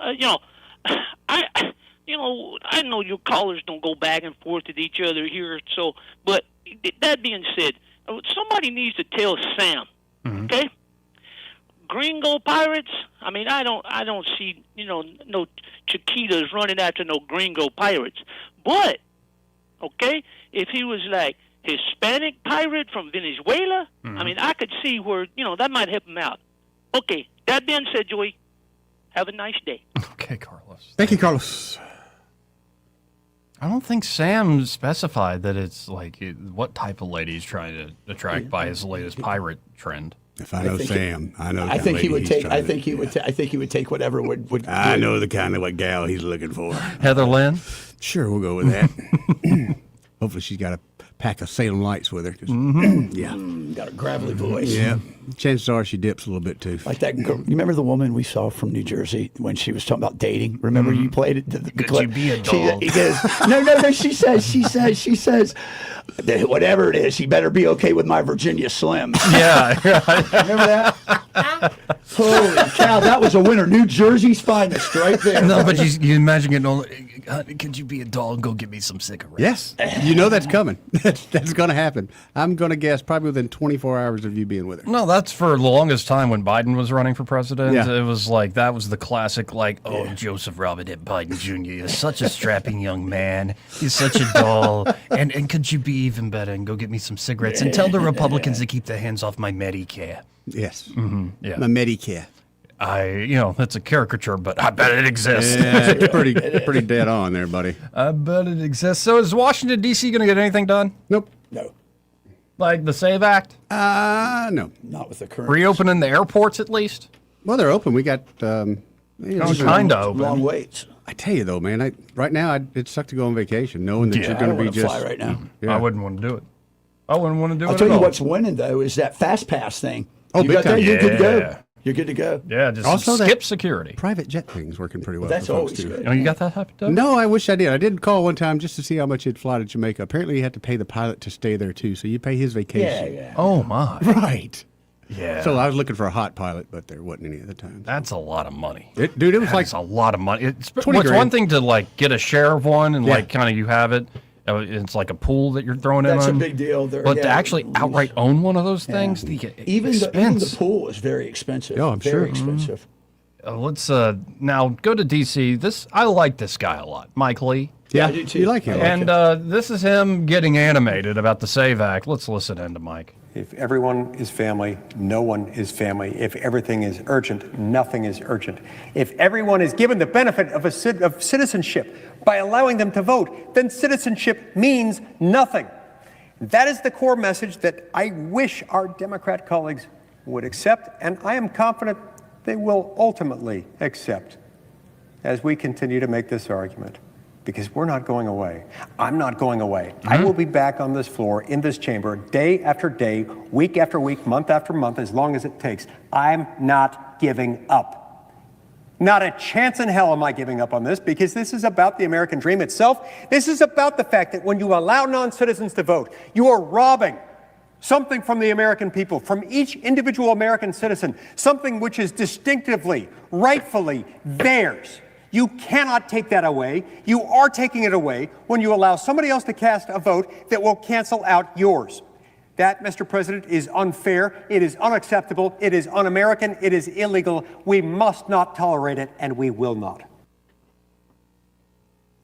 I know your callers don't go back and forth with each other here, so, but that being said, somebody needs to tell Sam, okay? Gringo pirates. I mean, I don't see, no Chiquitas running after no gringo pirates. But, okay, if he was like Hispanic pirate from Venezuela, I mean, I could see where, that might help him out. Okay, that being said, Joey, have a nice day. Okay, Carlos. Thank you, Carlos. I don't think Sam specified that it's like what type of lady he's trying to attract by his latest pirate trend. If I know Sam, I know. I think he would take. I think he would take whatever would. I know the kind of what gal he's looking for. Heather Lynn. Sure, we'll go with that. Hopefully, she's got a pack of Salem Lights with her. Yeah. Got a gravelly voice. Yeah. Chances are she dips a little bit too. Like that girl. You remember the woman we saw from New Jersey when she was talking about dating? Remember you played it? The Could you be a dog? He goes, no. She says, whatever it is, you better be okay with my Virginia Slim. Yeah. Remember that? Holy cow, that was a winner. New Jersey's finest right there. No, but you imagine getting all, could you be a dog and go get me some cigarettes? Yes. You know that's coming. That's going to happen. I'm going to guess probably within 24 hours of you being with her. No, that's for the longest time when Biden was running for president. Yeah. It was like, that was the classic, Joseph Robert M. Biden Jr. is such a strapping young man. He's such a doll. And could you be even better and go get me some cigarettes and tell the Republicans to keep their hands off my Medicare? Yes. Mm-hmm. Yeah. My Medicare. That's a caricature, but I bet it exists. Yeah, it's pretty dead on there, buddy. I bet it exists. So is Washington, D.C. going to get anything done? Nope. No. Like the SAVE Act? No. Not with the current. Reopening the airports at least? Well, they're open. We got kind of open. Long waits. I tell you though, man, right now it sucks to go on vacation knowing that you're going to be just fly right now. Yeah. I wouldn't want to do it. I wouldn't want to do it. I'll tell you what's winning though is that Fast Pass thing. Oh, you big got time. that? You're good to go. Yeah. You're good to go. Yeah, just Also, skip security. Private jet thing's working pretty well. That's for folks, always too. good. Oh, you got that happen too? No, I wish I did. I did call one time just to see how much it'd fly to Jamaica. Apparently, you had to pay the pilot to stay there too, so you pay his vacation. Yeah. Oh my. Right. Yeah. So I was looking for a hot pilot, but there wasn't any at the time. That's a lot of money. Dude, it was That's a lot of money. It's 20 one grand. thing to like get a share of one and Yeah. like kind of you have it. It's like a pool that you're throwing That's in. a big deal. But to actually outright own one of those things, even the pool is very expensive. Oh, I'm very sure. expensive. Let's now go to D.C. I like this guy a lot, Mike Lee. Yeah, I do too. you like him. And this is him getting animated about the SAVE Act. Let's listen in to Mike. If everyone is family, no one is family. If everything is urgent, nothing is urgent. If everyone is given the benefit of citizenship by allowing them to vote, then citizenship means nothing. That is the core message that I wish our Democrat colleagues would accept, and I am confident they will ultimately accept as we continue to make this argument. Because we're not going away. I'm not going away. I will be back on this floor, in this chamber, day after day, week after week, month after month, as long as it takes. I'm not giving up. Not a chance in hell am I giving up on this, because this is about the American dream itself. This is about the fact that when you allow non-citizens to vote, you are robbing something from the American people, from each individual American citizen, something which is distinctively, rightfully theirs. You cannot take that away. You are taking it away when you allow somebody else to cast a vote that will cancel out yours. That, Mr. President, is unfair. It is unacceptable. It is un-American. It is illegal. We must not tolerate it, and we will not.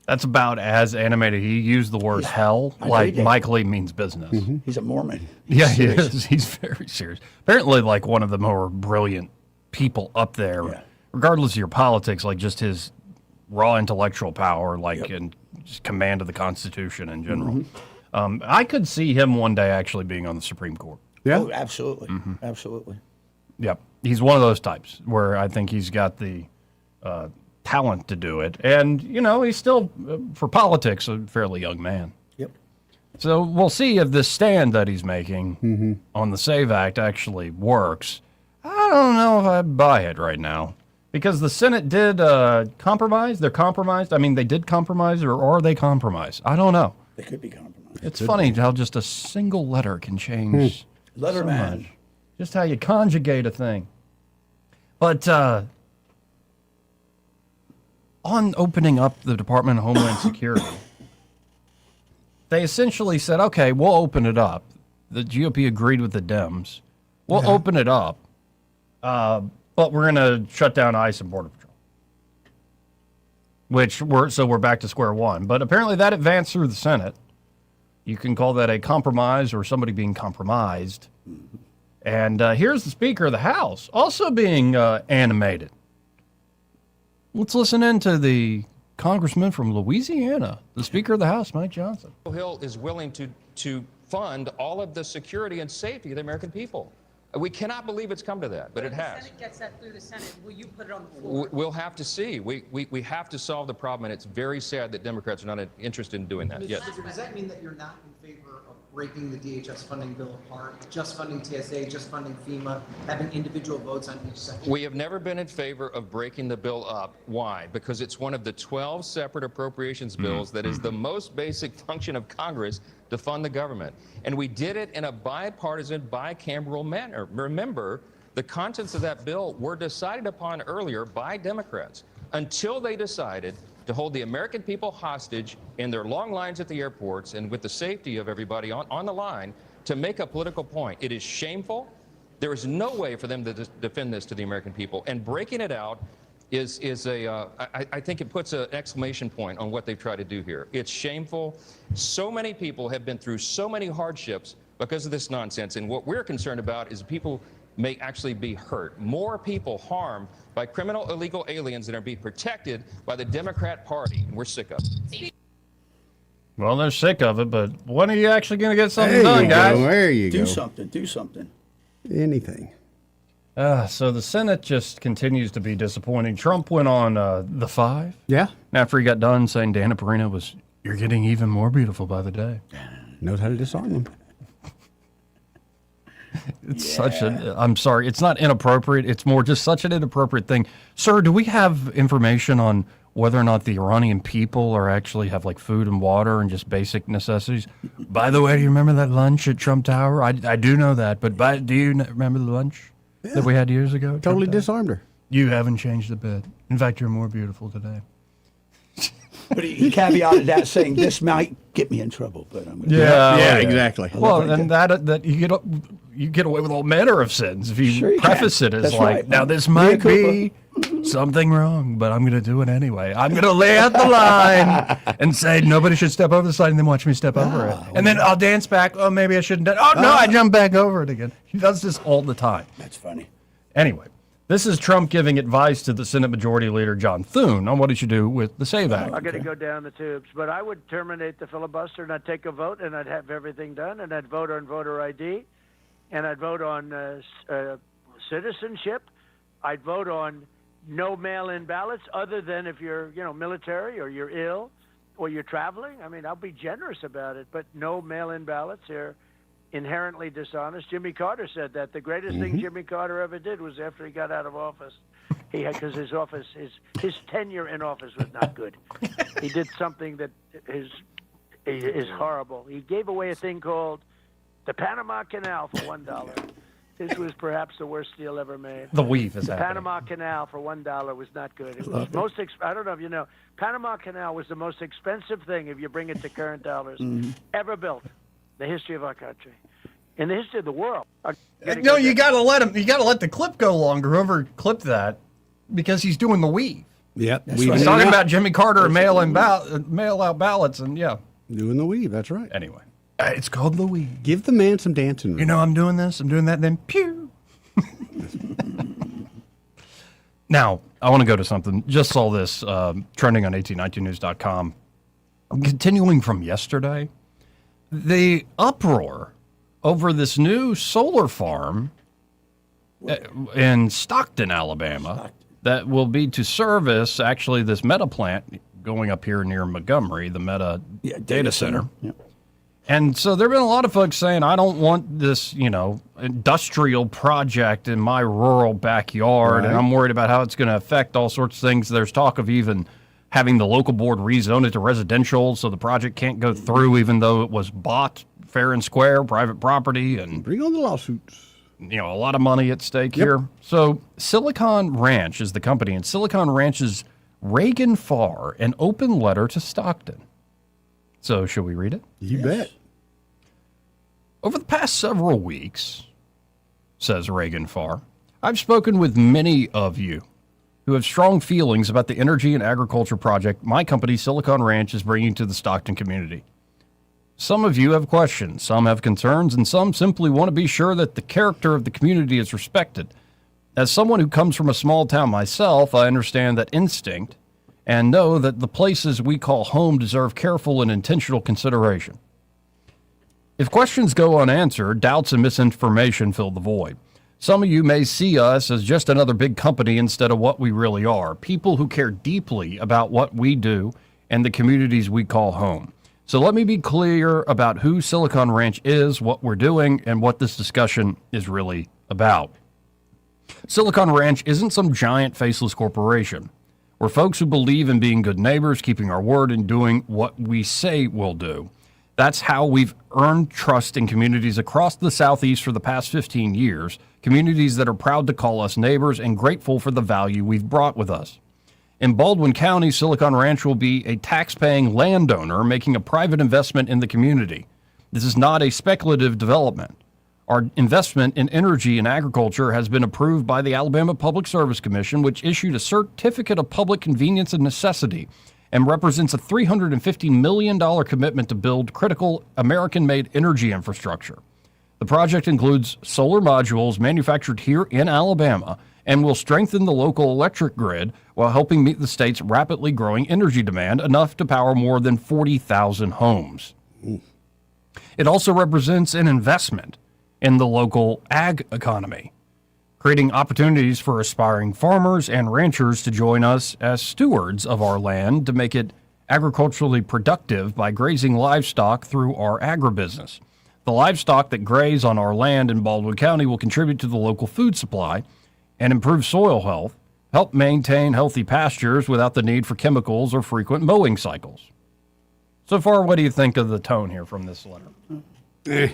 That's about as animated. He used the word hell, like Mike Lee means business. Mm-hmm. He's a Mormon. Yeah, he is. He's very serious. Apparently, like one of the more brilliant people up there, regardless of your politics, like just his raw intellectual power, like and just command of the Constitution in general. I could see him one day actually being on the Supreme Court. Yeah. Oh, absolutely. Absolutely. Yep. He's one of those types where I think he's got the talent to do it. And, he's still, for politics, a fairly young man. Yep. So we'll see if this stand that he's making on the SAVE Act actually works. I don't know if I buy it right now. Because the Senate did compromise. They're compromised. I mean, they did compromise, or are they compromised? I don't know. They could be compromised. It's funny how just a single letter can change Letter so man. much. Just how you conjugate a thing. But on opening up the Department of Homeland Security, they essentially said, okay, we'll open it up. The GOP agreed with the Dems. We'll open it up. But we're going to shut down ICE and Border Patrol. So we're back to square one. But apparently that advanced through the Senate. You can call that a compromise or somebody being compromised. And here's the Speaker of the House also being animated. Let's listen in to the Congressman from Louisiana, the Speaker of the House, Mike Johnson. Hill is willing to fund all of the security and safety of the American people. We cannot believe it's come to that, but it has. If the Senate gets that through the Senate, will you put it on the floor? We'll have to see. We have to solve the problem, and it's very sad that Democrats are not interested in doing that. Yes. Does that mean that you're not in favor of breaking the DHS funding bill apart, just funding TSA, just funding FEMA, having individual votes on each section? We have never been in favor of breaking the bill up. Why? Because it's one of the 12 separate appropriations bills that is the most basic function of Congress to fund the government. And we did it in a bipartisan, bicameral manner. Remember, the contents of that bill were decided upon earlier by Democrats until they decided to hold the American people hostage in their long lines at the airports and with the safety of everybody on the line to make a political point. It is shameful. There is no way for them to defend this to the American people. And breaking it out I think it puts an exclamation point on what they've tried to do here. It's shameful. So many people have been through so many hardships because of this nonsense. And what we're concerned about is people may actually be hurt. More people harmed by criminal illegal aliens that are being protected by the Democrat Party. And we're sick of it. Well, they're sick of it, but when are you actually going to get something done, guys? There you go. Do something. Anything. So the Senate just continues to be disappointing. Trump went on The Five. Yeah. After he got done saying Dana Perino you're getting even more beautiful by the day. Knows how to disarm them. It's I'm sorry, it's not inappropriate. It's more just such an inappropriate thing. Sir, do we have information on whether or not the Iranian people are actually have like food and water and just basic necessities? By the way, do you remember that lunch at Trump Tower? I do know that, but do you remember the lunch that we had years ago? Totally disarmed her. You haven't changed a bit. In fact, you're more beautiful today. But he caveated that saying, this might get me in trouble, but I'm going to Yeah, exactly. Well, and that you get away with all manner of sins if you preface it as That's like, right. now this might be something wrong, but I'm going to do it anyway. I'm going to lay out the line and say nobody should step over the side and then watch me step over it. And then I'll dance back. Oh, maybe I shouldn't. Oh, no, I jump back over it again. He does this all the time. That's funny. Anyway, this is Trump giving advice to the Senate Majority Leader John Thune on what he should do with the SAVE Act. I'm going to go down the tubes, but I would terminate the filibuster and I'd take a vote and I'd have everything done and I'd vote on voter ID and I'd vote on citizenship. I'd vote on no mail-in ballots other than if you're, military or you're ill or you're traveling. I mean, I'll be generous about it, but no mail-in ballots. They're inherently dishonest. Jimmy Carter said that. The greatest thing Jimmy Carter ever did was after he got out of office. Because his tenure in office was not good. He did something that is horrible. He gave away a thing called the Panama Canal for $1. This was perhaps the worst deal ever made. The weave is the happening. Panama Canal for $1 was not good. It was I don't know if you know. Panama Canal was the most expensive thing, if you bring it to current dollars, ever built in the history of our country, in the history of the world. No, you got to let him. You got to let the clip go longer. Whoever clipped that, because he's doing the weave. Yep. He's talking about Jimmy Carter and mail out ballots, and doing the weave. That's right. Anyway. It's called the weave. Give the man some dancing. I'm doing this, I'm doing that, then pew. Now, I want to go to something. Just saw this trending on 1819news.com. Continuing from yesterday, the uproar over this new solar farm in Stockton, Alabama, that will be to service actually this Meta plant going up here near Montgomery, the Meta data center. Yep. And so there have been a lot of folks saying, I don't want this, industrial project in my rural backyard, Right. and I'm worried about how it's going to affect all sorts of things. There's talk of even having the local board rezone it to residential so the project can't go through, even though it was bought fair and square, private property. And bring on the lawsuits. A lot of money at stake here. So Silicon Ranch is the company, and Silicon Ranch's Reagan Farr, an open letter to Stockton. So, should we read it? You bet. Over the past several weeks, says Reagan Farr, I've spoken with many of you who have strong feelings about the energy and agriculture project my company, Silicon Ranch, is bringing to the Stockton community. Some of you have questions, some have concerns, and some simply want to be sure that the character of the community is respected. As someone who comes from a small town myself, I understand that instinct and know that the places we call home deserve careful and intentional consideration. If questions go unanswered, doubts and misinformation fill the void. Some of you may see us as just another big company instead of what we really are, people who care deeply about what we do and the communities we call home. So let me be clear about who Silicon Ranch is, what we're doing, and what this discussion is really about. Silicon Ranch isn't some giant faceless corporation. We're folks who believe in being good neighbors, keeping our word, and doing what we say we'll do. That's how we've earned trust in communities across the Southeast for the past 15 years, communities that are proud to call us neighbors and grateful for the value we've brought with us. In Baldwin County, Silicon Ranch will be a tax-paying landowner making a private investment in the community. This is not a speculative development. Our investment in energy and agriculture has been approved by the Alabama Public Service Commission, which issued a certificate of public convenience and necessity and represents a $350 million commitment to build critical American-made energy infrastructure. The project includes solar modules manufactured here in Alabama and will strengthen the local electric grid while helping meet the state's rapidly growing energy demand, enough to power more than 40,000 homes. It also represents an investment in the local ag economy, creating opportunities for aspiring farmers and ranchers to join us as stewards of our land to make it agriculturally productive by grazing livestock through our agribusiness. The livestock that graze on our land in Baldwin County will contribute to the local food supply and improve soil health, help maintain healthy pastures without the need for chemicals or frequent mowing cycles. So far, what do you think of the tone here from this letter?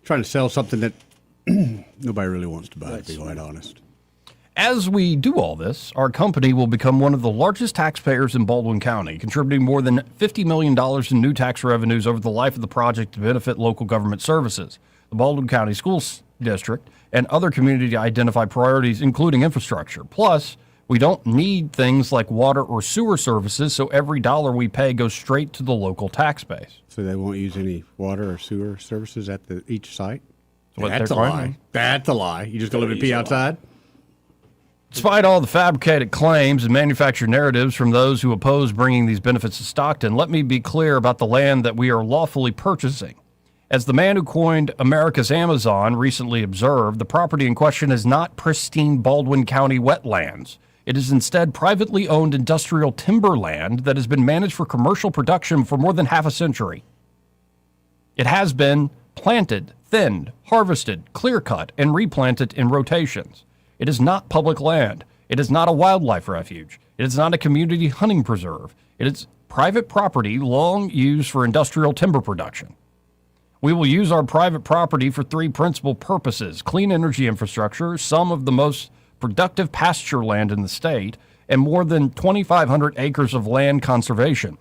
Trying to sell something that nobody really wants to buy, to be quite honest. As we do all this, our company will become one of the largest taxpayers in Baldwin County, contributing more than $50 million in new tax revenues over the life of the project to benefit local government services, the Baldwin County Schools District, and other community-identified priorities, including infrastructure. Plus, we don't need things like water or sewer services, so every dollar we pay goes straight to the local tax base. So they won't use any water or sewer services at each site? That's a lie. That's a lie. You just going to pee outside? Despite all the fabricated claims and manufactured narratives from those who oppose bringing these benefits to Stockton, let me be clear about the land that we are lawfully purchasing. As the man who coined America's Amazon recently observed, the property in question is not pristine Baldwin County wetlands. It is instead privately owned industrial timberland that has been managed for commercial production for more than half a century. It has been planted, thinned, harvested, clear-cut, and replanted in rotations. It is not public land. It is not a wildlife refuge. It is not a community hunting preserve. It is private property long used for industrial timber production. We will use our private property for three principal purposes: clean energy infrastructure, some of the most productive pasture land in the state, and more than 2,500 acres of land conservation.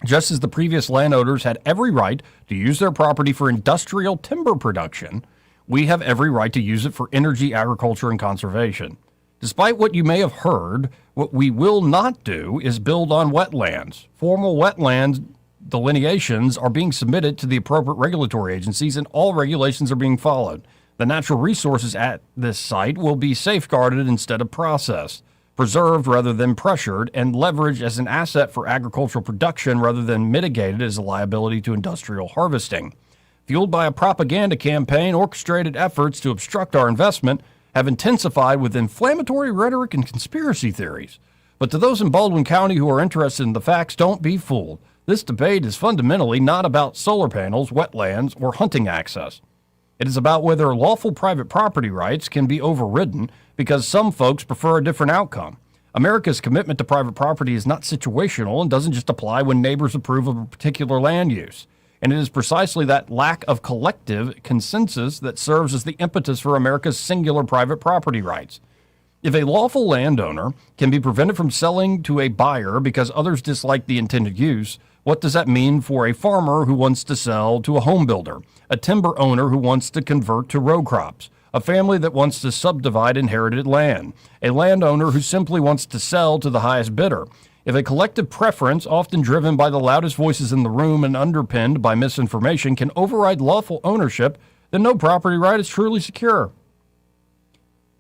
Just as the previous landowners had every right to use their property for industrial timber production, we have every right to use it for energy, agriculture, and conservation. Despite what you may have heard, what we will not do is build on wetlands. Formal wetland delineations are being submitted to the appropriate regulatory agencies, and all regulations are being followed. The natural resources at this site will be safeguarded instead of processed, preserved rather than pressured, and leveraged as an asset for agricultural production rather than mitigated as a liability to industrial harvesting. Fueled by a propaganda campaign, orchestrated efforts to obstruct our investment have intensified with inflammatory rhetoric and conspiracy theories. But to those in Baldwin County who are interested in the facts, don't be fooled. This debate is fundamentally not about solar panels, wetlands, or hunting access. It is about whether lawful private property rights can be overridden because some folks prefer a different outcome. America's commitment to private property is not situational and doesn't just apply when neighbors approve of a particular land use. And it is precisely that lack of collective consensus that serves as the impetus for America's singular private property rights. If a lawful landowner can be prevented from selling to a buyer because others dislike the intended use, what does that mean for a farmer who wants to sell to a home builder, a timber owner who wants to convert to row crops, a family that wants to subdivide inherited land, a landowner who simply wants to sell to the highest bidder? If a collective preference, often driven by the loudest voices in the room and underpinned by misinformation, can override lawful ownership, then no property right is truly secure.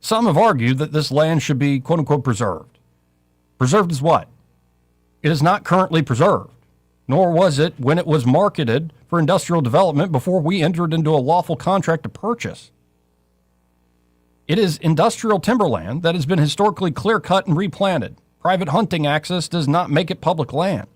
Some have argued that this land should be, quote-unquote, preserved. Preserved as what? It is not currently preserved, nor was it when it was marketed for industrial development before we entered into a lawful contract to purchase. It is industrial timberland that has been historically clear-cut and replanted. Private hunting access does not make it public land.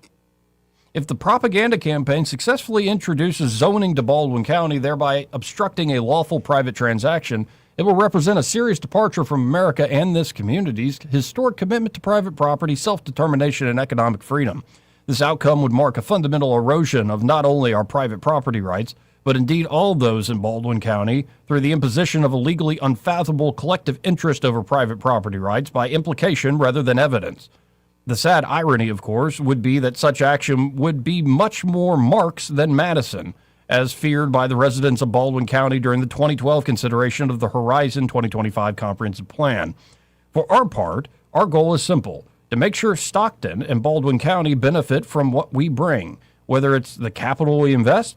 If the propaganda campaign successfully introduces zoning to Baldwin County, thereby obstructing a lawful private transaction, it will represent a serious departure from America and this community's historic commitment to private property, self-determination, and economic freedom. This outcome would mark a fundamental erosion of not only our private property rights, but indeed all those in Baldwin County through the imposition of a legally unfathomable collective interest over private property rights by implication rather than evidence. The sad irony, of course, would be that such action would be much more Marx than Madison, as feared by the residents of Baldwin County during the 2012 consideration of the Horizon 2025 Comprehensive Plan. For our part, our goal is simple: to make sure Stockton and Baldwin County benefit from what we bring, whether it's the capital we invest,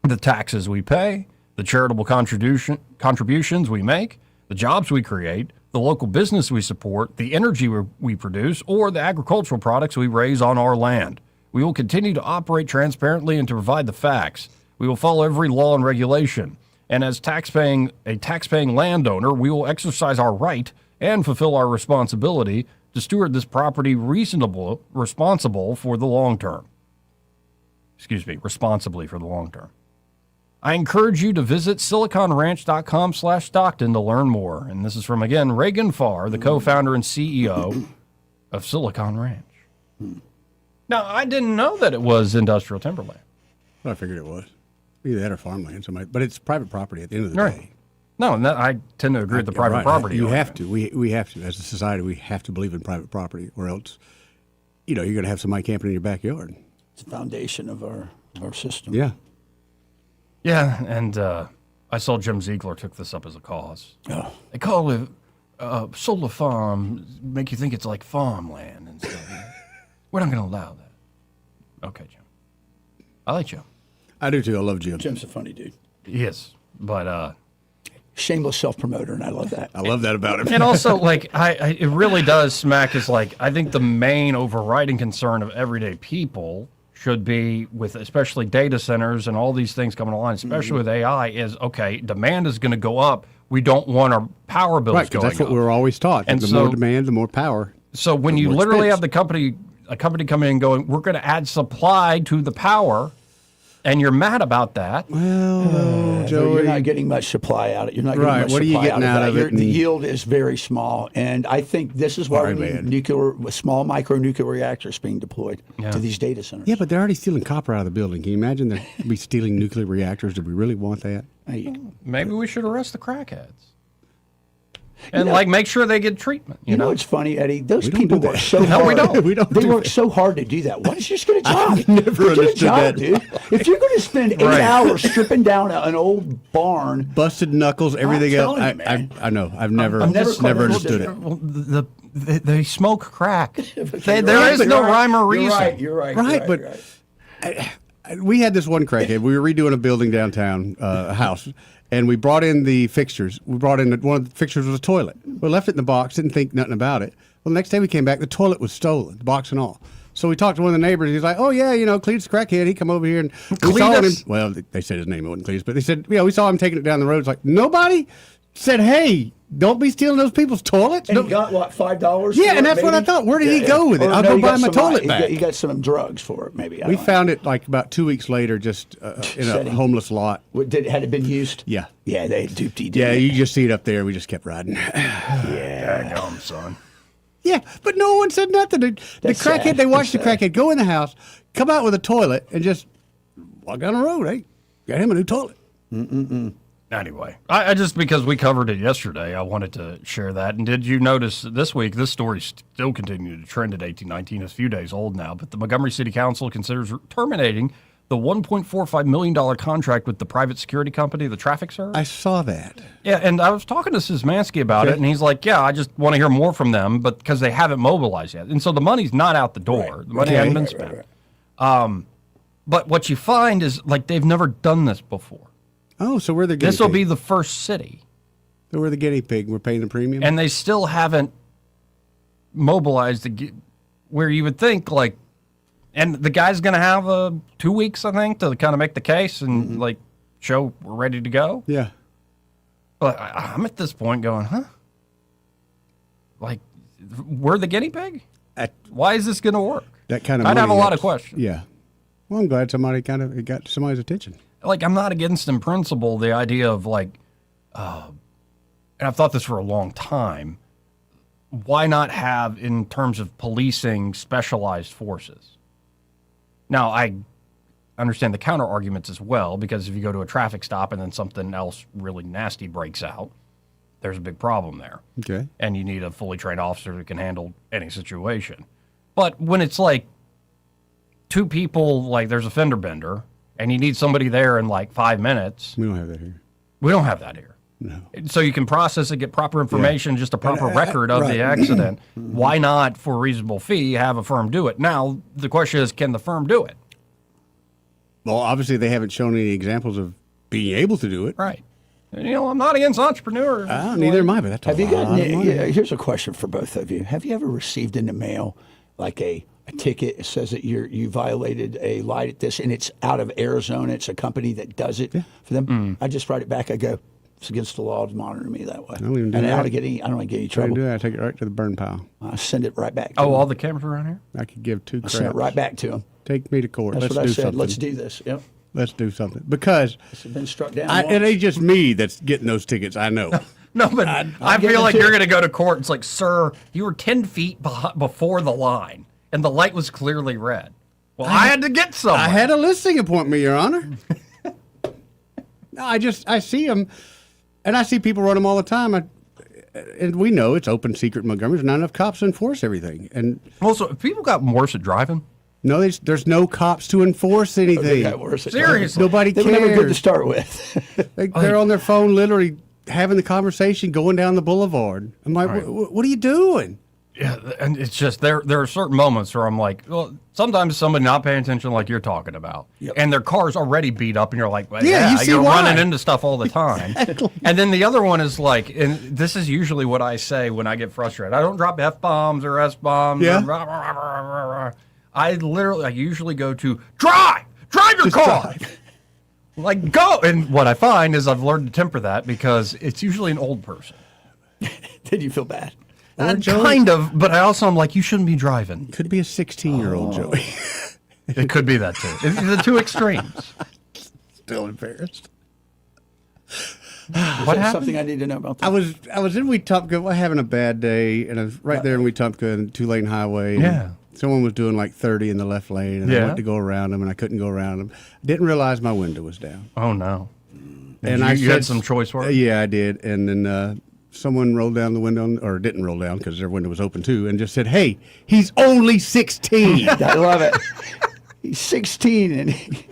the taxes we pay, the charitable contributions we make, the jobs we create, the local business we support, the energy we produce, or the agricultural products we raise on our land. We will continue to operate transparently and to provide the facts. We will follow every law and regulation. And as a tax-paying landowner, we will exercise our right and fulfill our responsibility to steward this property responsibly for the long term. I encourage you to visit siliconranch.com/Stockton to learn more. And this is from, again, Reagan Farr, the co-founder and CEO of Silicon Ranch. Now, I didn't know that it was industrial timberland. Well, I figured it was. Either that or farmland. But it's private property at the end of the day. No, and I tend to agree with the private property. You have to. We have to. As a society, we have to believe in private property, or else, you're going to have somebody camping in your backyard. It's the foundation of our system. Yeah. Yeah, and I saw Jim Ziegler took this up as a cause. Oh. They call it solar farm, make you think it's like farmland and stuff. We're not going to allow that. Okay, Jim. I like Jim. I do too. I love Jim. Jim's a funny dude. He is, but shameless self-promoter, and I love that. I love that about him. And also, it really does smack as I think the main overriding concern of everyday people should be with especially data centers and all these things coming online, especially with AI, is, okay, demand is going to go up. We don't want our power bills going up. Right, because that's what we're always taught. And the more demand, the more power. So when you literally have a company come in and going, we're going to add supply to the power, and you're mad about that. Well, Joey, you're not getting much supply out of it. You're not getting much what are you supply getting out of it? The yield is very small, and I think this is why we need small micro-nuclear reactors being deployed to these data centers. Yeah, but they're already stealing copper out of the building. Can you imagine they'd be stealing nuclear reactors? Do we really want that? Maybe we should arrest the crackheads. And make sure they get treatment. You know what's funny, Eddie? Those people work so hard. No, we don't. They work so hard to do that. Why don't you just get a job? I've never understood that, dude. If you're going to spend 8 hours stripping down an old barn, busted knuckles, everything else. I know. I've never understood it. Well, they smoke crack. There is no rhyme or reason. You're right. We had this one crackhead. We were redoing a building downtown, a house. And we brought in the fixtures. We brought in one of the fixtures was a toilet. We left it in the box, didn't think nothing about it. Well, the next day we came back, the toilet was stolen, the box and all. So we talked to one of the neighbors. He's like, "Oh yeah, Cletus the crackhead. He come over here and we saw him." Well, they said his name wasn't Cletus, but they said, we saw him taking it down the road. It's like nobody said, "Hey, don't be stealing those people's toilets." And he got what, $5? Yeah, and that's what I thought. Where did he go with it? I'll go buy my toilet back. He got some drugs for it, maybe. We found it about 2 weeks later, just in a homeless lot. Had it been used? Yeah. Yeah, they duped it. Yeah, you just see it up there. We just kept riding. Yeah, son. Yeah, but no one said nothing. The crackhead, they watched the crackhead go in the house, come out with a toilet, and just walk down the road. Hey, got him a new toilet. Anyway, I just, because we covered it yesterday, I wanted to share that. And did you notice this week, this story still continued to trend at 1819. It's a few days old now, but the Montgomery City Council considers terminating the $1.45 million contract with the private security company, the traffic service. I saw that. Yeah, and I was talking to Szymanski about it, and he's like, yeah, I just want to hear more from them, but because they haven't mobilized yet. And so the money's not out the door. Right. The money hasn't been spent. But what you find is, they've never done this before. Oh, so we're the guinea pig. This will be the first city. So we're the guinea pig. We're paying the premium? And they still haven't mobilized where you would think, and the guy's going to have 2 weeks, I think, to kind of make the case and, show we're ready to go. Yeah. But I'm at this point going, we're the guinea pig? Why is this going to work? That kind of I'd have a money, lot of questions. Yeah. Well, I'm glad it got somebody's attention. Like, I'm not against in principle the idea of like, and I've thought this for a long time. Why not have, in terms of policing, specialized forces? Now, I understand the counter arguments as well, because if you go to a traffic stop and then something else really nasty breaks out, there's a big problem there. Okay. And you need a fully trained officer who can handle any situation. But when it's like two people, like there's a fender bender, and you need somebody there in like 5 minutes. We don't have that here. We don't have that here. No. So you can process it, get proper information, just a proper record of the accident. Why not, for a reasonable fee, have a firm do it? Now, the question is, can the firm do it? Well, obviously they haven't shown any examples of being able to do it. Right. And, I'm not against entrepreneurs. Neither am I, but that's Have a you lot gotten? of money. Here's a question for both of you. Have you ever received in the mail like a ticket? It says that you violated a light at this, and it's out of Arizona. It's a company that does it for them. I just write it back. I go, it's against the law to monitor me that way. I don't even do and that. I don't get any trouble. I do that. I take it right to the burn pile. I send it right back. To Oh, them. all the cameras around here? I could give two I send it craps. right back to them. Take me to court. That's Let's what I do said. something. Let's do this. Yep. Let's do something. Because It's been struck down. it ain't just me that's getting those tickets. I know. No, but I feel like you're going to go to court. It's like, sir, you were 10 feet before the line, and the light was clearly red. Well, I had to get somewhere. I had a listing appointment, Your Honor. No, I see them, and I see people run them all the time. And we know it's open secret in Montgomery. There's not enough cops to enforce everything. And also, have people gotten worse at driving? No, there's no cops to enforce anything. They got worse at Seriously. Nobody They cares. were never good to start with. They're on their phone literally having the conversation going down the boulevard. I'm like, Right. what are you doing? Yeah, and it's just there are certain moments where I'm like, well, sometimes somebody not paying attention like you're talking about, and their car's already beat up, and you're like, well, Yeah, you see you're why. running into stuff all the time. And then the other one is like, and this is usually what I say when I get frustrated. I don't drop F-bombs or S-bombs. Yeah. Or rah, rah, rah, rah, rah. I usually go to drive your car. Like, go. And what I find is I've learned to temper that because it's usually an old person. Did you feel bad? Kind of, but I also am like, you shouldn't be driving. Could be a 16-year-old, Joey. It could be that too. It's the two extremes. Still embarrassed. What happened? Something I need to know about that. I was in Wetumpka having a bad day, and I was right there in Wetumpka and 2-lane highway. and Yeah. Someone was doing like 30 in the left lane, and I went to go around them, and I couldn't go around them. Didn't realize my window was down. Oh no! And you had some choice words? Yeah, I did. And then someone rolled down the window, or didn't roll down because their window was open too, and just said, "Hey, he's only 16." I love it. He's 16, and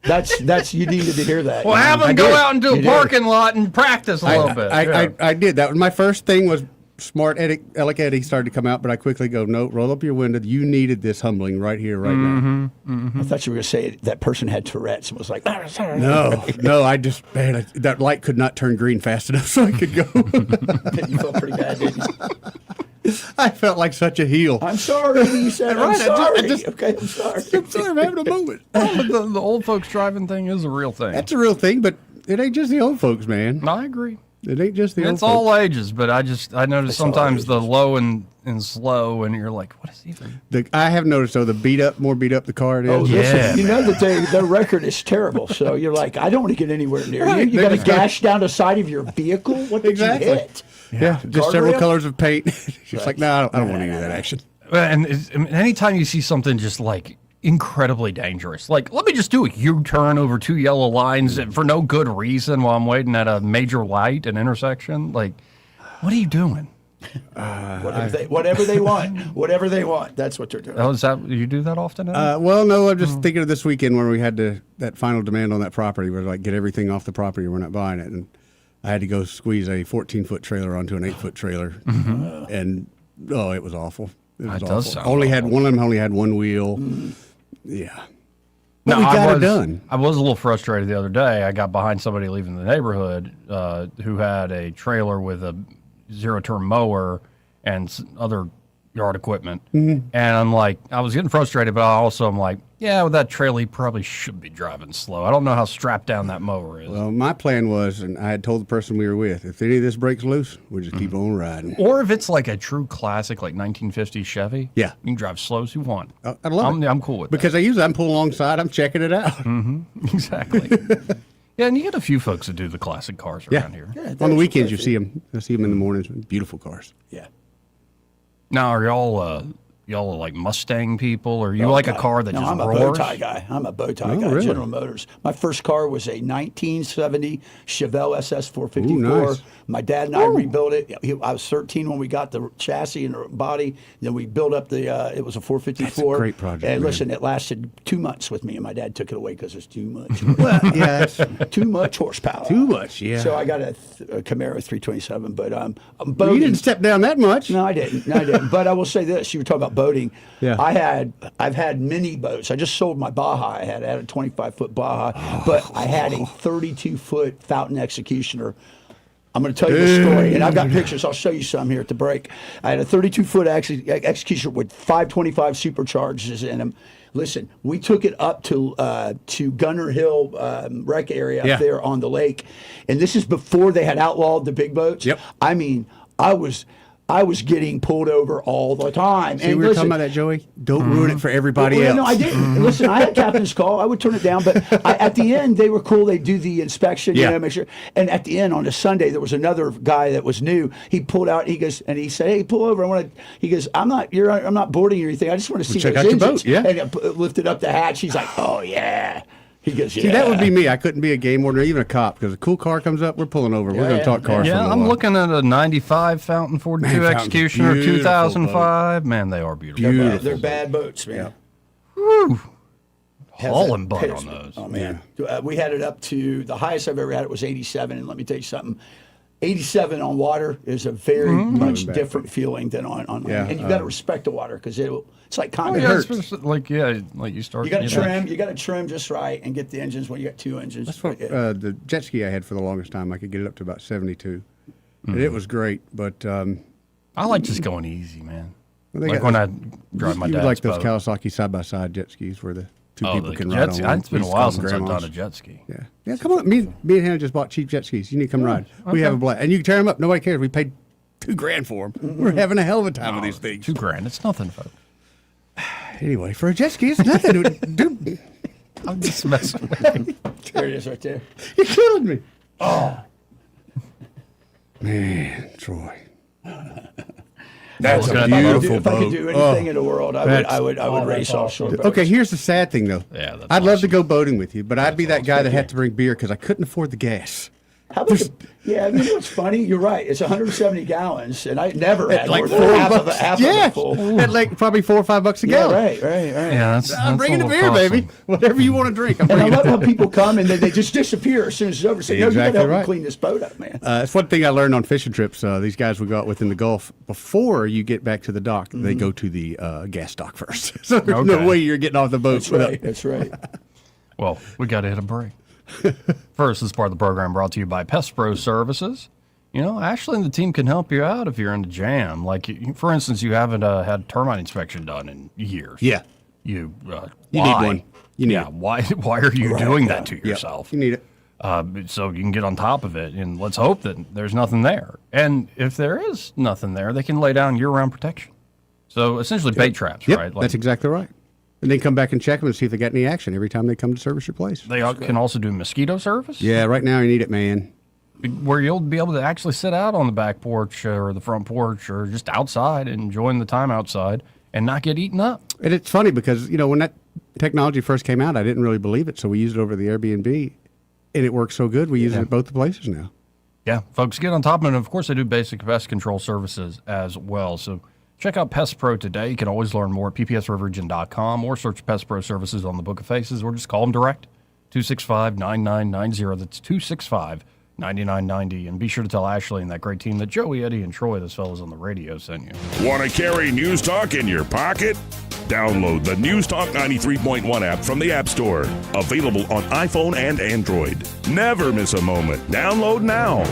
that's you needed to hear that. Well, have them go out into a parking lot and practice a little bit. I did that. My first thing was smart Alec Eddie started to come out, but I quickly go, no, roll up your window. You needed this humbling right here, right now. I thought you were going to say that person had Tourette's and was like, No, I just, man, that light could not turn green fast enough so I could go. You felt pretty bad, didn't you? I felt like such a heel. I'm sorry, you said, I'm Right, sorry. I'm sorry. I'm sorry, I'm having a moment. The old folks driving thing is a real thing. That's a real thing, but it ain't just the old folks, man. I agree. It ain't just the old It's folks. all ages, but I notice sometimes the low and slow, and you're like, what is even? I have noticed, though, more beat up the car it is. Oh, listen, you know that their record is terrible, so you're like, I don't want to get anywhere near Right, you. You they got a just go- gash down the side of your vehicle? What did Exactly. you hit? Yeah, just several Guardrail? colors of paint. She's like, no, I don't want any of that action. And anytime you see something just like incredibly dangerous, like let me just do a U-turn over 2 yellow lines for no good reason while I'm waiting at a major light, an intersection, like, what are you doing? Whatever they want. That's what they're doing. Oh, is that you do that often? Well, no, I'm just thinking of this weekend when we had that final demand on that property where like get everything off the property or we're not buying it. And I had to go squeeze a 14-foot trailer onto an 8-foot trailer. And, it was awful. It was That awful. does sound One of them only had one wheel. Yeah. But we got it done. I was a little frustrated the other day. I got behind somebody leaving the neighborhood who had a trailer with a zero-turn mower and other yard equipment. Mhm. And I'm like, I was getting frustrated, but I'm like, yeah, with that trailer, he probably should be driving slow. I don't know how strapped down that mower is. Well, my plan was, and I had told the person we were with, if any of this breaks loose, we'll just keep on riding. Or if it's like a true classic, like 1950s Chevy, Yeah. you can drive slow as you want. I love it. I'm cool with Because I'm pulling alongside, I'm checking it out. Exactly. Yeah, and you get a few folks that do the classic cars around here. Yeah, On the weekends, you see them. I see them in the mornings. Beautiful cars. Yeah. Now, are y'all like Mustang people, or you like a car that no, just I'm a roars? bow tie guy. I'm a bow tie guy. really? General Motors. My first car was a 1970 Chevelle SS 454. Ooh, nice. My dad and I rebuilt it. I was 13 when we got the chassis and the body. Then we built up the. It was a 454. That's a great project, And man. listen, it lasted 2 months with me, and my dad took it away because it's too much. Well, yeah, that's too much horsepower. too much, yeah. So I got a Camaro 327, but I'm You boating. didn't step down that much. No, I didn't. But I will say this: you were talking about boating. Yeah. I've had mini boats. I just sold my Baja. I had a 25-foot Baja, but I had a 32-foot Fountain Executioner. I'm going to tell you the story, and I've got pictures. I'll show you some here at the break. I had a 32-foot Executioner with 525 supercharges in them. Listen, we took it up to Gunner Hill wreck area up there on the lake, and this is before they had outlawed the big boats. Yep. I mean, I was getting pulled over all the time. See, we were talking about that, Joey. Don't ruin it for everybody else. No, I didn't. Listen, I had captain's call. I would turn it down, but at the end, they were cool. They do the inspection, you know, make sure. And at the end, on a Sunday, there was another guy that was new. He pulled out. He goes, and he said, "Hey, pull over. I want to." He goes, "I'm not boarding or anything. I just want to see check those out your engines." boat, yeah. And it lifted up the hatch. He's like, "Oh yeah." He goes, "Yeah." See, that would be me. I couldn't be a game warden or even a cop because a cool car comes up, we're pulling over. We're going to talk cars. Yeah, for a I'm while. looking at a 95 Fountain 42 Man, Fountain's Executioner beautiful 2005. Man, they are beautiful. They're bad boats, man. Whew. Has Hauling that butt pitch. on those. Oh man, we had it up to the highest I've ever had. It was 87, and let me tell you something. 87 on water is a very much different feeling than on land. And you got to respect the water because it's like concrete. It hurts. Like you start. You got to trim. You got to trim just right and get the engines when you got two engines. That's what the jet ski I had for the longest time. I could get it up to about 72, and it was great. But I like just going easy, man. Well, like when I drive my you dad's like those boat. Kawasaki side-by-side jet skis where the two people the can jet ride on ski. one. It's been a We used to while call since them I've done grandmas. a jet ski. Yeah, come on. Me and Hannah just bought cheap jet skis. You need to come ride. We okay. have a blast, and you can tear them up. Nobody cares. We paid $2,000 for them. We're having a hell of a time with these things. $2,000. It's nothing, folks. Anyway, for a jet ski, it's nothing. Dude, I'm just messing with you. There it is, right there. You're killing me. Oh man, Troy. That's a beautiful boat. If I could do anything in the world, I would race offshore boats. Okay, here's the sad thing, though. Yeah, that's I'd love to go boating with you, but I'd be that guy that had to bring beer because I couldn't afford the gas. How about you know what's funny? You're right. It's 170 gallons, and I never had like more than $4. half Yeah, of it full. at like probably $4 or $5 a Yeah, gallon. right. Yeah, I'm bringing the beer, baby. Whatever you want to drink, I'm And I bringing love it. how people come and then they just disappear as soon as it's over. Say, no, you got to Exactly help me right. clean this boat up, man. It's one thing I learned on fishing trips. These guys would go out within the Gulf before you get back to the dock. They go to the gas dock first. So there's no Okay. way you're getting off the boat. That's right. Well, we got to hit a break. First, this part of the program brought to you by Pest Pro Services. You know, Ashley and the team can help you out if you're in a jam. Like, for instance, you haven't had termite inspection done in years. Yeah. You need why? one. You need it. Why are you doing that to Yep. yourself? You need it. So you can get on top of it, and let's hope that there's nothing there. And if there is nothing there, they can lay down year-round protection. So essentially bait traps, Yep, right? that's exactly right. And then come back and check them and see if they got any action every time they come to service your place. They can also do mosquito service. Yeah, right now you need it, man. Where you'll be able to actually sit out on the back porch or the front porch or just outside and enjoying the time outside and not get eaten up. And it's funny because, you know, when that technology first came out, I didn't really believe it. So we used it over the Airbnb, and it works so good. We use it at both the places now. Yeah, folks, get on top of it. And of course, they do basic pest control services as well. So check out Pest Pro today. You can always learn more at ppsriverregion.com or search Pest Pro Services on the Book of Faces or just call them direct, 265-9990. That's 265-9990. And be sure to tell Ashley and that great team that Joey, Eddie, and Troy, those fellas on the radio, sent you. Want to carry News Talk in your pocket? Download the News Talk 93.1 app from the App Store. Available on iPhone and Android. Never miss a moment. Download now.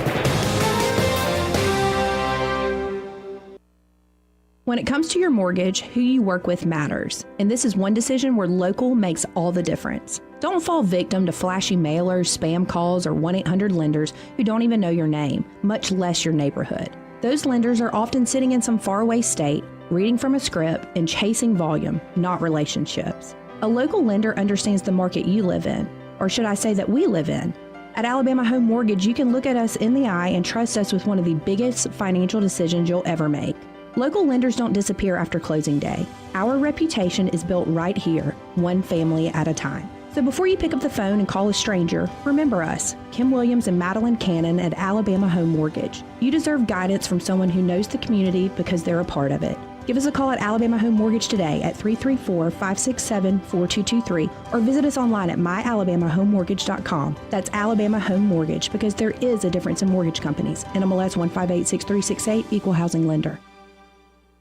When it comes to your mortgage, who you work with matters. And this is one decision where local makes all the difference. Don't fall victim to flashy mailers, spam calls, or 1-800-lenders who don't even know your name, much less your neighborhood. Those lenders are often sitting in some faraway state, reading from a script, and chasing volume, not relationships. A local lender understands the market you live in, or should I say that we live in. At Alabama Home Mortgage, you can look at us in the eye and trust us with one of the biggest financial decisions you'll ever make. Local lenders don't disappear after closing day. Our reputation is built right here, one family at a time. So before you pick up the phone and call a stranger, remember us, Kim Williams and Madeline Cannon at Alabama Home Mortgage. You deserve guidance from someone who knows the community because they're a part of it. Give us a call at Alabama Home Mortgage today at 334-567-4223 or visit us online at myalabamahomemortgage.com. That's Alabama Home Mortgage, because there is a difference in mortgage companies. NMLS 1586368, Equal Housing Lender.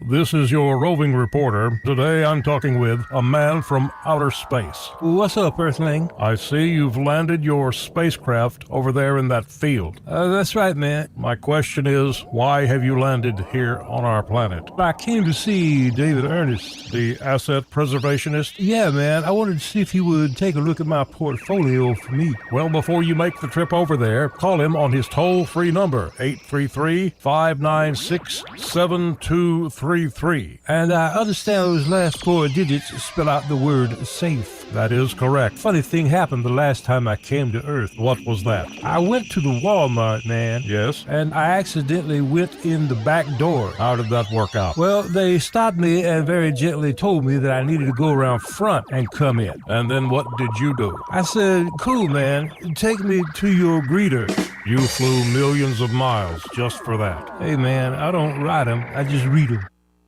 This is your roving reporter. Today I'm talking with a man from outer space. What's up, Earthling? I see you've landed your spacecraft over there in that field. That's right, man. My question is, why have you landed here on our planet? I came to see David Ernest. The asset preservationist? Yeah, man. I wanted to see if he would take a look at my portfolio for me. Well, before you make the trip over there, call him on his toll-free number, 833-596-7233. And I understand those last 4 digits spell out the word safe. That is correct. Funny thing happened the last time I came to Earth. What was that? I went to the Walmart, man. Yes? And I accidentally went in the back door. How did that work out? Well, they stopped me and very gently told me that I needed to go around front and come in. And then what did you do? I said, cool, man. Take me to your greeter. You flew millions of miles just for that. Hey, man, I don't ride them. I just read them.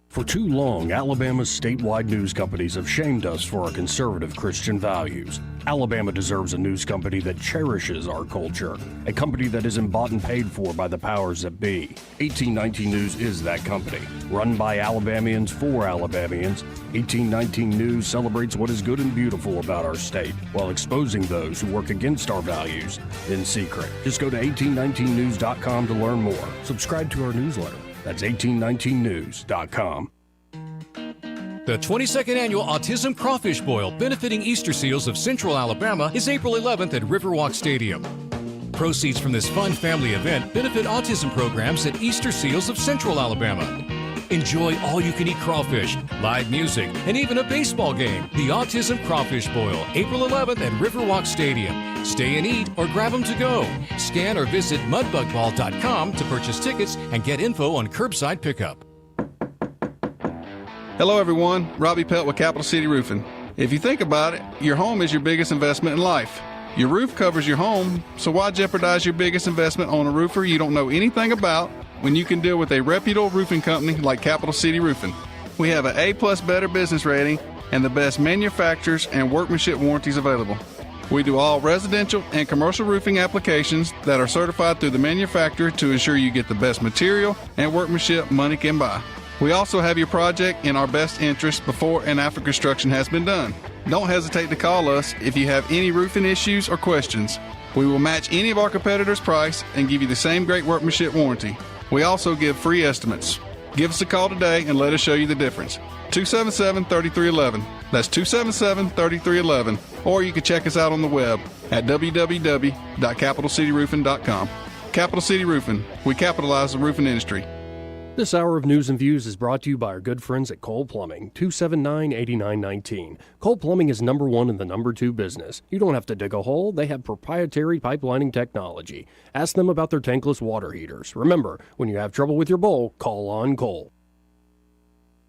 For too long, Alabama's statewide news companies have shamed us for our conservative Christian values. Alabama deserves a news company that cherishes our culture, a company that isn't bought and paid for by the powers that be. 1819 News is that company. Run by Alabamians for Alabamians, 1819 News celebrates what is good and beautiful about our state, while exposing those who work against our values in secret. Just go to 1819news.com to learn more. Subscribe to our newsletter. That's 1819news.com. The 22nd Annual Autism Crawfish Boil benefiting Easter Seals of Central Alabama is April 11th at Riverwalk Stadium. Proceeds from this fun family event benefit autism programs at Easter Seals of Central Alabama. Enjoy all-you-can-eat crawfish, live music, and even a baseball game. The Autism Crawfish Boil, April 11th at Riverwalk Stadium. Stay and eat or grab them to go. Scan or visit mudbugball.com to purchase tickets and get info on curbside pickup. Hello, everyone. Robbie Pelt with Capital City Roofing. If you think about it, your home is your biggest investment in life. Your roof covers your home, so why jeopardize your biggest investment on a roofer you don't know anything about when you can deal with a reputable roofing company like Capital City Roofing? We have an A+ Better business rating and the best manufacturers and workmanship warranties available. We do all residential and commercial roofing applications that are certified through the manufacturer to ensure you get the best material and workmanship money can buy. We also have your project in our best interest before and after construction has been done. Don't hesitate to call us if you have any roofing issues or questions. We will match any of our competitors' price and give you the same great workmanship warranty. We also give free estimates. Give us a call today and let us show you the difference. 277-3311. That's 277-3311. Or you can check us out on the web at www.capitalcityroofing.com. Capital City Roofing. We capitalize the roofing industry. This hour of News and Views is brought to you by our good friends at Cole Plumbing, 279-8919. Cole Plumbing is number 1 in the number 2 business. You don't have to dig a hole. They have proprietary pipelining technology. Ask them about their tankless water heaters. Remember, when you have trouble with your bowl, call on Cole.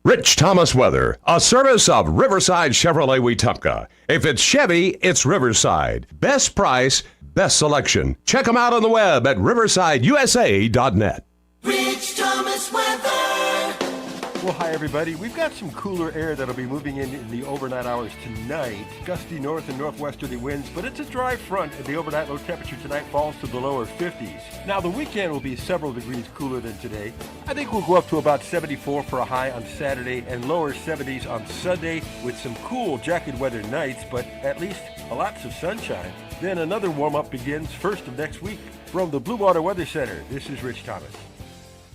Rich Thomas Weather, a service of Riverside Chevrolet Wetumpka. If it's Chevy, it's Riverside. Best price, best selection. Check them out on the web at riversideusa.net. Rich Thomas Weather. Well, hi, everybody. We've got some cooler air that'll be moving in the overnight hours tonight. Gusty north and northwesterly winds, but it's a dry front, and the overnight low temperature tonight falls to the lower 50s. Now, the weekend will be several degrees cooler than today. I think we'll go up to about 74 for a high on Saturday and lower 70s on Sunday with some cool jacket weather nights, but at least lots of sunshine. Then another warm-up begins first of next week. From the Blue Water Weather Center, this is Rich Thomas.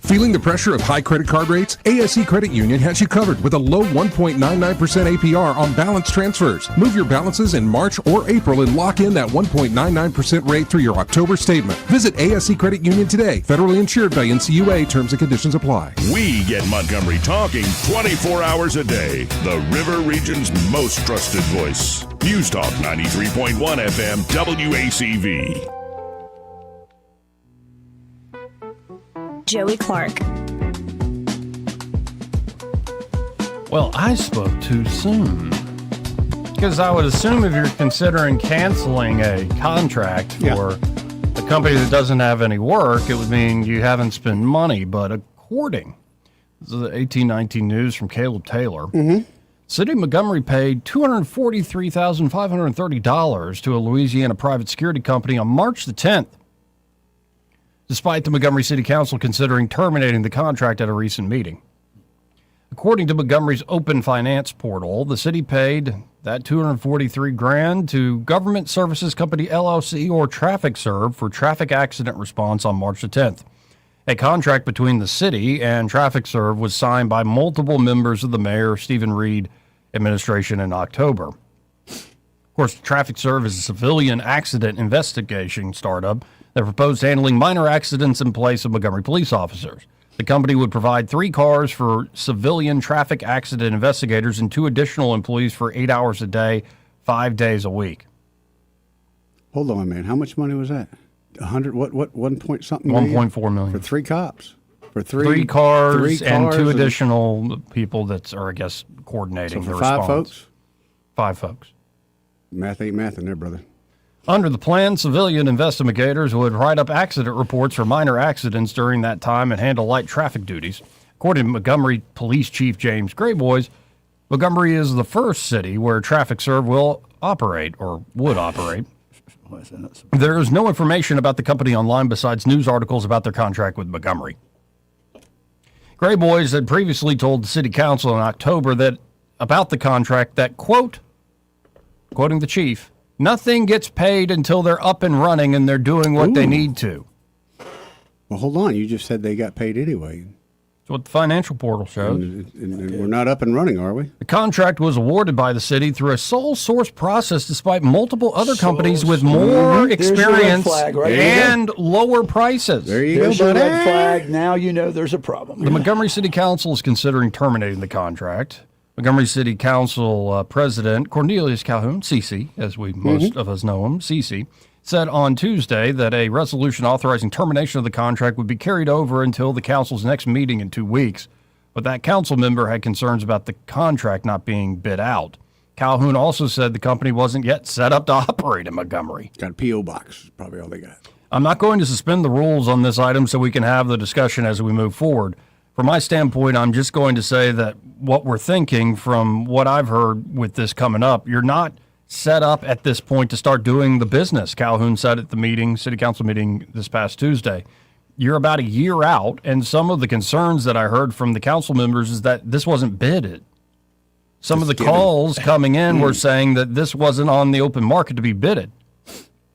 Feeling the pressure of high credit card rates? ASE Credit Union has you covered with a low 1.99% APR on balance transfers. Move your balances in March or April and lock in that 1.99% rate through your October statement. Visit ASE Credit Union today. Federally insured by NCUA. Terms and conditions apply. We get Montgomery talking 24 hours a day. The River Region's most trusted voice. News Talk 93.1 FM WACV. Joey Clark. Well, I spoke too soon. Because I would assume if you're considering canceling a contract for a company that doesn't have any work, it would mean you haven't spent money. But according to the 1819 News from Caleb Taylor, City of Montgomery paid $243,530 to a Louisiana private security company on March the 10th. Despite the Montgomery City Council considering terminating the contract at a recent meeting. According to Montgomery's open finance portal, the city paid that $243,000 to Government Services Company LLC or Traffic Serve for traffic accident response on March the 10th. A contract between the city and Traffic Serve was signed by multiple members of the Mayor Stephen Reed administration in October. Of course, Traffic Serve is a civilian accident investigation startup that proposed handling minor accidents in place of Montgomery police officers. The company would provide 3 cars for civilian traffic accident investigators and 2 additional employees for 8 hours a day, 5 days a week. Hold on, man. How much money was that? 100? What? 1 point something? 1.4 million for 3 cops. For 3 cars and 2 additional people that are, I guess, coordinating the response. 5 folks. 5 folks. Math ain't math in there, brother. Under the plan, civilian investigators would write up accident reports for minor accidents during that time and handle light traffic duties. According to Montgomery Police Chief James Grayboys, Montgomery is the first city where Traffic Serve will operate or would operate. There is no information about the company online besides news articles about their contract with Montgomery. Grayboys had previously told the city council in October that about the contract that, quote, quoting the chief, nothing gets paid until they're up and running and they're doing what they need to. Well, hold on. You just said they got paid anyway. That's what the financial portal shows. And we're not up and running, are we? The contract was awarded by the city through a sole source process despite multiple other companies with more experience and lower prices. There you There's go, your buddy. red flag. Now you know there's a problem. The Montgomery City Council is considering terminating the contract. Montgomery City Council President Cornelius Calhoun, CC, as we most of us know him, CC, said on Tuesday that a resolution authorizing termination of the contract would be carried over until the council's next meeting in 2 weeks. But that council member had concerns about the contract not being bid out. Calhoun also said the company wasn't yet set up to operate in Montgomery. Got a P.O. box, probably all they got. I'm not going to suspend the rules on this item so we can have the discussion as we move forward. From my standpoint, I'm just going to say that what we're thinking from what I've heard with this coming up, you're not set up at this point to start doing the business. Calhoun said at the meeting, city council meeting this past Tuesday. You're about a year out, and some of the concerns that I heard from the council members is that this wasn't bidded. Some of the calls coming in were saying that this wasn't on the open market to be bidded.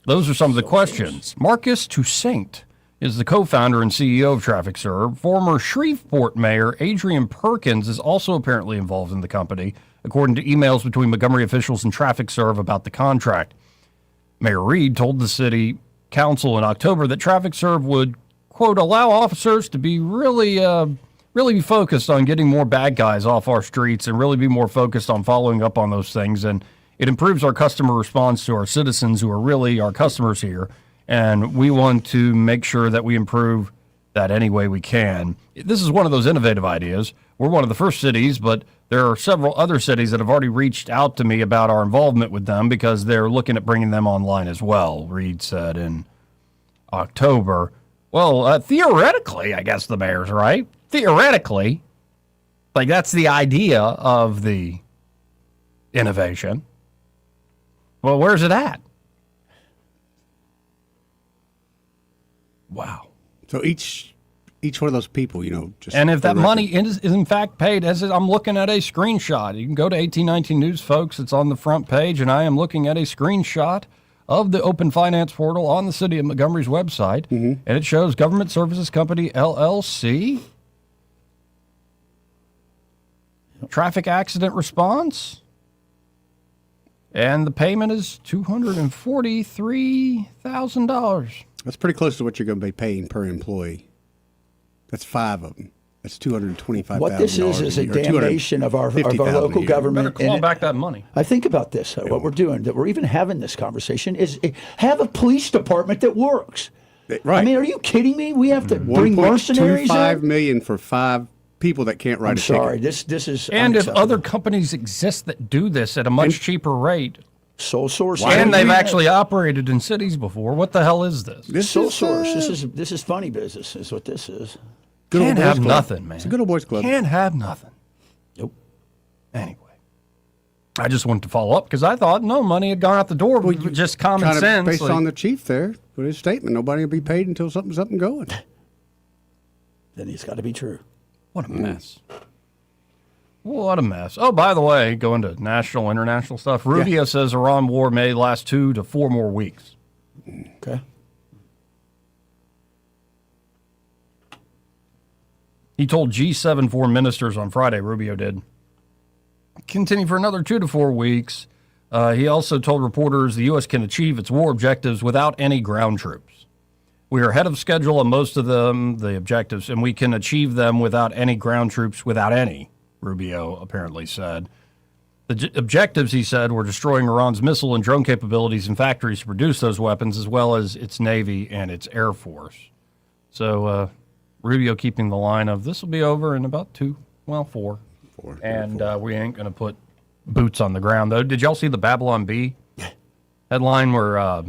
Those are some of the questions. Marcus Toussaint is the co-founder and CEO of Traffic Serve. Former Shreveport Mayor Adrian Perkins is also apparently involved in the company, according to emails between Montgomery officials and Traffic Serve about the contract. Mayor Reed told the city council in October that Traffic Serve would, quote, allow officers to be really be focused on getting more bad guys off our streets and really be more focused on following up on those things. And it improves our customer response to our citizens who are really our customers here. And we want to make sure that we improve that any way we can. This is one of those innovative ideas. We're one of the first cities, but there are several other cities that have already reached out to me about our involvement with them because they're looking at bringing them online as well, Reed said in October. Well, theoretically, I guess the mayor's right. Theoretically, like that's the idea of the innovation. Well, where's it at? Wow. So each one of those people, just... And if that money is in fact paid, as I'm looking at a screenshot, you can go to 1819 News, folks. It's on the front page, and I am looking at a screenshot of the Open Finance Portal on the City of Montgomery's website, and it shows Government Services Company, LLC, traffic accident response, and the payment is $243,000. That's pretty close to what you're going to be paying per employee. That's 5 of them. That's $225,000. What this is a damnation of our local government. Better claw back that money. I think about this. What we're doing, that we're even having this conversation, is have a police department that works. Right. I mean, are you kidding me? We have to bring mercenaries in? $1.25 million for 5 people that can't write a ticket. Sorry, this is And if unacceptable. other companies exist that do this at a much cheaper rate, sole source, and they've actually operated in cities before, what the hell is this? Sole source. This is funny business. Is what this is. Can't have nothing, man. It's a good old boys club. Can't have nothing. Nope. Anyway, I just wanted to follow up because I thought no money had gone out the door, but just common Kind of sense. based on the chief there with his statement, nobody will be paid until something's up and going. Then it's got to be true. What a mess. What a mess. Oh, by the way, going to national, international stuff, Rubio says Iran war may last 2 to 4 more weeks. Okay. He told G7 foreign ministers on Friday, Rubio did, continue for another 2 to 4 weeks. He also told reporters the U.S. can achieve its war objectives without any ground troops. We are ahead of schedule on most of them, the objectives, and we can achieve them without any ground troops, without any, Rubio apparently said. The objectives, he said, were destroying Iran's missile and drone capabilities and factories to produce those weapons, as well as its Navy and its Air Force. So, Rubio keeping the line of this will be over in about 4. And we ain't going to put boots on the ground, though. Did y'all see the Babylon Bee headline where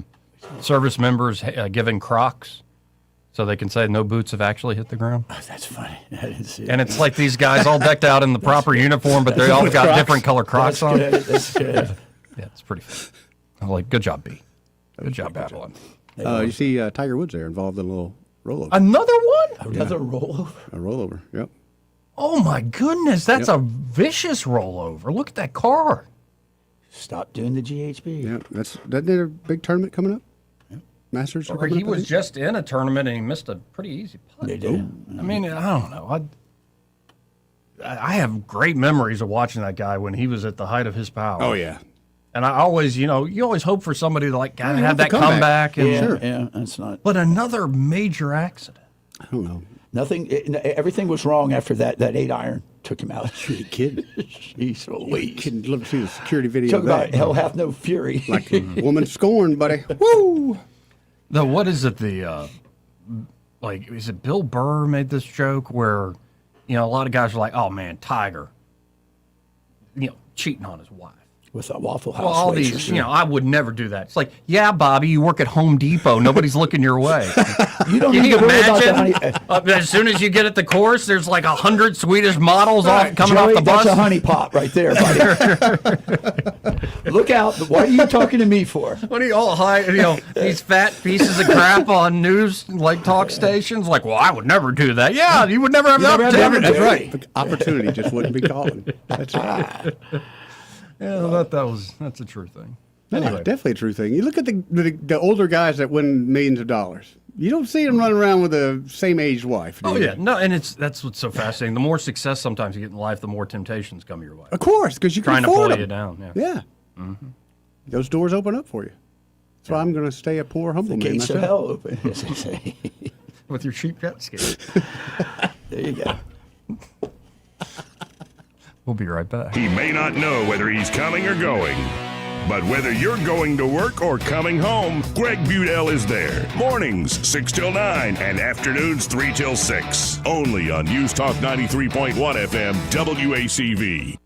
service members given Crocs so they can say no boots have actually hit the ground? Oh, that's funny. I didn't see it. And it's like these guys all decked out in the proper uniform, but they all got different color Crocs on. That's good. Yeah, it's pretty fun. I'm like, good job, B. Good job, Babylon. You see Tiger Woods there involved in a little rollover. Another one? Another rollover? A rollover, yep. Oh, my goodness. That's a vicious rollover. Look at that car. Stop doing the GHB. Yeah, isn't there a big tournament coming up? Yep. Masters? Or he was just in a tournament and he missed a pretty easy putt. They do. I mean, I don't know. I have great memories of watching that guy when he was at the height of his power. Oh, yeah. And I always, you always hope for somebody to like kind of have that comeback. And, Yeah, that's not. But another major accident. I don't know. Everything was wrong after that 8-iron took him out. Are you kidding? Jeez Louise. Couldn't love to see the security video. Talk of that. about hell hath no fury. Like a woman scorned, buddy. Woo! What is it? Is it Bill Burr made this joke where, a lot of guys are like, oh man, Tiger, cheating on his wife. With a Waffle House. Well, all waitress. these, I would never do that. It's like, yeah, Bobby, you work at Home Depot. Nobody's looking your way. You don't Can need you to worry about imagine? As soon as you get at the course, there's like 100 Swedish models coming Joey, off the bus. that's a honey pot right there, buddy. Look out. What are you talking to me for? What are you all these fat pieces of crap on news talk stations? Like, well, I would never do that. Yeah, you would never have the opportunity. That's right. The opportunity just wouldn't be calling. That's right. Yeah, that's a true thing. Anyway, definitely a true thing. You look at the older guys that win millions of dollars. You don't see them running around with a same age wife. Oh yeah, no, and that's what's so fascinating. The more success sometimes you get in life, the more temptations come your way. Of course, because you can trying to afford pull them. you down. Yeah. Mm-hmm. Those doors open up for you. That's why I'm going to stay a poor, humble The man gates of myself. hell open, as they say. With your cheap jet ski. There you go. We'll be right back. He may not know whether he's coming or going, but whether you're going to work or coming home, Greg Budell is there. Mornings 6 till 9 and afternoons 3 till 6. Only on News Talk 93.1 FM WACV.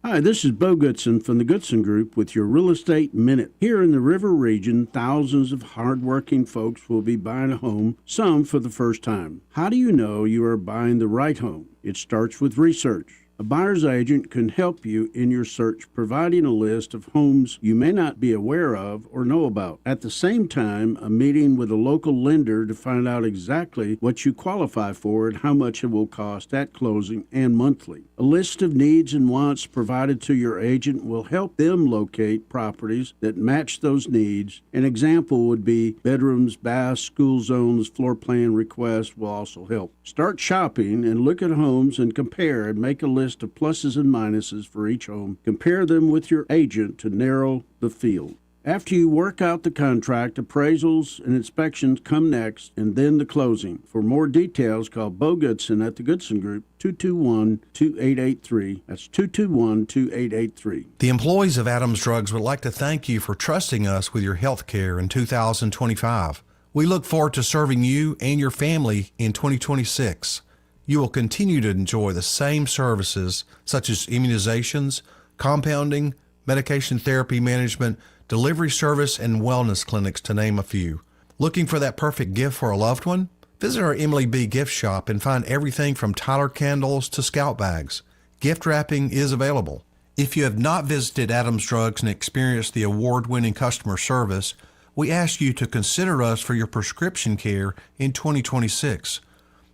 Hi, this is Bo Goodson from the Goodson Group with your Real Estate Minute. Here in the River region, thousands of hardworking folks will be buying a home, some for the first time. How do you know you are buying the right home? It starts with research. A buyer's agent can help you in your search, providing a list of homes you may not be aware of or know about. At the same time, a meeting with a local lender to find out exactly what you qualify for and how much it will cost at closing and monthly. A list of needs and wants provided to your agent will help them locate properties that match those needs. An example would be bedrooms, baths, school zones, floor plan requests will also help. Start shopping and look at homes and compare and make a list of pluses and minuses for each home. Compare them with your agent to narrow the field. After you work out the contract, appraisals and inspections come next, and then the closing. For more details, call Bo Goodson at the Goodson Group, 221-2883. That's 221-2883. The employees of Adams Drugs would like to thank you for trusting us with your health care in 2025. We look forward to serving you and your family in 2026. You will continue to enjoy the same services such as immunizations, compounding, medication therapy management, delivery service, and wellness clinics, to name a few. Looking for that perfect gift for a loved one? Visit our Emily B. gift shop and find everything from Tyler candles to scout bags. Gift wrapping is available. If you have not visited Adams Drugs and experienced the award-winning customer service, we ask you to consider us for your prescription care in 2026.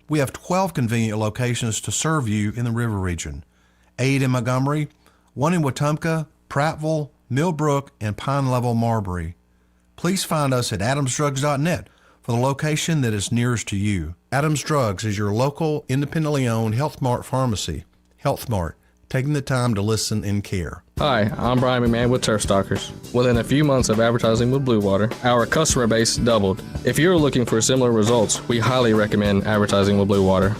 We have 12 convenient locations to serve you in the River Region. 8 in Montgomery, 1 in Wetumpka, Prattville, Millbrook, and Pine Level, Marbury. Please find us at adamsdrugs.net for the location that is nearest to you. Adams Drugs is your local, independently owned Health Mart pharmacy. Health Mart, taking the time to listen and care. Hi, I'm Brian McMahon with Turf Stalkers. Within a few months of advertising with Blue Water, our customer base doubled. If you're looking for similar results, we highly recommend advertising with Blue Water.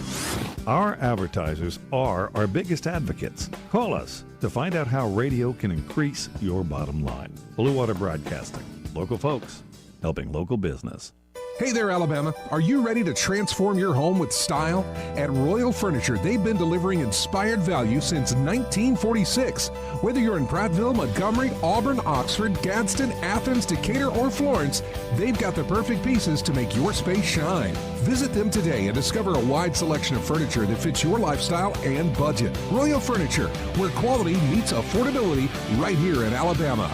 Our advertisers are our biggest advocates. Call us to find out how radio can increase your bottom line. Blue Water Broadcasting. Local folks helping local business. Hey there, Alabama. Are you ready to transform your home with style? At Royal Furniture, they've been delivering inspired value since 1946. Whether you're in Prattville, Montgomery, Auburn, Oxford, Gadsden, Athens, Decatur, or Florence, they've got the perfect pieces to make your space shine. Visit them today and discover a wide selection of furniture that fits your lifestyle and budget. Royal Furniture, where quality meets affordability, right here in Alabama.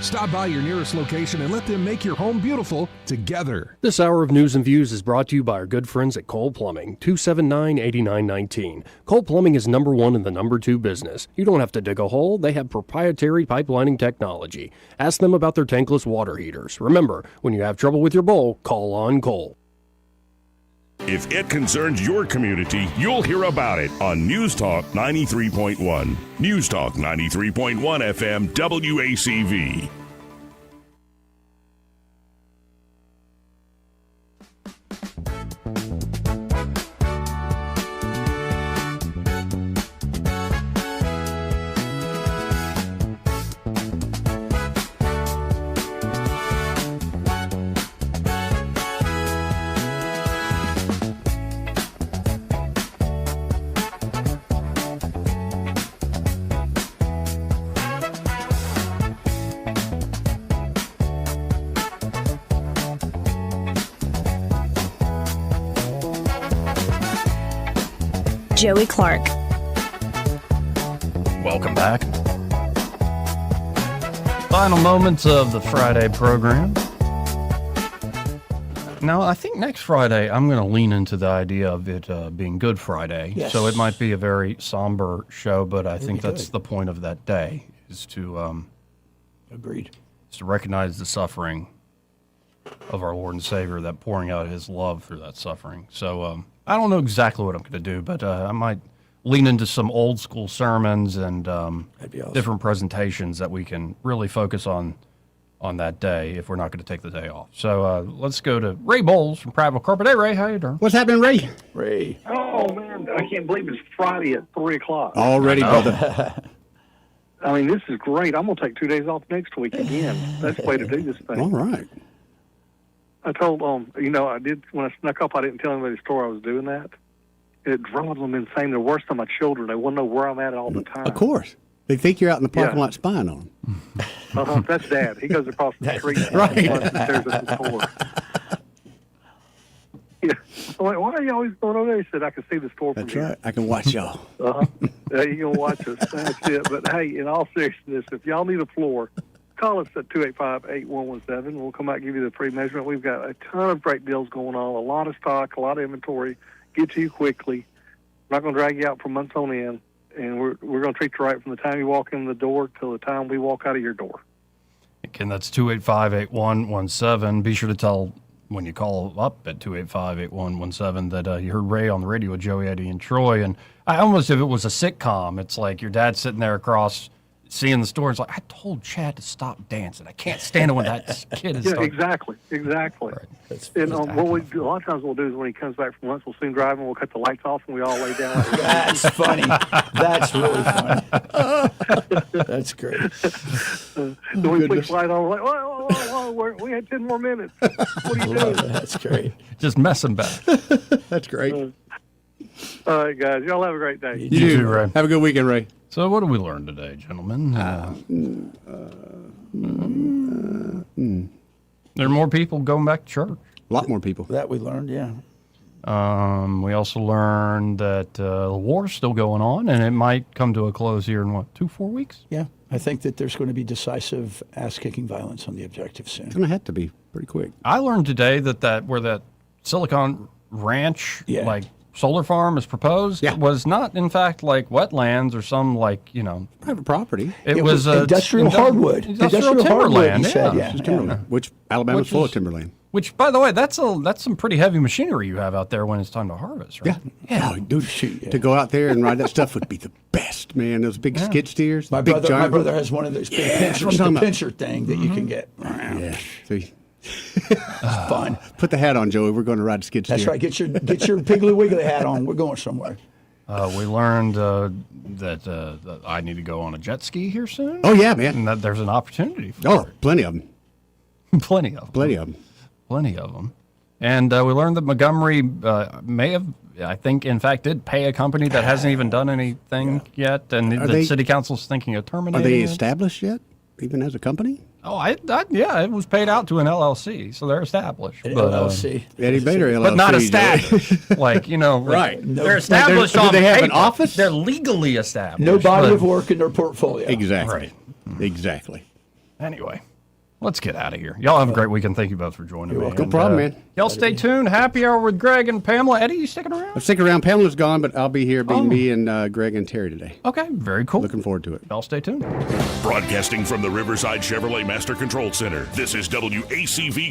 Stop by your nearest location and let them make your home beautiful together. This hour of News and Views is brought to you by our good friends at Cole Plumbing, 279-8919. Cole Plumbing is number one in the number two business. You don't have to dig a hole. They have proprietary pipelining technology. Ask them about their tankless water heaters. Remember, when you have trouble with your bowl, call on Cole. If it concerns your community, you'll hear about it on News Talk 93.1. News Talk 93.1 FM WACV. Joey Clark. Welcome back. Final moments of the Friday program. Now, I think next Friday I'm going to lean into the idea of it being Good Friday. Yes. So it might be a very somber show, but I think that's the point of that day, is to Agreed. Is to recognize the suffering of our Lord and Savior, that pouring out his love through that suffering. So I don't know exactly what I'm going to do, but I might lean into some old school sermons and different presentations that we can really focus on that day if we're not going to take the day off. So let's go to Ray Bowles from Prattville Carpet. Hey, Ray, how you doing? What's happening, Ray? Ray. Oh, man, I can't believe it's Friday at 3 o'clock. Already, brother. I mean, this is great. I'm going to take 2 days off next week again. That's the way to do this thing. All right. I told, I did, when I snuck up, I didn't tell anybody the story I was doing that. It drives them insane. They're worse than my children. They want to know where I'm at all the time. Of course. They think you're out in the parking lot spying on them. That's Dad. He goes across the street. Right. There's a store. Yeah. I'm like, why are you always going over there? He said, I can see the store from That's here. right. I can watch y'all. Yeah, you can watch us. That's it. But, hey, in all seriousness, if y'all need a floor, call us at 285-8117. We'll come out and give you the free measurement. We've got a ton of great deals going on, a lot of stock, a lot of inventory. Get to you quickly. We're not going to drag you out for months on end. And we're going to treat you right from the time you walk in the door till the time we walk out of your door. Again, that's 285-8117. Be sure to tell when you call up at 285-8117 that you heard Ray on the radio with Joey, Eddie, and Troy. And I almost, if it was a sitcom, it's like your dad sitting there across, seeing the store. It's like, I told Chad to stop dancing. I can't stand it when that kid is. Yeah, exactly. Right. And what we do, a lot of times we'll do is when he comes back from lunch, we'll see him driving, we'll cut the lights off, and we all lay down. That's funny. That's really funny. That's great. Then we flick the light on, we're like, whoa, we had 10 more minutes. What are you doing? That's great. Just messing back. That's great. All right, guys. Y'all have a great day. You too, Ray. Have a good weekend, Ray. So what did we learn today, gentlemen? There are more people going back to church. A lot more people. That we learned, yeah. We also learned that the war's still going on, and it might come to a close here in, 2-4 weeks? Yeah. I think that there's going to be decisive ass-kicking violence on the objective soon. It's going to have to be pretty quick. I learned today that where that Silicon Ranch, solar farm is proposed, was not, in fact, like wetlands or some, private property. It was industrial hardwood. Industrial timberland, Timberland, which Alabama's full of timberland. Which, by the way, that's some pretty heavy machinery you have out there when it's time to harvest, right? Yeah. Oh, dude, to go out there and ride that stuff would be the best, man. Those big skid steers. My brother has one of those big pinchers, the pincher thing that you can get. Yeah. See? Fun. Put the hat on, Joey. We're going to ride a skid steer. That's right. Get your Piggly Wiggly hat on. We're going somewhere. We learned that I need to go on a jet ski here soon. Oh, yeah, man. And that there's an opportunity for it. Plenty of them. Plenty of them. And we learned that Montgomery may have, I think, in fact, did pay a company that hasn't even done anything yet, and the city council's thinking of terminating Are they it. established yet, even as a company? Oh, yeah, it was paid out to an LLC, so they're established. LLC. Eddie Bader LLC. But not established. Right. They're established Do on they have paper. an office? They're legally established. No body of work in their portfolio. Exactly. Right. Exactly. Anyway, let's get out of here. Y'all have a great weekend. Thank you both for joining me. No problem, man. Y'all stay tuned. Happy hour with Greg and Pamela. Eddie, you sticking around? I'm sticking around. Pamela's gone, but I'll be here being me and Greg and Terry today. Okay, very cool. Looking forward to it. Y'all stay tuned. Broadcasting from the Riverside Chevrolet Master Control Center, this is WACV